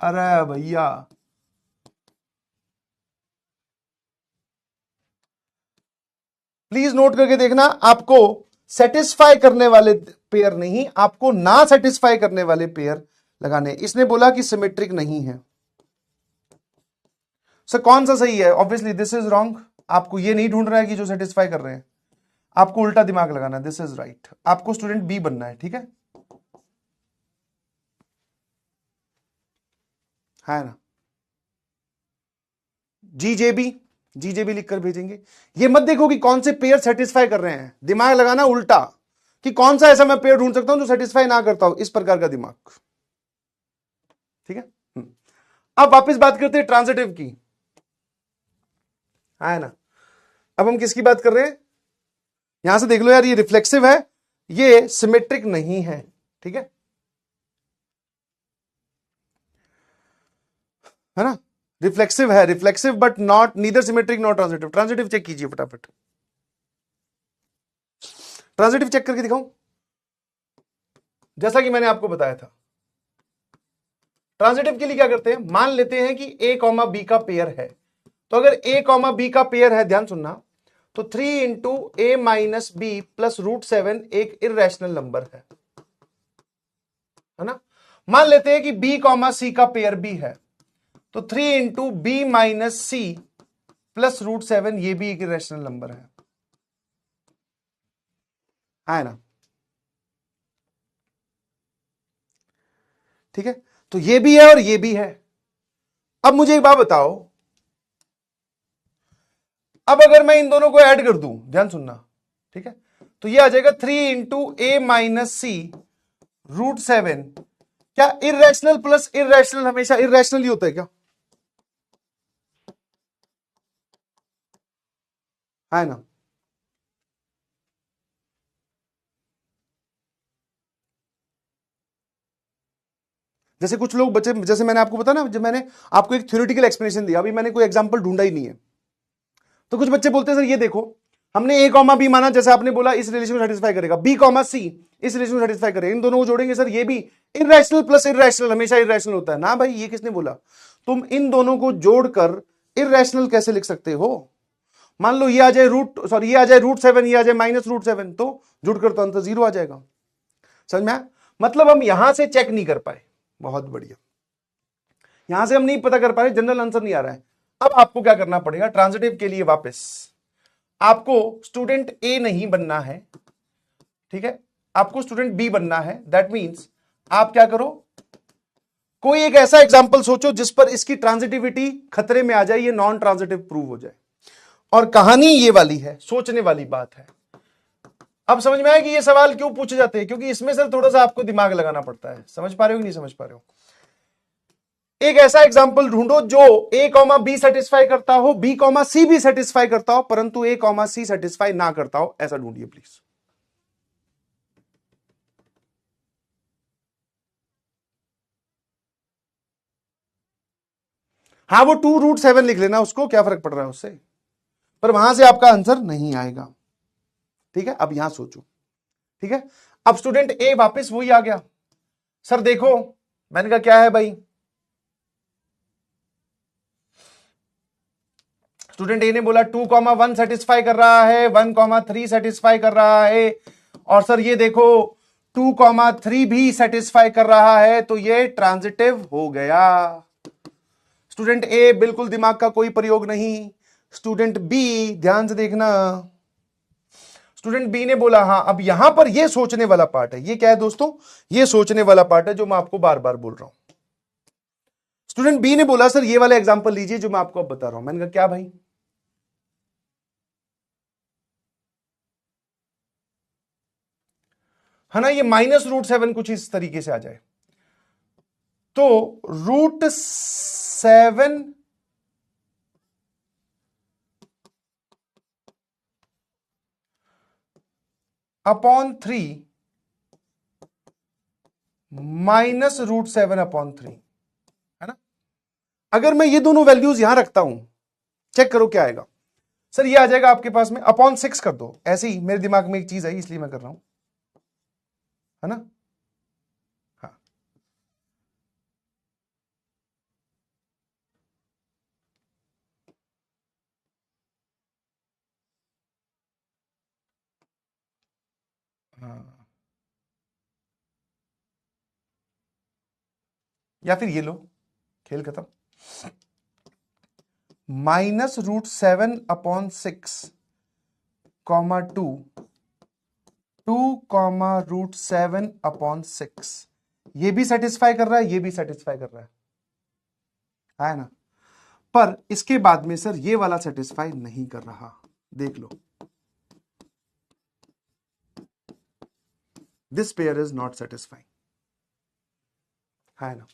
S1: अरे भैया प्लीज नोट करके देखना, आपको सेटिस्फाई करने वाले पेयर नहीं, आपको ना सेटिस्फाई करने वाले पेयर लगाने। इसने बोला कि सिमेट्रिक नहीं है, सर कौन सा सही है? Obviously this is wrong. आपको ये नहीं ढूंढ रहा है कि जो सेटिस्फाई कर रहे हैं, आपको उल्टा दिमाग लगाना है, दिस इज राइट। आपको स्टूडेंट बी बनना है, ठीक है ना। जीजेबी, जीजेबी लिखकर भेजेंगे। ये मत देखो कि कौन से पेयर सेटिस्फाई कर रहे हैं, दिमाग लगाना उल्टा कि कौन सा ऐसा मैं पेयर ढूंढ सकता हूं जो सेटिस्फाई ना करता हूं, इस प्रकार का दिमाग, ठीक है। अब वापस बात करते हैं ट्रांजिटिव की, है ना। अब हम किसकी बात कर रहे हैं, यहां से देख लो यार, ये रिफ्लेक्सिव है, ये सिमेट्रिक नहीं है, ठीक है ना। रिफ्लेक्सिव है, reflexive but not neither symmetric not transitive. Transitive check कीजिए फटाफट, ट्रांजिटिव चेक करके दिखाऊं। जैसा कि मैंने आपको बताया था, ट्रांजिटिव के लिए क्या करते हैं, मान लेते हैं कि a, b का पेयर है। तो अगर a, b का पेयर है, ध्यान सुनना, तो 3 × a - b + √7 एक इरेशनल नंबर है ना। मान लेते हैं कि b, c का पेयर भी है, तो 3 × b - c + √7 ये भी एक इरेशनल नंबर है ना। ठीक है, तो ये भी है और ये भी है। अब मुझे एक बात बताओ, अब अगर मैं इन दोनों को ऐड कर दूं, ध्यान सुनना, ठीक है, तो ये आ जाएगा 3 इंटू ए माइनस सी रूट 7। क्या इर्रेशनल प्लस इर्रेशनल हमेशा इर्रेशनल ही होता है क्या? है ना? जैसे कुछ लोग बच्चे, जैसे मैंने आपको बताया ना, जब मैंने आपको एक थ्योरेटिकल एक्सप्लेनेशन दिया, अभी मैंने कोई एग्जांपल ढूंढा ही नहीं है, तो कुछ बच्चे बोलते हैं सर ये देखो, हमने ए कॉमा बी माना, जैसे आपने बोला इस रिलेशन को सेटिस्फाई करेगा, बी कॉमा सी इस रिलेशन को सेटिस्फाई करेगा, इन दोनों को जोड़ेंगे सर ये भी इर्रेशनल प्लस इर्रेशनल हमेशा इर्रेशनल होता है ना भाई, ये किसने बोला? तुम इन दोनों को जोड़कर इर्रेशनल कैसे लिख सकते हो? मान लो ये आ जाए रूट, सॉरी ये आ जाए रूट 7, ये आ जाए माइनस रूट 7, तो जुड़कर तो आंसर 0 आ जाएगा। समझ में आया? मतलब हम यहां से चेक नहीं कर पाए, बहुत बढ़िया, यहां से हम नहीं पता कर पा रहे, जनरल आंसर नहीं आ रहा है। अब आपको क्या करना पड़ेगा ट्रांजिटिव के लिए? वापस आपको स्टूडेंट ए नहीं बनना है, ठीक है, आपको स्टूडेंट बी बनना है। दैट मींस आप क्या करो, कोई एक ऐसा एग्जांपल सोचो जिस पर इसकी ट्रांजिटिविटी खतरे में आ जाए, ये नॉन ट्रांजिटिव प्रूव हो जाए। और कहानी ये वाली है, सोचने वाली बात है। अब समझ में आया कि ये सवाल क्यों पूछे जाते हैं? क्योंकि इसमें सर थोड़ा सा आपको दिमाग लगाना पड़ता है। समझ पा रहे हो कि नहीं समझ पा रहे हो? एक ऐसा एग्जाम्पल ढूंढो जो ए कॉमा बी सेटिस्फाई करता हो, बी कॉमा सी भी सेटिस्फाई करता हो, परंतु ए कॉमा सी सेटिस्फाई ना करता हो, ऐसा ढूंढिए प्लीज। हाँ, वो 2√7 लिख लेना, उसको क्या फर्क पड़ रहा है उससे, पर वहां से आपका आंसर नहीं आएगा। ठीक है, अब यहां सोचो, ठीक है। अब स्टूडेंट ए वापस वही आ गया, सर देखो, मैंने कहा क्या है भाई, स्टूडेंट ए ने बोला 2,1 सेटिस्फाई कर रहा है, 1,3 सेटिस्फाई कर रहा है, और सर ये देखो 2,3 भी सेटिस्फाई कर रहा है, तो ये ट्रांजिटिव हो गया। स्टूडेंट ए बिल्कुल दिमाग का कोई प्रयोग नहीं। स्टूडेंट बी ध्यान से देखना, स्टूडेंट बी ने बोला हाँ, अब यहां पर ये सोचने वाला पार्ट है। ये क्या है दोस्तों? ये सोचने वाला पार्ट है जो मैं आपको बार बार बोल रहा हूं। स्टूडेंट बी ने बोला सर ये वाला एग्जांपल लीजिए जो मैं आपको अब बता रहा हूं। मैंने कहा क्या भाई? है ना, ये -√7 कुछ इस तरीके से आ जाए, तो √7 अपॉन 3 -√7/3, है ना। अगर मैं ये दोनों वैल्यूज यहां रखता हूं, चेक करो क्या आएगा। सर ये आ जाएगा आपके पास में अपॉन 6 कर दो, ऐसे ही मेरे दिमाग में एक चीज आई इसलिए मैं कर रहा हूं, है ना। हाँ, हाँ, या फिर ये लो, खेल खत्म। -√7/6, 2 2,√7/6, ये भी सेटिस्फाई कर रहा है, ये भी सेटिस्फाई कर रहा है ना। पर इसके बाद में सर ये वाला सेटिस्फाई नहीं कर रहा, देख लो, this pair is not satisfying, है ना।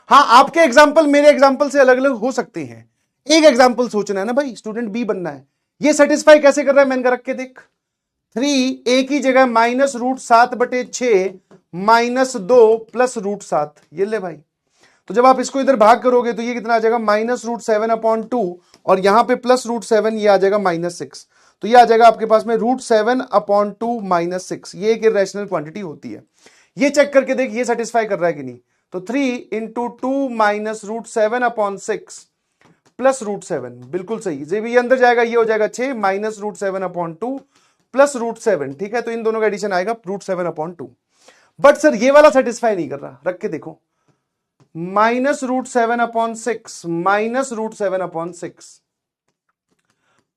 S1: हाँ, आपके एग्जाम्पल मेरे एग्जाम्पल से अलग अलग हो सकते हैं। एक एग्जाम्पल सोचना है ना भाई, स्टूडेंट बी बनना है। ये सेटिस्फाई कैसे कर रहा है मैंने रख के देख, 3 ए की जगह -√7/6 -2 +√7, ये ले भाई। तो जब आप इसको इधर भाग करोगे तो ये कितना आ जाएगा, -√7/2, और यहां पे +√7, ये आ जाएगा -6, तो ये आ जाएगा आपके पास में √7/2 -6। ये एक इरेशनल क्वांटिटी होती है। ये चेक करके देख ये सेटिस्फाई कर रहा है कि नहीं। तो 3 × 2 -√7/6 +√7, बिल्कुल सही। जब ये अंदर जाएगा ये हो जाएगा 6 -√7/2 +√7, ठीक है। तो इन दोनों का एडिशन आएगा √7/2। बट सर ये वाला सेटिस्फाई नहीं कर रहा, रख के देखो, -√7/6 -√7/6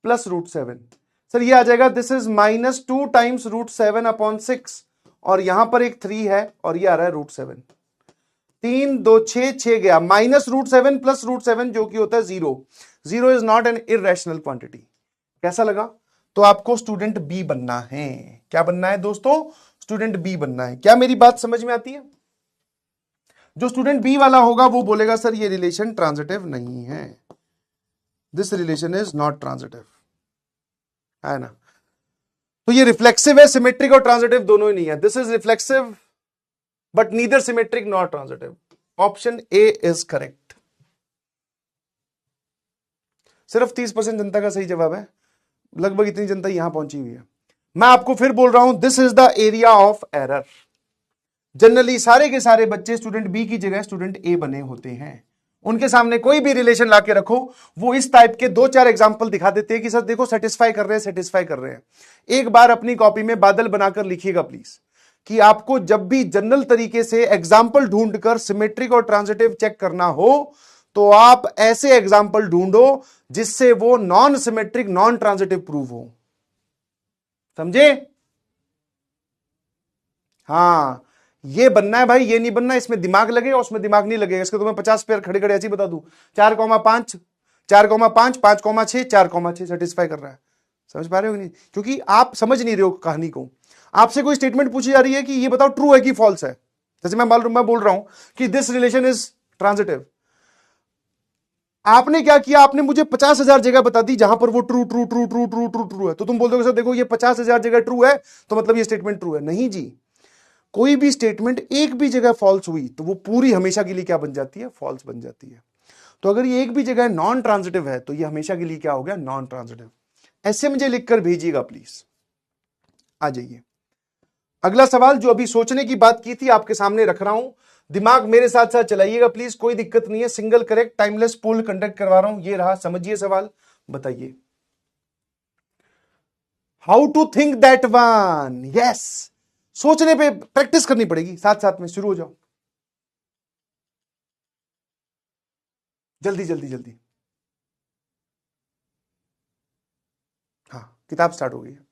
S1: +√7, सर ये आ जाएगा, दिस इज -2 टाइम्स √7/6, और यहां पर एक 3 है और ये आ रहा है √7। 3 2 6 6 गया, -√7 प्लस √7 जो कि होता है 0। 0 is not an irrational quantity. कैसा लगा? तो आपको स्टूडेंट बी बनना है। क्या बनना है दोस्तों? स्टूडेंट बी बनना है। क्या मेरी बात समझ में आती है? जो स्टूडेंट बी वाला होगा वो बोलेगा सर ये रिलेशन ट्रांजिटिव नहीं है, this relation is not transitive, है ना? तो ये रिफ्लेक्सिव है, सिमेट्रिक और ट्रांजिटिव दोनों ही नहीं है। This is reflexive but neither symmetric not transitive. Option A is correct. सिर्फ 30% जनता का सही जवाब है, लगभग इतनी जनता यहां पहुंची हुई है। मैं आपको फिर बोल रहा हूं, this is the area of error. Generally सारे के सारे बच्चे स्टूडेंट बी की जगह स्टूडेंट ए बने होते हैं। उनके सामने कोई भी रिलेशन लाके रखो, वो इस टाइप के 2-4 एग्जांपल दिखा देते हैं कि सर देखो सेटिस्फाई कर रहे हैं, सेटिस्फाई कर रहे हैं। एक बार अपनी कॉपी में बादल बनाकर लिखिएगा प्लीज, कि आपको जब भी जनरल तरीके से एग्जाम्पल ढूंढकर सिमेट्रिक और ट्रांजिटिव चेक करना हो तो आप ऐसे एग्जाम्पल ढूंढो जिससे वो non symmetric non transitive prove हो। समझे? हाँ, ये बनना है भाई, ये नहीं बनना, इसमें दिमाग लगेगा उसमें दिमाग नहीं लगेगा। इसके तो मैं 50 पेयर खड़े खड़े ऐसे ही बता दूं, 4,5 4,5 5,6 4,6 सेटिस्फाई कर रहा है। समझ पा रहे हो नहीं? क्योंकि आप समझ नहीं रहे हो कहानी को। आपसे कोई स्टेटमेंट पूछी जा रही है कि ये बताओ ट्रू है कि फॉल्स है। जैसे मैं बोल रहा हूं कि दिस रिलेशन इज ट्रांजिटिव। आपने क्या किया? आपने मुझे 50,000 जगह बता दी जहां पर वो true true true true true true true है, तो तुम बोल दोगे सर देखो ये 50,000 जगह ट्रू है तो मतलब ये स्टेटमेंट ट्रू है। नहीं जी, कोई भी स्टेटमेंट एक भी जगह फॉल्स हुई तो वो पूरी हमेशा के लिए क्या बन जाती है? फॉल्स बन जाती है। तो अगर ये एक भी जगह नॉन ट्रांजिटिव है तो ये हमेशा के लिए क्या हो गया? Non transitive. ऐसे मुझे लिखकर भेजिएगा प्लीज। आ जाइए, अगला सवाल जो अभी सोचने की बात की थी आपके सामने रख रहा हूं, दिमाग मेरे साथ साथ चलाइएगा प्लीज, कोई दिक्कत नहीं है। Single correct timeless poll conduct करवा रहा हूं। ये रहा, समझिए सवाल, बताइए। How to think that one? Yes, सोचने पे प्रैक्टिस करनी पड़ेगी, साथ साथ में शुरू हो जाओ। जल्दी जल्दी जल्दी। हाँ, किताब स्टार्ट हो गई है,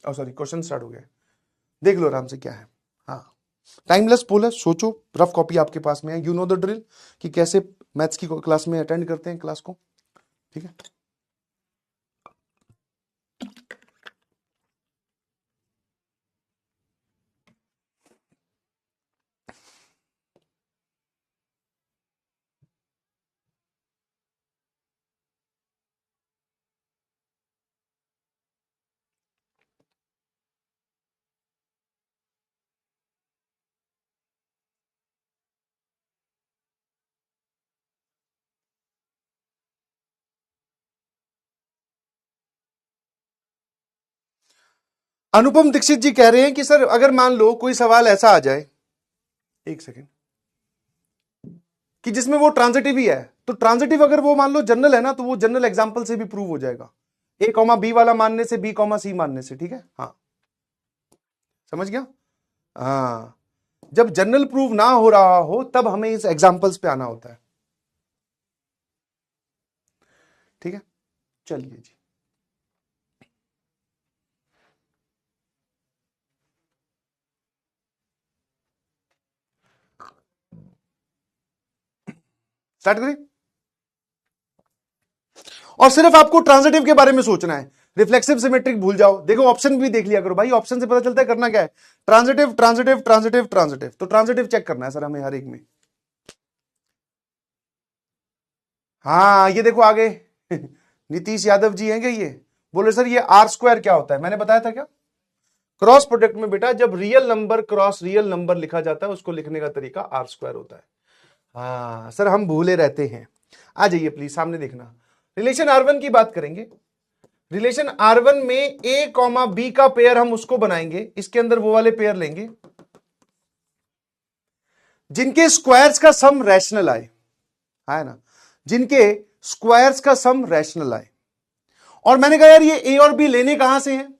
S1: और सॉरी क्वेश्चन स्टार्ट हो गया है। देख लो आराम से क्या है। हाँ, टाइमलेस पोल है, सोचो। रफ कॉपी आपके पास में है, यू नो द ड्रिल कि कैसे मैथ्स की क्लास में अटेंड करते हैं क्लास को। ठीक है, अनुपम दीक्षित जी कह रहे हैं कि सर अगर मान लो कोई सवाल ऐसा आ जाए, एक सेकेंड, कि जिसमें वो ट्रांजिटिव ही है, तो ट्रांजिटिव अगर वो मान लो जनरल है ना, तो वो जनरल एग्जांपल से भी प्रूव हो जाएगा, ए कॉमा बी वाला मानने से, बी कॉमा सी मानने से। ठीक है, हाँ समझ गया। हाँ, जब जनरल प्रूव ना हो रहा हो तब हमें इस एग्जांपल्स पे आना होता है। ठीक है, चलिए जी, स्टार्ट करें। और सिर्फ आपको ट्रांजिटिव के बारे में सोचना है, रिफ्लेक्सिव सिमेट्रिक भूल जाओ। देखो ऑप्शन भी देख लिया करो भाई, ऑप्शन से पता चलता है करना क्या है। ट्रांजिटिव ट्रांजिटिव ट्रांजिटिव ट्रांजिटिव, तो ट्रांजिटिव चेक करना है सर हमें हर एक में। हाँ ये देखो आगे नीतीश यादव जी हैं क्या? ये बोले सर ये आर स्क्वायर क्या होता है? मैंने बताया था क्या? क्रॉस प्रोडक्ट में बेटा जब real number cross real number लिखा जाता है उसको लिखने का तरीका आर स्क्वायर होता है। हाँ सर हम भूले रहते हैं। आ जाइए प्लीज सामने देखना, रिलेशन R1 की बात करेंगे। रिलेशन R1 में ए कॉमा बी का पेयर हम उसको बनाएंगे, इसके अंदर वो वाले पेयर लेंगे जिनके स्क्वायर्स का सम रैशनल आए, है ना, जिनके स्क्वायर्स का सम रैशनल आए। और मैंने कहा यार ये ए और बी लेने कहां से हैं,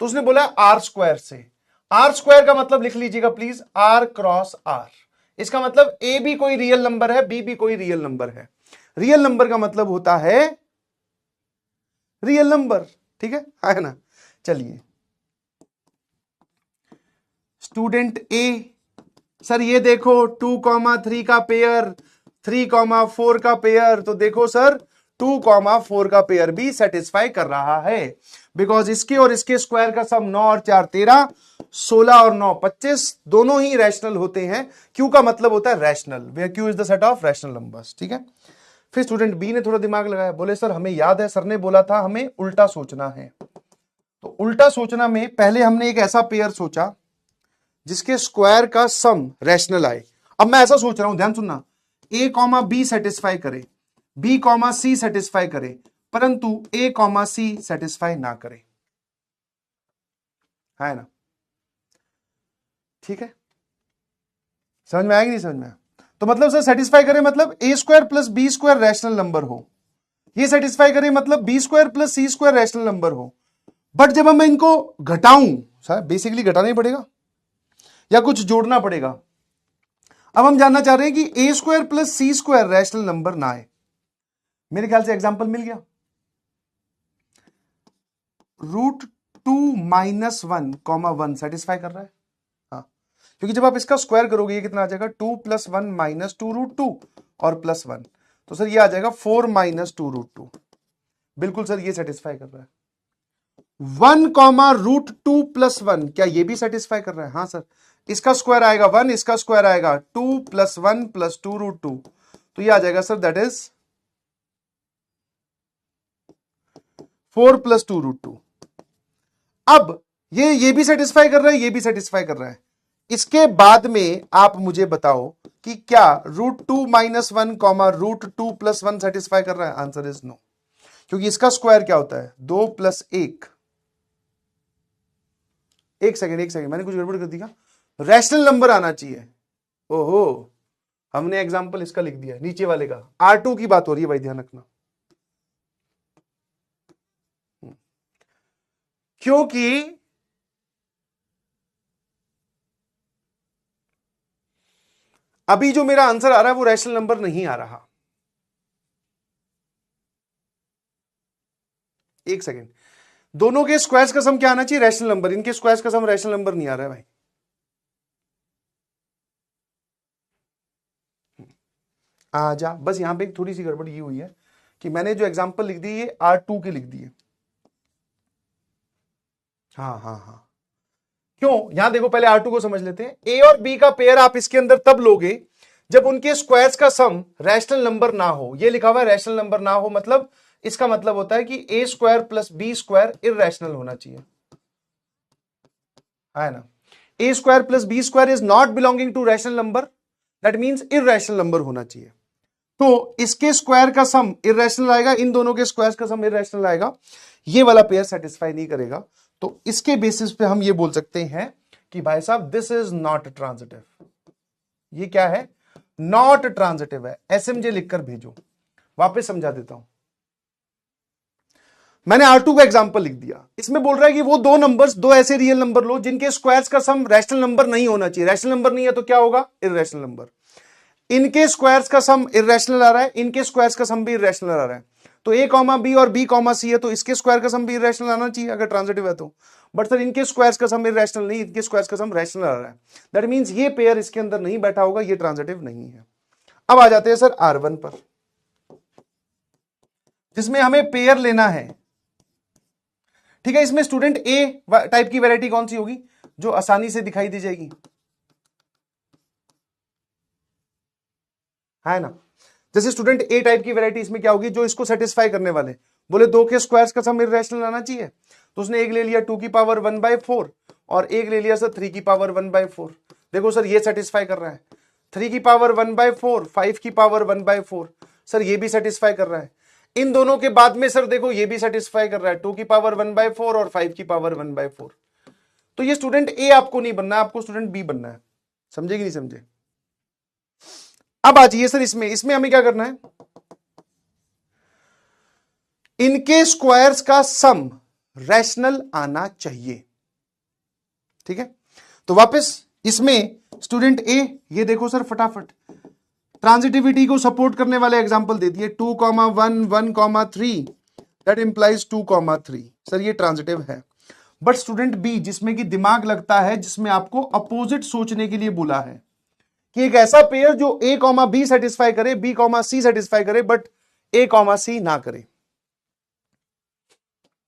S1: तो उसने बोला आर स्क्वायर से। आर स्क्वायर का मतलब लिख लीजिएगा प्लीज, आर क्रॉस आर। इसका मतलब ए भी कोई रियल नंबर है, बी भी कोई रियल नंबर है। रियल नंबर का मतलब होता है रियल नंबर। ठीक है ना? चलिए, स्टूडेंट ए सर ये देखो 2,3 का पेयर, 3,4 का पेयर, तो देखो सर 2,4 का पेयर भी सेटिस्फाई कर रहा है, बिकॉज इसके और इसके स्क्वायर का सम 9 और 4 13, 16 और 9 25, दोनों ही रैशनल होते हैं। क्यू का मतलब होता है rational, where q is the set of rational numbers. ठीक है, फिर स्टूडेंट बी ने थोड़ा दिमाग लगाया, बोले सर हमें याद है सर ने बोला था हमें उल्टा सोचना है। तो उल्टा सोचना में पहले हमने एक ऐसा पेयर सोचा जिसके स्क्वायर का सम रैशनल आए। अब मैं ऐसा सोच रहा हूं, ध्यान सुनना, ए कॉमा बी सेटिस्फाई करे, बी कॉमा सी सेटिस्फाई करे, परंतु ए कॉमा सी सेटिस्फाई ना करे, है ना? ठीक है, समझ में आएगी नहीं समझ में? तो मतलब सर सेटिस्फाई करे मतलब a square plus b square rational number हो, ये सेटिस्फाई करे मतलब b square plus c square rational number हो। बट जब मैं इनको घटाऊं, सर बेसिकली घटाना ही पड़ेगा या कुछ जोड़ना पड़ेगा। अब हम जानना चाह रहे हैं कि a square plus c square rational number ना आए। मेरे ख्याल से एग्जांपल मिल गया, √2 - 1, 1 सेटिस्फाई कर रहा है, हाँ, क्योंकि जब आप इसका स्क्वायर करोगे ये कितना आ जाएगा 2 + 1 - 2 √2 और +1, तो सर ये आ जाएगा 4 - 2 √2। बिल्कुल सर ये सेटिस्फाई कर रहा है। 1, √2 + 1, क्या ये भी सेटिस्फाई कर रहा है? हाँ सर, इसका स्क्वायर आएगा 1, इसका स्क्वायर आएगा 2 + 1 + 2 √2, तो ये आ जाएगा सर दैट इज 4 + 2 √2। अब ये भी सेटिस्फाई कर रहा है, ये भी सेटिस्फाई कर रहा है। इसके बाद में आप मुझे बताओ कि क्या √2 - 1, √2 + 1 सेटिस्फाई कर रहा है? आंसर इज नो, क्योंकि इसका स्क्वायर क्या होता है 2 + 1। एक सेकेंड मैंने कुछ गड़बड़ कर दिया, रैशनल नंबर आना चाहिए। ओहो, हमने एग्जांपल इसका लिख दिया नीचे वाले का, R2 की बात हो रही है भाई, ध्यान रखना। क्योंकि अभी जो मेरा आंसर आ रहा है वो रैशनल नंबर नहीं आ रहा। एक सेकेंड, दोनों के स्क्वायर्स का सम क्या आना चाहिए? Rational number. इनके स्क्वायर्स का सम रैशनल नंबर नहीं आ रहा है भाई। आ जा, बस यहां पे एक थोड़ी सी गड़बड़ ये हुई है कि मैंने जो एग्जांपल लिख दी ये R2 की लिख दी है। हाँ हाँ हाँ, क्यों? यहां देखो, पहले R2 को समझ लेते हैं। ए और बी का पेयर आप इसके अंदर तब लोगे जब उनके स्क्वायर्स का सम रैशनल नंबर ना हो। ये लिखा हुआ है रैशनल नंबर ना हो, मतलब इसका मतलब होता है कि a square plus b square irrational होना चाहिए, है ना? A square plus b square is not belonging to rational number, that means irrational number होना चाहिए। तो इसके स्क्वायर का सम इररेशनल आएगा, इन दोनों के स्क्वायर का सम इररेशनल आएगा, ये वाला पेयर सेटिस्फाई नहीं करेगा। तो इसके बेसिस पे हम ये बोल सकते हैं कि भाई साहब दिस इज नॉट ट्रांजिटिव। ये क्या है? नॉट ट्रांजिटिव है। एसएमजे लिखकर भेजो। वापस समझा देता हूं, मैंने R2 का एग्जांपल लिख दिया, इसमें बोल रहा है कि वो दो नंबर्स, दो ऐसे रियल नंबर लो जिनके स्क्वायर्स का सम रैशनल नंबर नहीं होना चाहिए। रैशनल नंबर नहीं है तो क्या होगा? Irrational number. इनके स्क्वायर्स का सम इररेशनल आ रहा है, इनके स्क्वायर्स का सम भी इररेशनल आ रहा है, तो ए कॉमा बी और बी कॉमा सी है तो इसके स्क्वायर का सम भी इररेशनल आना चाहिए अगर ट्रांजिटिव है तो। बट सर इनके स्क्वायर्स का सम इररेशनल नहीं, इनके स्क्वायर्स का सम रैशनल आ रहा है, दैट मींस ये पेयर इसके अंदर नहीं बैठा होगा, ये ट्रांजिटिव नहीं है। अब आ जाते हैं सर R1 पर, जिसमें हमें पेयर लेना है। ठीक है, इसमें स्टूडेंट ए टाइप की वैरायटी कौन सी होगी जो आसानी से दिखाई दी जाएगी, है ना? जैसे स्टूडेंट ए टाइप की वैरायटी इसमें क्या होगी, जो इसको सेटिस्फाई करने वाले, बोले दो के स्क्वायर्स का सम इररेशनल आना चाहिए, तो उसने एक ले लिया 2 की पावर 1/4 और एक ले लिया सर 3 की पावर 1/4। देखो सर ये सेटिस्फाई कर रहा है, 3 की पावर 1/4, 5 की पावर 1/4, सर ये भी सेटिस्फाई कर रहा है। इन दोनों के बाद में सर देखो ये भी सेटिस्फाई कर रहा है, 2 की पावर 1/4 और 5 की पावर 1/4। तो ये स्टूडेंट ए आपको नहीं बनना है, आपको स्टूडेंट बी बनना है। समझे कि नहीं समझे? अब आ जाइए सर इसमें हमें क्या करना है, इनके स्क्वायर्स का सम रैशनल आना चाहिए। ठीक है, तो वापस इसमें स्टूडेंट ए, ये देखो सर फटाफट ट्रांजिटिविटी को सपोर्ट करने वाले एग्जांपल दे दिए, 2, 1, 1, 3, दैट इंप्लाइज 2, 3। सर ये ट्रांजिटिव है। बट स्टूडेंट बी, जिसमें कि दिमाग लगता है, जिसमें आपको अपोजिट सोचने के लिए बोला है, कि एक ऐसा पेयर जो a कॉमा बी सेटिस्फाई करे, b कॉमा सी सेटिस्फाई करे, बट a कॉमा सी ना करे।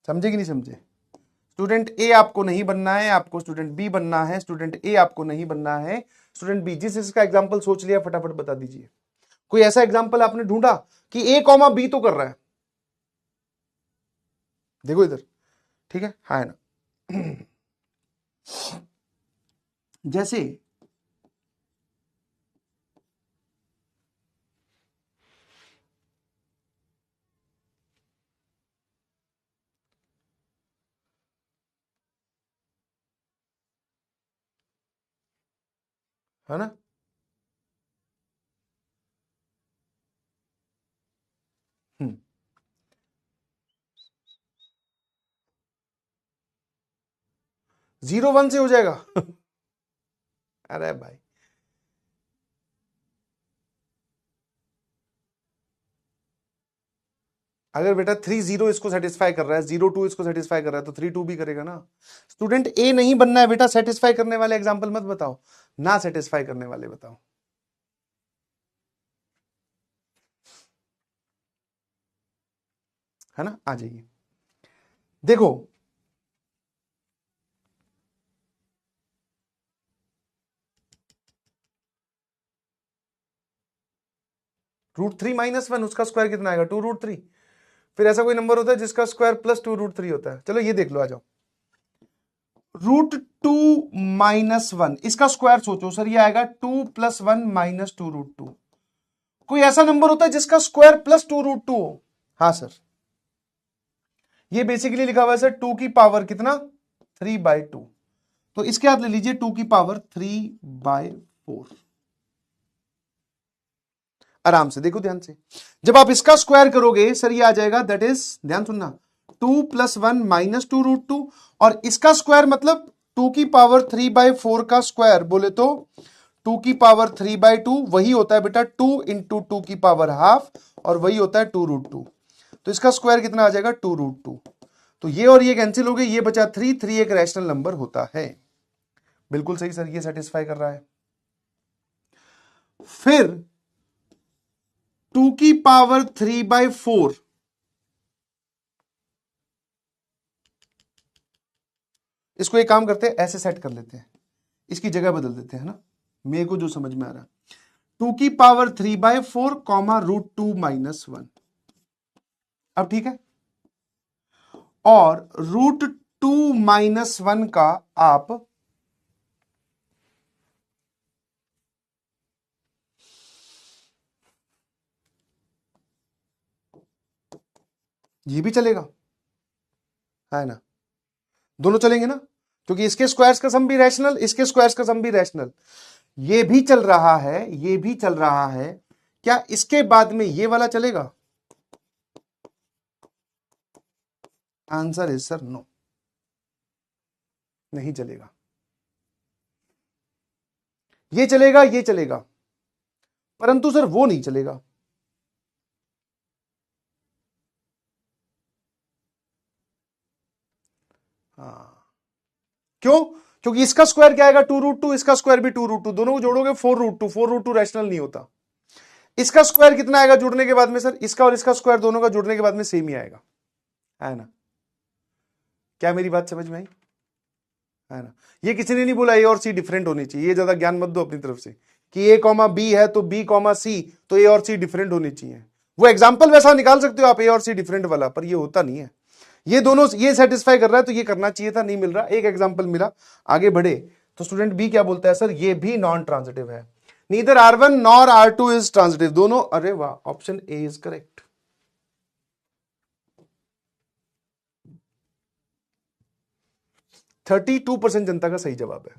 S1: समझे कि नहीं समझे? स्टूडेंट ए आपको नहीं बनना है, आपको स्टूडेंट बी बनना है। स्टूडेंट ए आपको नहीं बनना है, स्टूडेंट बी। जिस इसका एग्जांपल सोच लिया फटाफट बता दीजिए। कोई ऐसा एग्जांपल आपने ढूंढा कि ए कॉमा बी तो कर रहा है? देखो इधर, ठीक है, हाँ है ना। जैसे है ना, हम्म, जीरो वन से हो जाएगा। अरे भाई, अगर बेटा 3 0 इसको सेटिस्फाई कर रहा है, 0 2 इसको सेटिस्फाई कर रहा है, तो 3 2 भी करेगा ना। स्टूडेंट ए नहीं बनना है बेटा, सेटिस्फाई करने वाले एग्जांपल मत बताओ, ना सेटिस्फाई करने वाले बताओ। है ना, आ जाइए देखो। √3 - 1 उसका स्क्वायर कितना आएगा? 2√3। फिर ऐसा कोई नंबर होता है जिसका स्क्वायर प्लस 2√3 होता है? चलो ये देख लो, आ जाओ। √2 - 1 इसका स्क्वायर सोचो सर, ये आएगा 2 + 1 - 2√2। कोई ऐसा नंबर होता है जिसका स्क्वायर प्लस 2√2 हो? हाँ सर, ये बेसिकली लिखा हुआ है सर 2 की पावर कितना, 3/2। तो इसके हाथ ले लीजिए 2 की पावर 3/4। आराम से देखो ध्यान से, जब आप इसका स्क्वायर करोगे सर ये आ जाएगा, दैट इज, ध्यान सुनना, 2 + 1 - 2√2। और इसका स्क्वायर मतलब 2 की पावर 3/4 का स्क्वायर बोले तो 2 की पावर 3/2 वही होता है बेटा 2 × 2 की पावर हाफ, और वही होता है 2√2। तो इसका स्क्वायर कितना आ जाएगा, 2√2। तो ये और ये कैंसिल हो गए, ये बचा 3। 3 एक रैशनल नंबर होता है। बिल्कुल सही सर, ये सेटिस्फाई कर रहा है। फिर 2 की पावर 3/4, इसको एक काम करते हैं, ऐसे सेट कर लेते हैं, इसकी जगह बदल देते हैं ना, मेरे को जो समझ में आ रहा है। 2 की पावर 3/4 कॉमा √2 - 1। अब ठीक है, और √2 - 1 का आप ये भी चलेगा, है ना, दोनों चलेंगे ना, क्योंकि इसके स्क्वायर्स का सम भी रैशनल, इसके स्क्वायर्स का सम भी रैशनल। ये भी चल रहा है, ये भी चल रहा है, क्या इसके बाद में ये वाला चलेगा? आंसर इज सर नो, नहीं चलेगा। ये चलेगा, ये चलेगा, परंतु सर वो नहीं चलेगा। हाँ, क्यों? क्योंकि इसका स्क्वायर क्या आएगा, 2√2, इसका स्क्वायर भी 2√2, दोनों को जोड़ोगे 4√2। 4√2 रैशनल नहीं होता। इसका स्क्वायर कितना आएगा जुड़ने के बाद में सर, इसका और इसका स्क्वायर दोनों का जुड़ने के बाद में सेम ही आएगा, है ना। क्या मेरी बात समझ में आई? है ना। ये किसी ने नहीं बोला ए और सी डिफरेंट होनी चाहिए, ये ज्यादा ज्ञान मत दो अपनी तरफ से कि ए कॉमा बी है तो बी कॉमा सी तो ए और सी डिफरेंट होनी चाहिए। वो एग्जाम्पल वैसा निकाल सकते हो आप, ए और सी डिफरेंट वाला, पर ये होता नहीं है। ये दोनों ये सेटिस्फाई कर रहा है तो ये करना चाहिए था, नहीं मिल रहा, एक एग्जाम्पल मिला, आगे बढ़े। तो स्टूडेंट बी क्या बोलता है, सर ये भी नॉन ट्रांजिटिव है, neither R1 nor R2 is transitive, दोनों। अरे वाह, ऑप्शन ए इज करेक्ट। 32% जनता का सही जवाब है।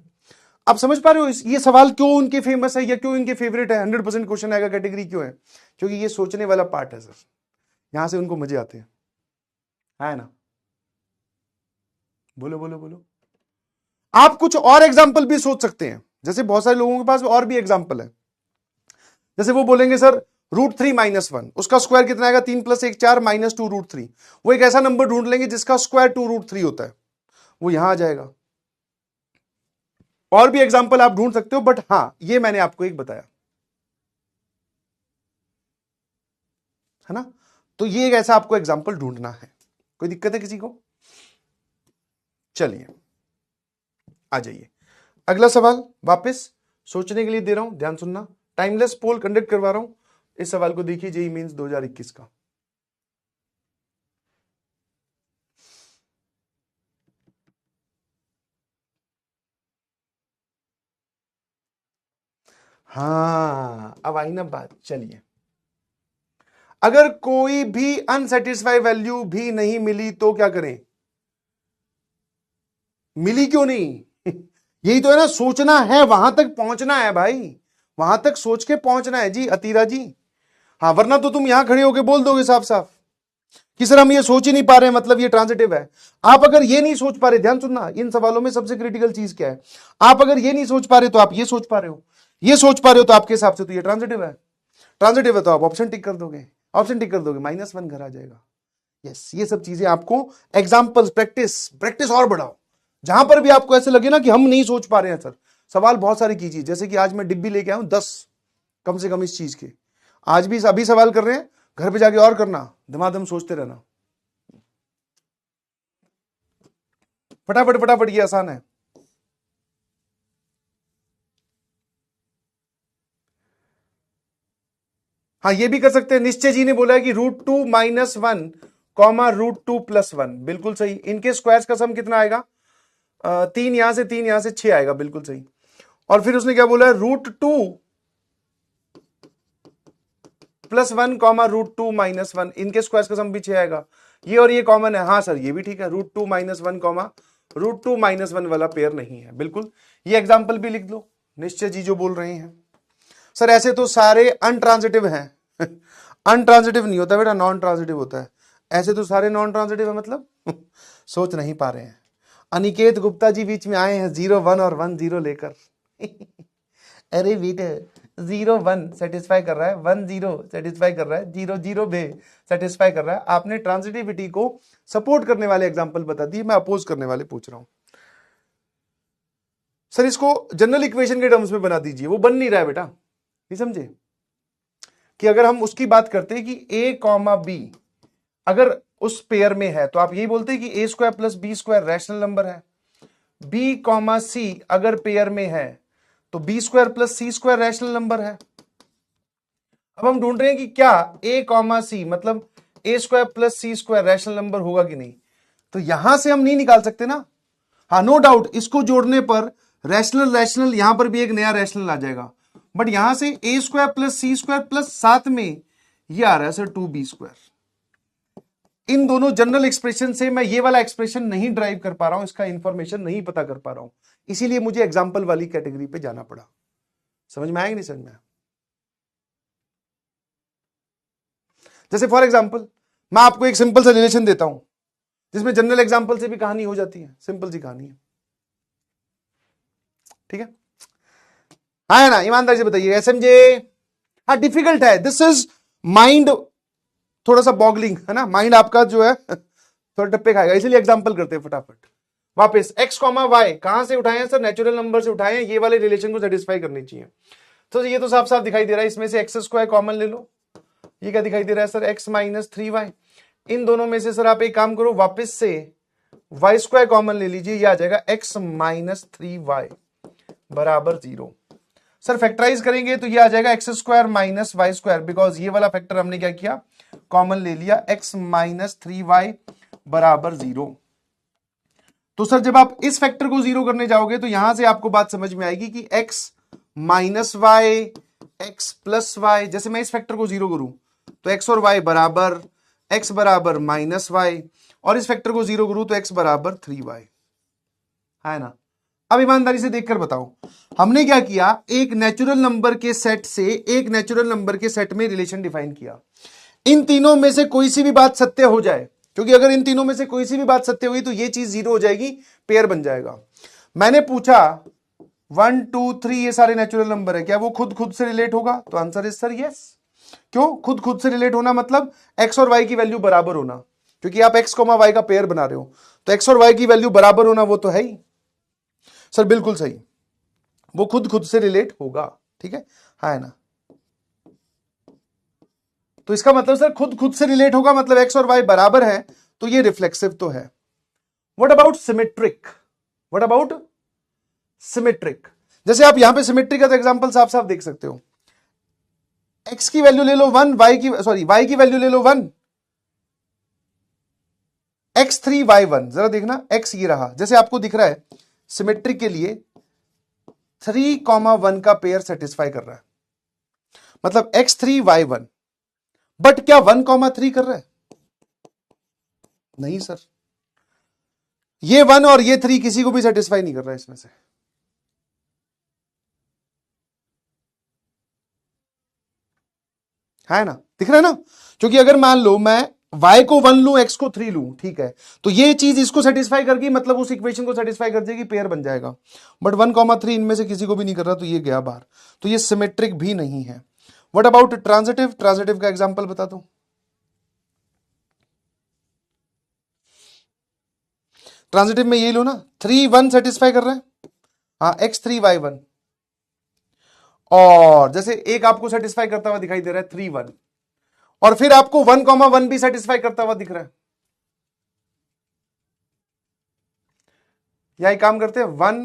S1: आप समझ पा रहे हो ये सवाल क्यों उनके फेमस है या क्यों इनके फेवरेट है? 100% क्वेश्चन आएगा कैटेगरी क्यों है? क्योंकि ये सोचने वाला पार्ट है सर, यहां से उनको मजे आते हैं, है ना। बोलो बोलो बोलो। आप कुछ और एग्जाम्पल भी सोच सकते हैं, जैसे बहुत सारे लोगों के पास और भी एग्जाम्पल है। जैसे वो बोलेंगे सर √3 - 1 उसका स्क्वायर कितना आएगा, 3 + 1 4 - 2√3। वो एक ऐसा नंबर ढूंढ लेंगे जिसका स्क्वायर 2√3 होता है, वो यहां आ जाएगा। और भी एग्जाम्पल आप ढूंढ सकते हो, बट हां ये मैंने आपको एक बताया, है ना। तो ये एक ऐसा आपको एग्जाम्पल ढूंढना है। कोई दिक्कत है किसी को? चलिए आ जाइए, अगला सवाल वापस सोचने के लिए दे रहा हूं, ध्यान सुनना। टाइमलेस पोल कंडक्ट करवा रहा हूं। इस सवाल को देखिए, जेईई मेंस 2021 का। हाँ अब आई ना बात। चलिए, अगर कोई भी अनसेटिस्फाई वैल्यू भी नहीं मिली तो क्या करें? मिली क्यों नहीं? यही तो है ना, सोचना है, वहां तक पहुंचना है भाई, वहां तक सोच के पहुंचना है जी अतीरा जी। हाँ, वरना तो तुम यहां खड़े होके बोल दोगे साफ साफ कि सर हम ये सोच ही नहीं पा रहे हैं, मतलब ये ट्रांजिटिव है। आप अगर ये नहीं सोच पा रहे, ध्यान सुनना, इन सवालों में सबसे क्रिटिकल चीज क्या है, आप अगर ये नहीं सोच पा रहे तो आप ये सोच पा रहे हो, ये सोच पा रहे हो तो आपके हिसाब से तो ये ट्रांजिटिव है। ट्रांजिटिव है तो आप ऑप्शन टिक कर दोगे, ऑप्शन टिक कर दोगे, -1 घर आ जाएगा। यस, ये सब चीजें आपको एग्जाम्पल्स, प्रैक्टिस प्रैक्टिस और बढ़ाओ। जहां पर भी आपको ऐसे लगे ना कि हम नहीं सोच पा रहे हैं सर, सवाल बहुत सारे कीजिए। जैसे कि आज मैं डिब्बी लेके आया हूं 10 कम से कम इस चीज के, आज भी अभी सवाल कर रहे हैं, घर पे जाके और करना, धमाधम सोचते रहना, फटाफट फटाफट, ये आसान है। हाँ ये भी कर सकते हैं। निश्चय जी ने बोला है कि √2 - 1 कॉमा √2 + 1, बिल्कुल सही। इनके स्क्वायर्स का सम कितना आएगा? 3 यहां से 3 यहां से 6 आएगा, बिल्कुल सही। और फिर उसने क्या बोला है? √2 + 1 कॉमा √2 - 1, इनके स्क्वायर्स का सम भी 6 आएगा। ये और ये कॉमन है, हाँ सर ये भी ठीक है। √2 - 1 कॉमा √2 - 1 वाला पेयर नहीं है, बिल्कुल। ये एग्जाम्पल भी लिख लो, निश्चय जी जो बोल रहे हैं। सर ऐसे तो सारे अनट्रांजिटिव हैं। अनट्रांजिटिव नहीं होता बेटा, नॉन ट्रांजिटिव होता है। ऐसे तो सारे नॉन ट्रांजिटिव है, मतलब सोच नहीं पा रहे हैं। अनिकेत गुप्ता जी बीच में आए हैं 0 1 और 1 0 लेकर। अरे बेटे 0 1 सेटिस्फाई कर रहा है, 1 0 सेटिस्फाई कर रहा है, 0 0 भी सेटिस्फाई कर रहा है। आपने ट्रांजिटिविटी को सपोर्ट करने वाले एग्जांपल बता दिए, मैं अपोज करने वाले पूछ रहा हूं। सर इसको जनरल इक्वेशन के टर्म्स में बना दीजिए, वो बन नहीं रहा है बेटा, नहीं समझे? कि अगर हम उसकी बात करते हैं कि a कॉमा बी अगर उस पेयर में है तो आप यही बोलते हैं कि a² + b² रैशनल नंबर है। b कॉमा सी अगर पेयर में है तो b² + c² रैशनल नंबर है। अब हम ढूंढ रहे हैं कि क्या a कॉमा सी मतलब a² + c² रैशनल नंबर होगा कि नहीं। तो यहां से हम नहीं निकाल सकते ना। हाँ नो डाउट, इसको जोड़ने पर रैशनल रैशनल यहां पर भी एक नया रैशनल आ जाएगा, बट यहां से a² + c² प्लस साथ में ये आ रहा है सर 2b²। इन दोनों जनरल एक्सप्रेशन से मैं ये वाला एक्सप्रेशन नहीं ड्राइव कर पा रहा हूं, इसका इंफॉर्मेशन नहीं पता कर पा रहा हूं, इसीलिए मुझे एग्जाम्पल वाली कैटेगरी पे जाना पड़ा। समझ में आया कि नहीं समझ में आया? जैसे फॉर एग्जाम्पल मैं आपको एक सिंपल सा रिलेशन देता हूं जिसमें जनरल एग्जाम्पल से भी कहानी हो जाती है, सिंपल सी कहानी है, ठीक है? हाँ ना, ईमानदारी से बताइए एसएमजे। हाँ डिफिकल्ट है, दिस इज माइंड थोड़ा सा बॉगलिंग है ना, माइंड आपका जो है थोड़ा टप्पे खाएगा, इसलिए एग्जांपल करते हैं फटाफट। वापस x, y कहां से उठाए हैं सर? नेचुरल नंबर से उठाए हैं, ये वाले रिलेशन को सेटिस्फाई करनी चाहिए। तो ये तो साफ साफ दिखाई दे रहा है, इसमें से x² कॉमन ले लो। ये क्या दिखाई दे रहा है सर? x - 3y। इन दोनों में से सर आप एक काम करो, वापस से y² कॉमन ले लीजिए, ये आ जाएगा x - 3y बराबर 0। सर फैक्टराइज करेंगे तो ये आ जाएगा x² - y², बिकॉज ये वाला फैक्टर हमने क्या किया? कॉमन ले लिया, x - 3y बराबर 0। तो सर जब आप इस फैक्टर को 0 करने जाओगे तो यहां से आपको बात समझ में आएगी कि x - y x + y, जैसे मैं इस फैक्टर को 0 करूं तो x और y बराबर, x बराबर -y, और इस फैक्टर को 0 करूं तो x बराबर 3y, है ना? अब ईमानदारी से देखकर बताओ, हमने क्या किया? एक नेचुरल नंबर के सेट से एक नेचुरल नंबर के सेट में रिलेशन डिफाइन किया। इन तीनों में से कोई सी भी बात सत्य हो जाए, क्योंकि अगर इन तीनों में से कोई सी भी बात सत्य हुई तो ये चीज 0 हो जाएगी, पेयर बन जाएगा। मैंने पूछा 1 2 3 ये सारे नेचुरल नंबर है, क्या वो खुद खुद से रिलेट होगा? तो आंसर इज सर यस। क्यों खुद खुद से रिलेट होना? मतलब x और y की वैल्यू बराबर होना, क्योंकि आप x, y का पेयर बना रहे हो, तो x और y की वैल्यू बराबर होना वो तो है ही। सर बिल्कुल सही, वो खुद से रिलेट होगा, ठीक है, है ना। तो इसका मतलब सर खुद से रिलेट होगा, मतलब एक्स और वाई बराबर है, तो ये रिफ्लेक्सिव तो है। What about symmetric? What about symmetric? जैसे आप यहां पे सिमेट्रिक का एग्जांपल साफ साफ देख सकते हो। एक्स की वैल्यू ले लो 1, वाई की वैल्यू ले लो 1, x3 y1, जरा देखना x ये रहा, जैसे आपको दिख रहा है सिमेट्रिक के लिए 3,1 का पेयर सेटिस्फाई कर रहा है, मतलब x3 y1, बट क्या 1,3 कर रहा है? नहीं सर, ये 1 और ये 3 किसी को भी सेटिस्फाई नहीं कर रहा है इसमें से, है ना, दिख रहा है ना। क्योंकि अगर मान लो मैं y को 1 लूं, x को 3 लूं, ठीक है, तो ये चीज इसको सेटिस्फाई करगी, मतलब उस इक्वेशन को सेटिस्फाई कर देगी, पेयर बन जाएगा। बट 1,3 इनमें से किसी को भी नहीं कर रहा, तो ये गया बाहर, तो ये सिमेट्रिक भी नहीं है। What about transitive? ट्रांजिटिव का एग्जांपल बता दो। ट्रांजिटिव में ये लो ना, 3 1 सेटिस्फाई कर रहा है, हाँ, x3 y1, और जैसे एक आपको सेटिस्फाई करता हुआ दिखाई दे रहा है 3 1, और फिर आपको 1,1 भी सेटिस्फाई करता हुआ दिख रहा है। या एक काम करते हैं 1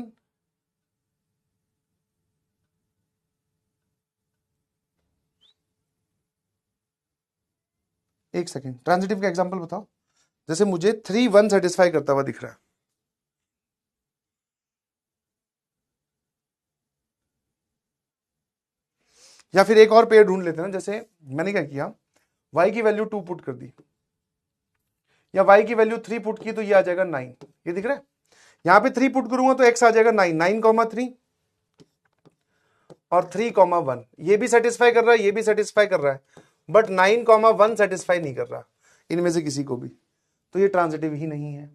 S1: एक सेकेंड, ट्रांजिटिव का एग्जांपल बताओ। जैसे मुझे 3 1 सेटिस्फाई करता हुआ दिख रहा है, या फिर एक और पेयर ढूंढ लेते हैं। जैसे मैंने क्या किया, y की वैल्यू 2 पुट कर दी, या y की वैल्यू 3 पुट की, तो ये आ जाएगा 9, ये दिख रहा है। यहां पे 3 पुट करूंगा तो x आ जाएगा 9, 9,3 और 3,1, ये भी सेटिस्फाई कर रहा है, ये भी सेटिस्फाई कर रहा है, बट 9,1 सेटिस्फाई नहीं कर रहा इनमें से किसी को भी, तो ये ट्रांजिटिव ही नहीं है।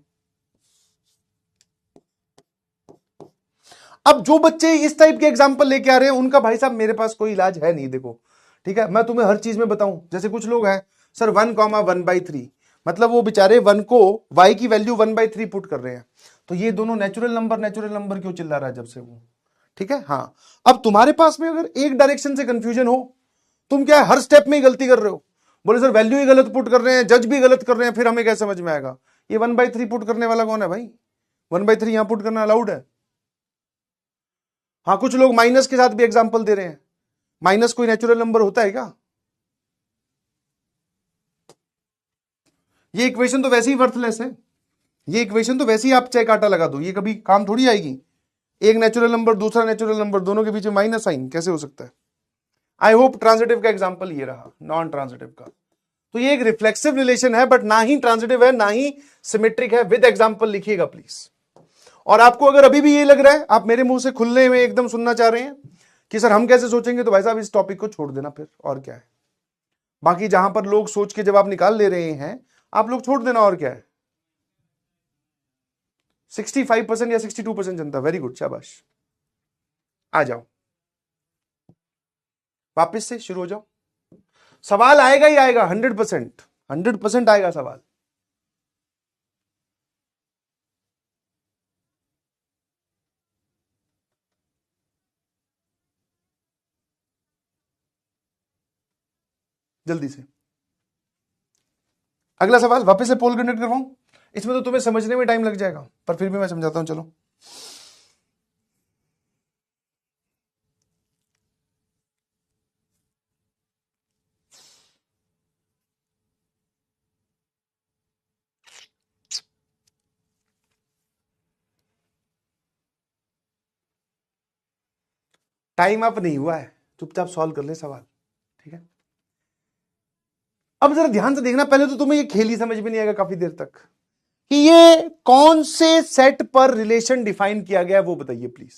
S1: अब जो बच्चे इस टाइप के एग्जांपल लेके आ रहे हैं, उनका भाई साहब मेरे पास कोई इलाज है नहीं, देखो, ठीक है, मैं तुम्हें हर चीज में बताऊं। जैसे कुछ लोग हैं सर 1,1/3, मतलब वो बेचारे 1 को y की वैल्यू 1/3 पुट कर रहे हैं, तो ये दोनों नेचुरल नंबर क्यों चिल्ला रहा है जब से वो, ठीक है। हाँ, अब तुम्हारे पास में अगर एक डायरेक्शन से कंफ्यूजन हो, तुम क्या हर स्टेप में ही गलती कर रहे हो, बोले सर वैल्यू ही गलत पुट कर रहे हैं, जज भी गलत कर रहे हैं, फिर हमें कैसे समझ में आएगा ये 1/3 पुट करने वाला कौन है भाई? 1/3 यहां पुट करना अलाउड है। हाँ, कुछ लोग माइनस के साथ भी एग्जांपल दे रहे हैं, माइनस कोई नेचुरल नंबर होता है क्या? ये इक्वेशन तो वैसे ही वर्थलेस है, ये इक्वेशन तो वैसे ही आप चाहे कांटा लगा दो, ये कभी काम थोड़ी आएगी। एक नेचुरल नंबर दूसरा नेचुरल नंबर, दोनों के बीच में माइनस साइन कैसे हो सकता है? आई होप ट्रांजिटिव का एग्जांपल ये रहा, नॉन ट्रांजिटिव का। तो ये एक रिफ्लेक्सिव रिलेशन है, बट ना ही ट्रांजिटिव है ना ही सिमेट्रिक है। विद एग्जांपल लिखिएगा प्लीज। और आपको अगर अभी भी ये लग रहा है, आप मेरे मुंह से खुले में एकदम सुनना चाह रहे हैं कि सर हम कैसे सोचेंगे, तो भाई साहब इस टॉपिक को छोड़ देना फिर, और क्या है। बाकी जहां पर लोग सोच के जवाब निकाल ले रहे हैं, आप लोग छोड़ देना, और क्या है। 65% या 62% जनता, वेरी गुड, शाबाश। आ जाओ, वापस से शुरू हो जाओ। सवाल आएगा ही आएगा, 100% आएगा सवाल। जल्दी से अगला सवाल, वापस से पोल कंडक्ट करवाऊं? इसमें तो तुम्हें समझने में टाइम लग जाएगा, पर फिर भी मैं समझाता हूं, चलो। टाइम अप नहीं हुआ है, चुपचाप सॉल्व कर ले सवाल, ठीक है। अब जरा ध्यान से देखना, पहले तो तुम्हें ये खेल ही समझ में नहीं आएगा काफी देर तक कि ये कौन से सेट पर रिलेशन डिफाइन किया गया है, वो बताइए प्लीज,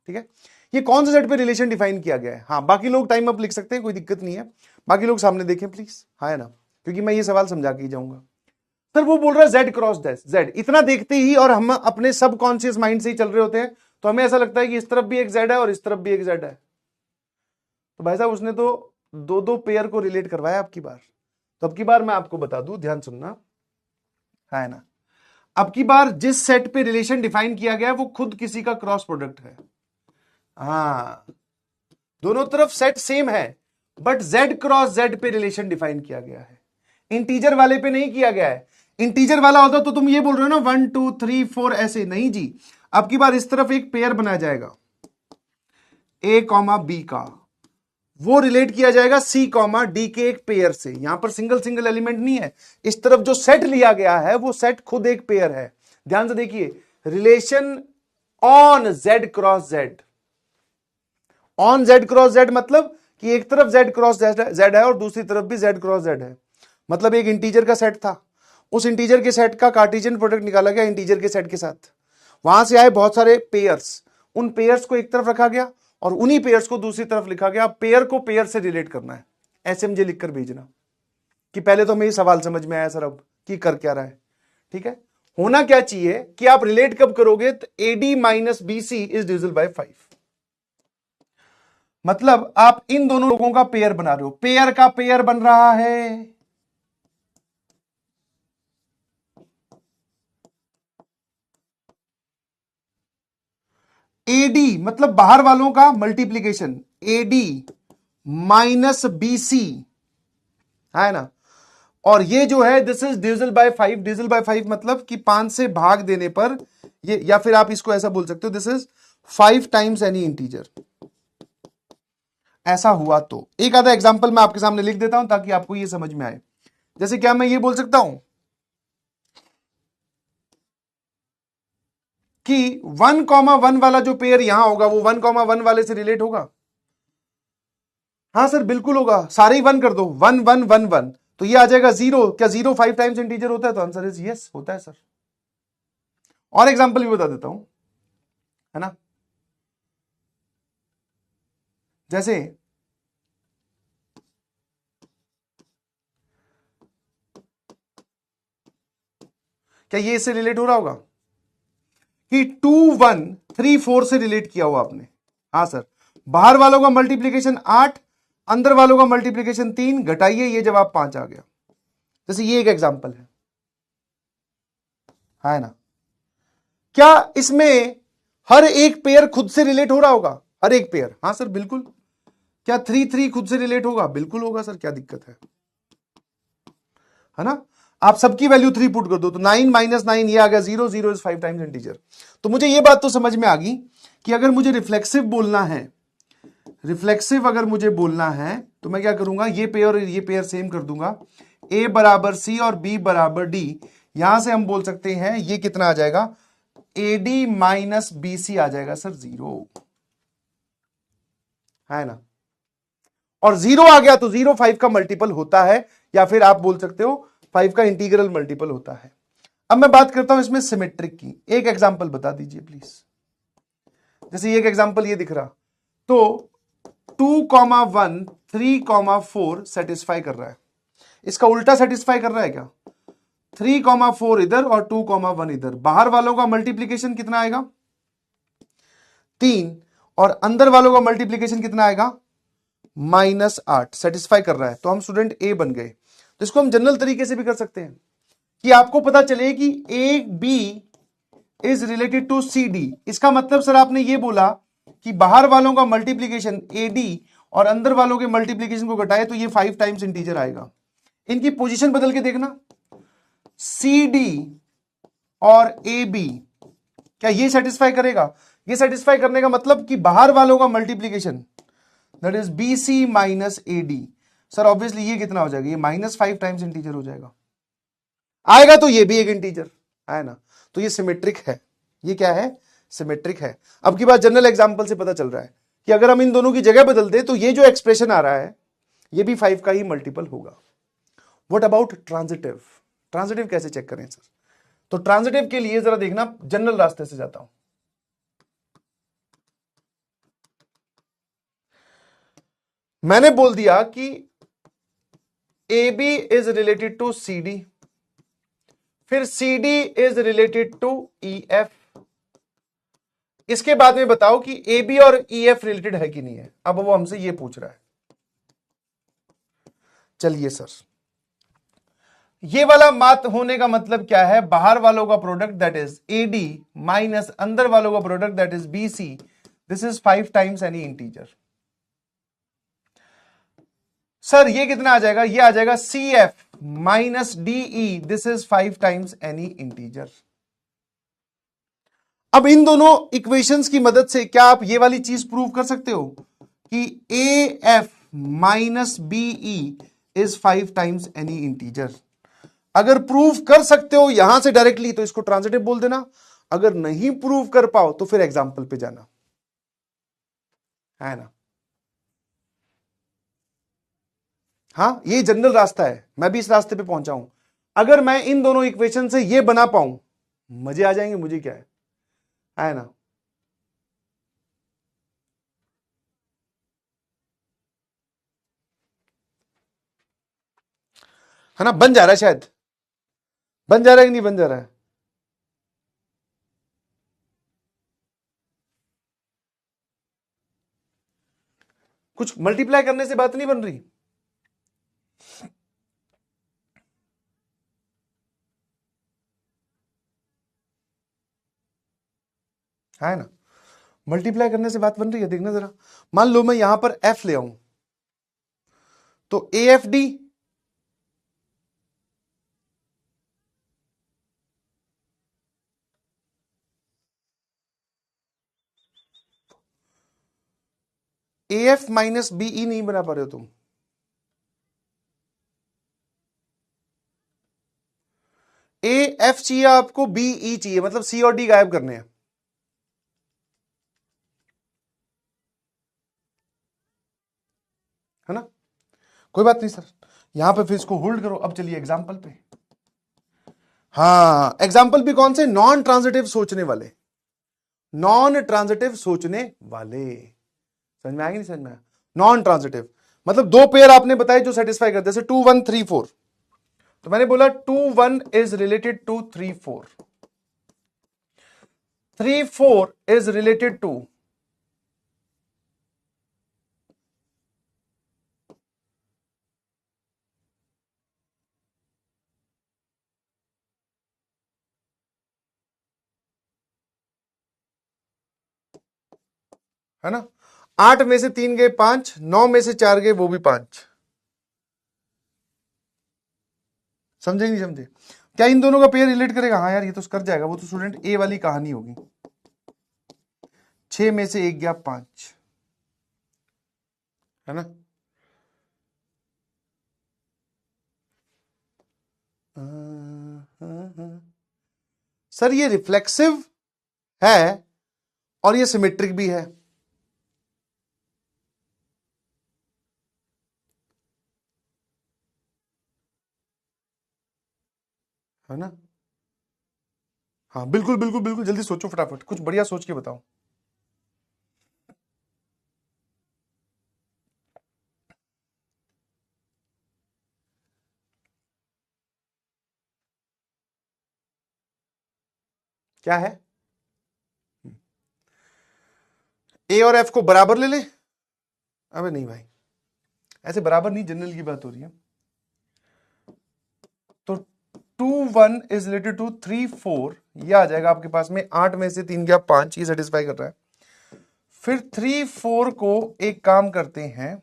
S1: ठीक है। ये कौन से सेट पर रिलेशन डिफाइन किया गया है? हाँ, बाकी लोग टाइम अप लिख सकते हैं, कोई दिक्कत नहीं है, बाकी लोग सामने देखें प्लीज, हाँ है ना, क्योंकि मैं ये सवाल समझा के ही जाऊंगा। सर वो बोल रहा है जेड क्रॉस डैश जेड, इतना देखते ही और हम अपने सबकॉन्शियस माइंड से ही चल रहे होते हैं, तो हमें ऐसा लगता है कि इस तरफ भी एक जेड है और इस तरफ भी एक जेड है। तो भाई साहब उसने तो दो दो पेयर को रिलेट करवाया अब की बार। तो अब की बार मैं आपको बता दूं, ध्यान सुनना, है ना, अब की बार जिस सेट पे रिलेशन डिफाइन किया गया है वो खुद किसी का क्रॉस प्रोडक्ट है। हाँ, दोनों तरफ सेट सेम है, बट z क्रॉस z पे रिलेशन डिफाइन किया गया है, इंटीजर वाले पे नहीं किया गया है। इंटीजर वाला होता तो तुम ये बोल रहे हो ना 1 2 3 4 ऐसे नहीं जी। अब की बार इस तरफ एक पेयर बनाया जाएगा a कॉमा बी का, वो रिलेट किया जाएगा c कॉमा डी के एक पेयर से। यहां पर सिंगल सिंगल एलिमेंट नहीं है, इस तरफ जो सेट लिया गया है वो सेट खुद एक पेयर है। ध्यान से देखिए, relation on z cross z, on z cross z मतलब कि एक तरफ z क्रॉस z है और दूसरी तरफ भी z क्रॉस z है। मतलब एक इंटीजर का सेट था, उस इंटीजर के सेट का कार्टेशियन प्रोडक्ट निकाला गया इंटीजर के सेट के साथ, वहां से आए बहुत सारे पेयर्स, उन पेयर्स को एक तरफ रखा गया और उन्हीं पेयर्स को दूसरी तरफ लिखा गया। पेयर को पेयर से रिलेट करना है, एसएमजे लिखकर भेजना कि पहले तो हमें ये सवाल समझ में आया सर अब कि कर क्या रहा है। ठीक है, होना क्या चाहिए कि आप रिलेट कब करोगे, तो AD minus BC is divisible bye 5। मतलब आप इन दोनों लोगों का पेयर बना रहे हो, पेयर का पेयर बन रहा है AD, मतलब बाहर वालों का मल्टीप्लीकेशन AD माइनस BC है ना, और ये जो है this is divisible bye 5। Divisible by 5 मतलब कि 5 से भाग देने पर ये, या फिर आप इसको ऐसा बोल सकते हो this is 5 times any integer. ऐसा हुआ तो एक आधा एग्जांपल मैं आपके सामने लिख देता हूं ताकि आपको ये समझ में आए। जैसे क्या मैं ये बोल सकता हूं कि 1,1 वाला जो पेयर यहां होगा वो 1,1 वाले से रिलेट होगा। हाँ सर बिल्कुल होगा, सारे ही 1 कर दो, 1 1 1 1 तो ये आ जाएगा 0। क्या 0 5 टाइम्स इंटीजर होता है? तो आंसर इज यस, होता है सर। और एग्जांपल भी बता देता हूं, है ना। जैसे क्या ये इससे रिलेट हो रहा होगा कि 2 1 3 4 से रिलेट किया हुआ आपने? हाँ सर, बाहर वालों का मल्टीप्लीकेशन 8, अंदर वालों का मल्टीप्लीकेशन 3, घटाइए ये जवाब 5 आ गया। जैसे ये एक एग्जांपल है ना। क्या इसमें हर एक पेयर खुद से रिलेट हो रहा होगा? हर एक पेयर, हाँ सर बिल्कुल। क्या 3 3 खुद से रिलेट होगा? बिल्कुल होगा सर, क्या दिक्कत है ना। आप सबकी वैल्यू 3 पुट कर दो तो 9 माइनस 9 ये आ गया 0, 0 इज 5 टाइम्स इंटीजर। तो मुझे ये बात तो समझ में आ गई कि अगर मुझे रिफ्लेक्सिव बोलना है, रिफ्लेक्सिव अगर मुझे बोलना है तो मैं क्या करूंगा, ये पेयर और ये पेयर सेम कर दूंगा, A बराबर C और B बराबर D। यहां से हम बोल सकते हैं ये कितना आ जाएगा, AD माइनस BC आ जाएगा सर 0, है ना। और 0 आ गया तो 0 5 का मल्टीपल होता है, या फिर आप बोल सकते हो 5 का इंटीग्रल मल्टीपल होता है। अब मैं बात करता हूं इसमें सिमेट्रिक की। एक एग्जांपल बता दीजिए प्लीज। जैसे एक एग्जांपल ये दिख रहा, तो 2,1 3,4 सेटिस्फाई कर रहा है, इसका उल्टा सेटिस्फाई कर रहा है क्या? 3,4 इधर और 2,1 इधर। बाहर वालों का मल्टीप्लीकेशन कितना आएगा? 3, और अंदर वालों का मल्टीप्लीकेशन कितना आएगा? -8। सेटिस्फाई कर रहा है, तो हम स्टूडेंट ए बन गए। तो इसको हम जनरल तरीके से भी कर सकते हैं कि आपको पता चले कि A B is related to C d. इसका मतलब सर आपने ये बोला कि बाहर वालों का मल्टीप्लीकेशन ए डी और अंदर वालों के मल्टीप्लीकेशन को घटाए तो ये 5 टाइम्स इंटीजर आएगा। इनकी पोजीशन बदल के देखना, सी डी और ए बी, क्या ये सेटिस्फाई करेगा? ये सेटिस्फाई करने का मतलब कि बाहर वालों का multiplication that is b c minus a d. Sir obviously ये कितना हो जाएगा? ये -5 टाइम्स इंटीजर हो जाएगा, आएगा तो ये भी एक इंटीजर है ना। तो ये सिमेट्रिक है। ये क्या है? सिमेट्रिक है। अब की बात जनरल एग्जांपल से पता चल रहा है कि अगर हम इन दोनों की जगह बदल दे तो ये जो एक्सप्रेशन आ रहा है ये भी 5 का ही मल्टीपल होगा। What about transitive? ट्रांजिटिव कैसे चेक करें सर? तो ट्रांजिटिव के लिए जरा देखना, जनरल रास्ते से जाता हूं। मैंने बोल दिया कि A B is related to C D, फिर C D is related to E F. इसके बाद में बताओ कि ए बी और ई एफ रिलेटेड है कि नहीं है। अब वो हमसे ये पूछ रहा है। चलिए सर, ये वाला मात होने का मतलब क्या है? बाहर वालों का product that is a d minus अंदर वालों का product that is b c, this is 5 times any integer. Sir ये कितना आ जाएगा, ये आ जाएगा CF minus DE, this is 5 times any integer. अब इन दोनों इक्वेशंस की मदद से क्या आप ये वाली चीज प्रूव कर सकते हो कि AF minus BE is 5 times any integer? अगर प्रूव कर सकते हो यहां से डायरेक्टली तो इसको ट्रांजिटिव बोल देना, अगर नहीं प्रूव कर पाओ तो फिर एग्जाम्पल पे जाना, है ना? हाँ, ये जनरल रास्ता है, मैं भी इस रास्ते पे पहुंचा हूं। अगर मैं इन दोनों इक्वेशन से ये बना पाऊं, मजे आ जाएंगे, मुझे क्या है ना? है ना? बन जा रहा है, शायद बन जा रहा है कि नहीं बन जा रहा है? कुछ मल्टीप्लाई करने से बात नहीं बन रही। है ना? मल्टीप्लाई करने से बात बन रही है, देखना जरा। मान लो मैं यहां पर F ले आऊं, तो AFD AF माइनस BE नहीं बना पा रहे हो तुम। AF चाहिए आपको, BE चाहिए, मतलब C और D गायब करने हैं, है ना? कोई बात नहीं सर, यहां पे फिर इसको होल्ड करो। अब चलिए एग्जाम्पल पे। हाँ, एग्जाम्पल भी कौन से? नॉन ट्रांजिटिव सोचने वाले, नॉन ट्रांजिटिव सोचने वाले। समझ में आएगी नहीं समझ में? नॉन ट्रांजिटिव मतलब दो पेयर आपने बताए जो सेटिस्फाई करते, जैसे 2 1 3 4, तो मैंने बोला 2 1 is related to 3 4, 3 4 is related to, है ना? 8 में से 3 गए 5, 9 में से 4 गए वो भी 5। समझे नहीं समझे? क्या इन दोनों का पेयर रिलेट करेगा? हाँ यार, ये तो कर जाएगा, वो तो स्टूडेंट ए वाली कहानी होगी। 6 में से 1 गया 5, है ना? सर ये रिफ्लेक्सिव है और ये सिमेट्रिक भी है ना? हाँ बिल्कुल बिल्कुल बिल्कुल, जल्दी सोचो फटाफट, कुछ बढ़िया सोच के बताओ। क्या है? ए और एफ को बराबर ले ले? अबे नहीं भाई, ऐसे बराबर नहीं, जनरल की बात हो रही है। तो 2 1 इज रिलेटेड टू 3 4, ये आ जाएगा आपके पास में। 8 में से 3 गया 5, ये सेटिस्फाई कर रहा है। फिर 3 4 को एक काम करते हैं,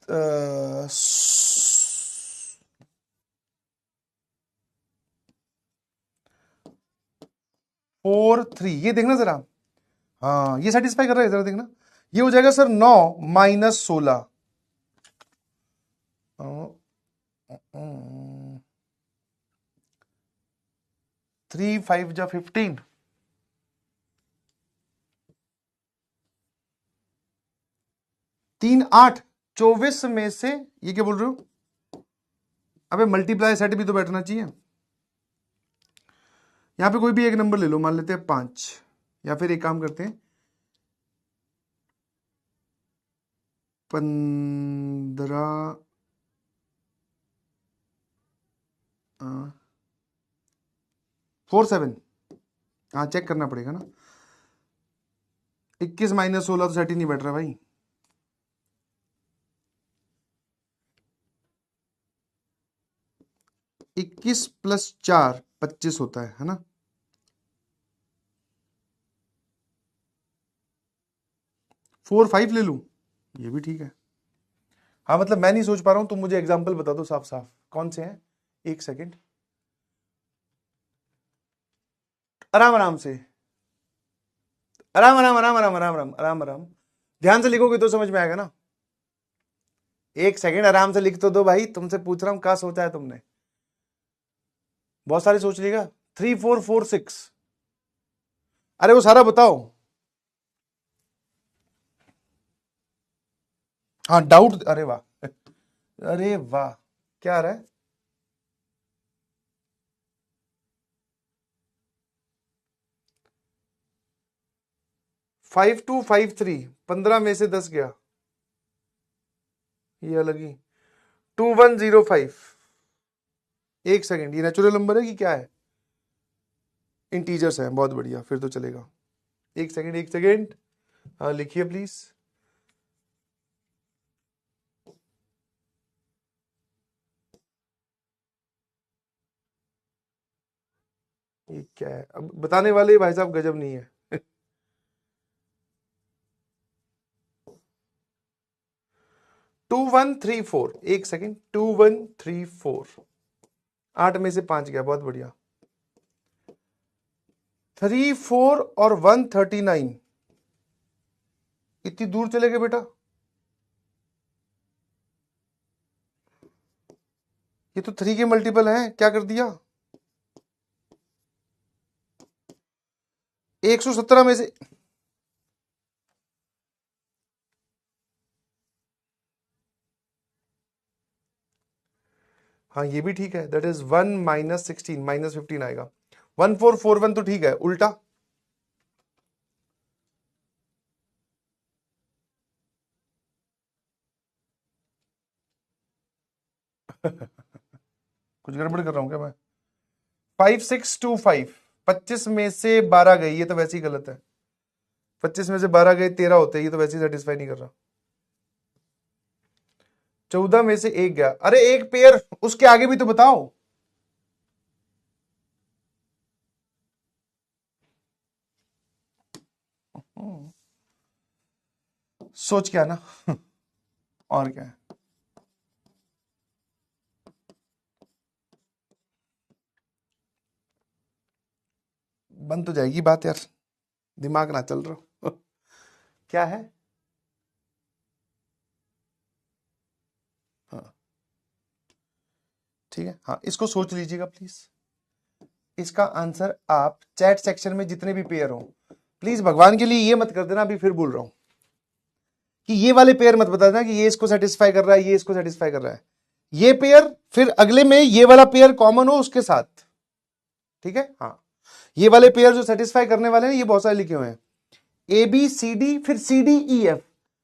S1: आ, 4 3, ये देखना जरा। हाँ ये सेटिस्फाई कर रहा है, जरा देखना। ये हो जाएगा सर 9 माइनस 16, 3 5 जा 15, 3 8, 24 में से ये क्या बोल रहे हो? अबे मल्टीप्लाई सेट भी तो बैठना चाहिए। यहां पे कोई भी एक नंबर ले लो, मान लेते हैं 5, या फिर एक काम करते हैं 15, 4 7। हाँ चेक करना पड़ेगा ना, 21 माइनस 16 तो सेट ही नहीं बैठ रहा भाई। 21 + 4 25 होता है ना। 4 5 ले लूं, ये भी ठीक है। हाँ मतलब मैं नहीं सोच पा रहा हूं, तुम मुझे एग्जाम्पल बता दो साफ साफ कौन से हैं। एक सेकेंड, आराम आराम से, आराम आराम आराम आराम आराम आराम आराम आराम, ध्यान से लिखोगे तो समझ में आएगा ना। एक सेकेंड आराम से लिख तो दो भाई, तुमसे पूछ रहा हूं क्या सोचा है तुमने। बहुत सारे सोच लिएगा। 3 4 4 6, अरे वो सारा बताओ। हाँ डाउट, अरे वाह, अरे वाह, क्या आ रहा है। 5 2 5 3, 15 में से 10 गया, ये अलग ही। 2105, एक सेकेंड, ये नेचुरल नंबर है कि क्या है। इंटीजर्स है, बहुत बढ़िया, फिर तो चलेगा। एक सेकेंड एक सेकेंड, हाँ लिखिए प्लीज। ये क्या है, अब बताने वाले भाई साहब गजब नहीं है। 2134, एक सेकेंड, 2134, 8 में से 5 गया, बहुत बढ़िया। 34 और 139, इतनी दूर चले गए बेटा। ये तो 3 के मल्टीपल है, क्या कर दिया। 117 में से, हाँ ये भी ठीक है, दैट इज 1 - 16 -15 आएगा। 1441 तो ठीक है, उल्टा। कुछ गड़बड़ कर रहा हूं क्या मैं। 5625, 25 में से 12 गए, ये तो वैसे ही गलत है। 25 में से 12 गए 13 होते हैं, ये तो वैसे ही सेटिस्फाई नहीं कर रहा। 14 में से 1 गया, अरे एक पेयर, उसके आगे भी तो बताओ। सोच क्या ना। और क्या है, बन तो जाएगी बात यार, दिमाग ना चल रहा। क्या है, हाँ ठीक है, हाँ इसको सोच लीजिएगा प्लीज। इसका आंसर आप चैट सेक्शन में जितने भी पेयर हो, प्लीज भगवान के लिए ये मत कर देना, अभी फिर बोल रहा हूं कि ये वाले पेयर मत बता देना कि ये इसको सेटिस्फाई कर रहा है, ये इसको सेटिस्फाई कर रहा है। ये पेयर फिर अगले में ये वाला पेयर कॉमन हो उसके साथ, ठीक है। हाँ ये वाले पेयर जो सेटिस्फाई करने वाले हैं, ये बहुत सारे लिखे हुए हैं, ए बी सी डी, फिर सी डी ई एफ,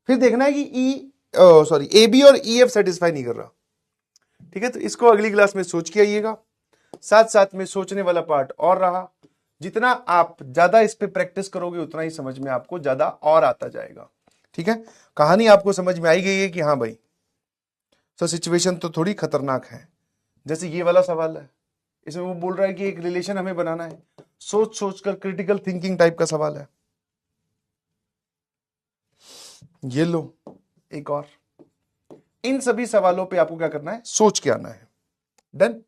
S1: फिर देखना है कि ए बी और ई एफ सेटिस्फाई नहीं कर रहा, ठीक है। तो इसको अगली क्लास में सोच के आइएगा। साथ साथ में सोचने वाला पार्ट और रहा, जितना आप ज्यादा इस पे प्रैक्टिस करोगे उतना ही समझ में आपको ज्यादा और आता जाएगा, ठीक है। कहानी आपको समझ में आई गई है कि हाँ भाई, तो सिचुएशन तो थोड़ी खतरनाक है। जैसे ये वाला सवाल है, इसमें वो बोल रहा है कि एक रिलेशन हमें बनाना है, सोच सोच कर, क्रिटिकल थिंकिंग टाइप का सवाल है। ये लो एक और, इन सभी सवालों पे आपको क्या करना है, सोच के आना है। डन,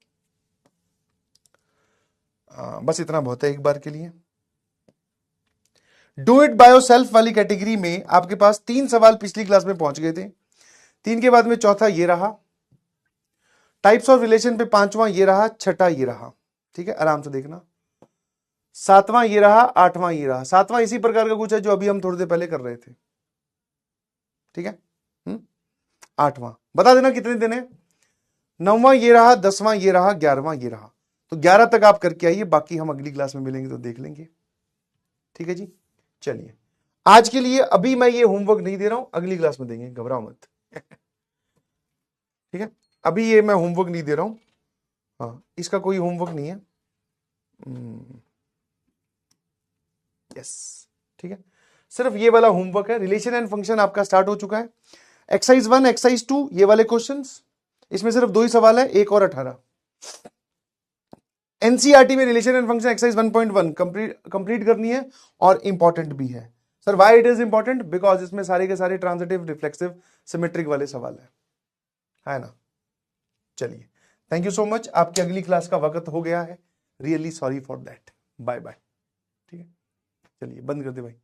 S1: बस इतना बहुत है एक बार के लिए। डू इट बाय योरसेल्फ वाली कैटेगरी में आपके पास 3 सवाल पिछली क्लास में पहुंच गए थे, 3 के बाद में चौथा ये रहा, टाइप्स ऑफ रिलेशन पे 5वां ये रहा, छठा ये रहा, ठीक है, आराम से देखना। 7वां ये रहा, 8वां ये रहा। 7वां इसी प्रकार का कुछ है जो अभी हम थोड़ी देर पहले कर रहे थे, ठीक है। 8वां बता देना कितने दिन है। 9वां ये रहा, 10वां ये रहा, 11वां ये रहा। तो 11 तक आप करके आइए, बाकी हम अगली क्लास में मिलेंगे तो देख लेंगे, ठीक है जी। चलिए आज के लिए अभी मैं ये होमवर्क नहीं दे रहा हूं, अगली क्लास में देंगे, घबराओ मत। ठीक है, अभी ये मैं होमवर्क नहीं दे रहा हूं, हाँ इसका कोई होमवर्क नहीं है। यस, ठीक है, सिर्फ ये वाला होमवर्क है। रिलेशन एंड फंक्शन आपका स्टार्ट हो चुका है। एक्सरसाइज 1, एक्सरसाइज 2, ये वाले क्वेश्चंस, इसमें सिर्फ 2 ही सवाल है, 1 और 18। एनसीईआरटी में relation and function exercise 1.1 complete करनी है और इंपॉर्टेंट भी है sir. Why it is important? Because इसमें सारे के सारे ट्रांजिटिव, रिफ्लेक्सिव, सिमेट्रिक वाले सवाल है ना। चलिए, थैंक यू सो मच। आपकी अगली क्लास का वक्त हो गया है, really sorry for that. Bye bye. ठीक है, चलिए बंद कर दे भाई।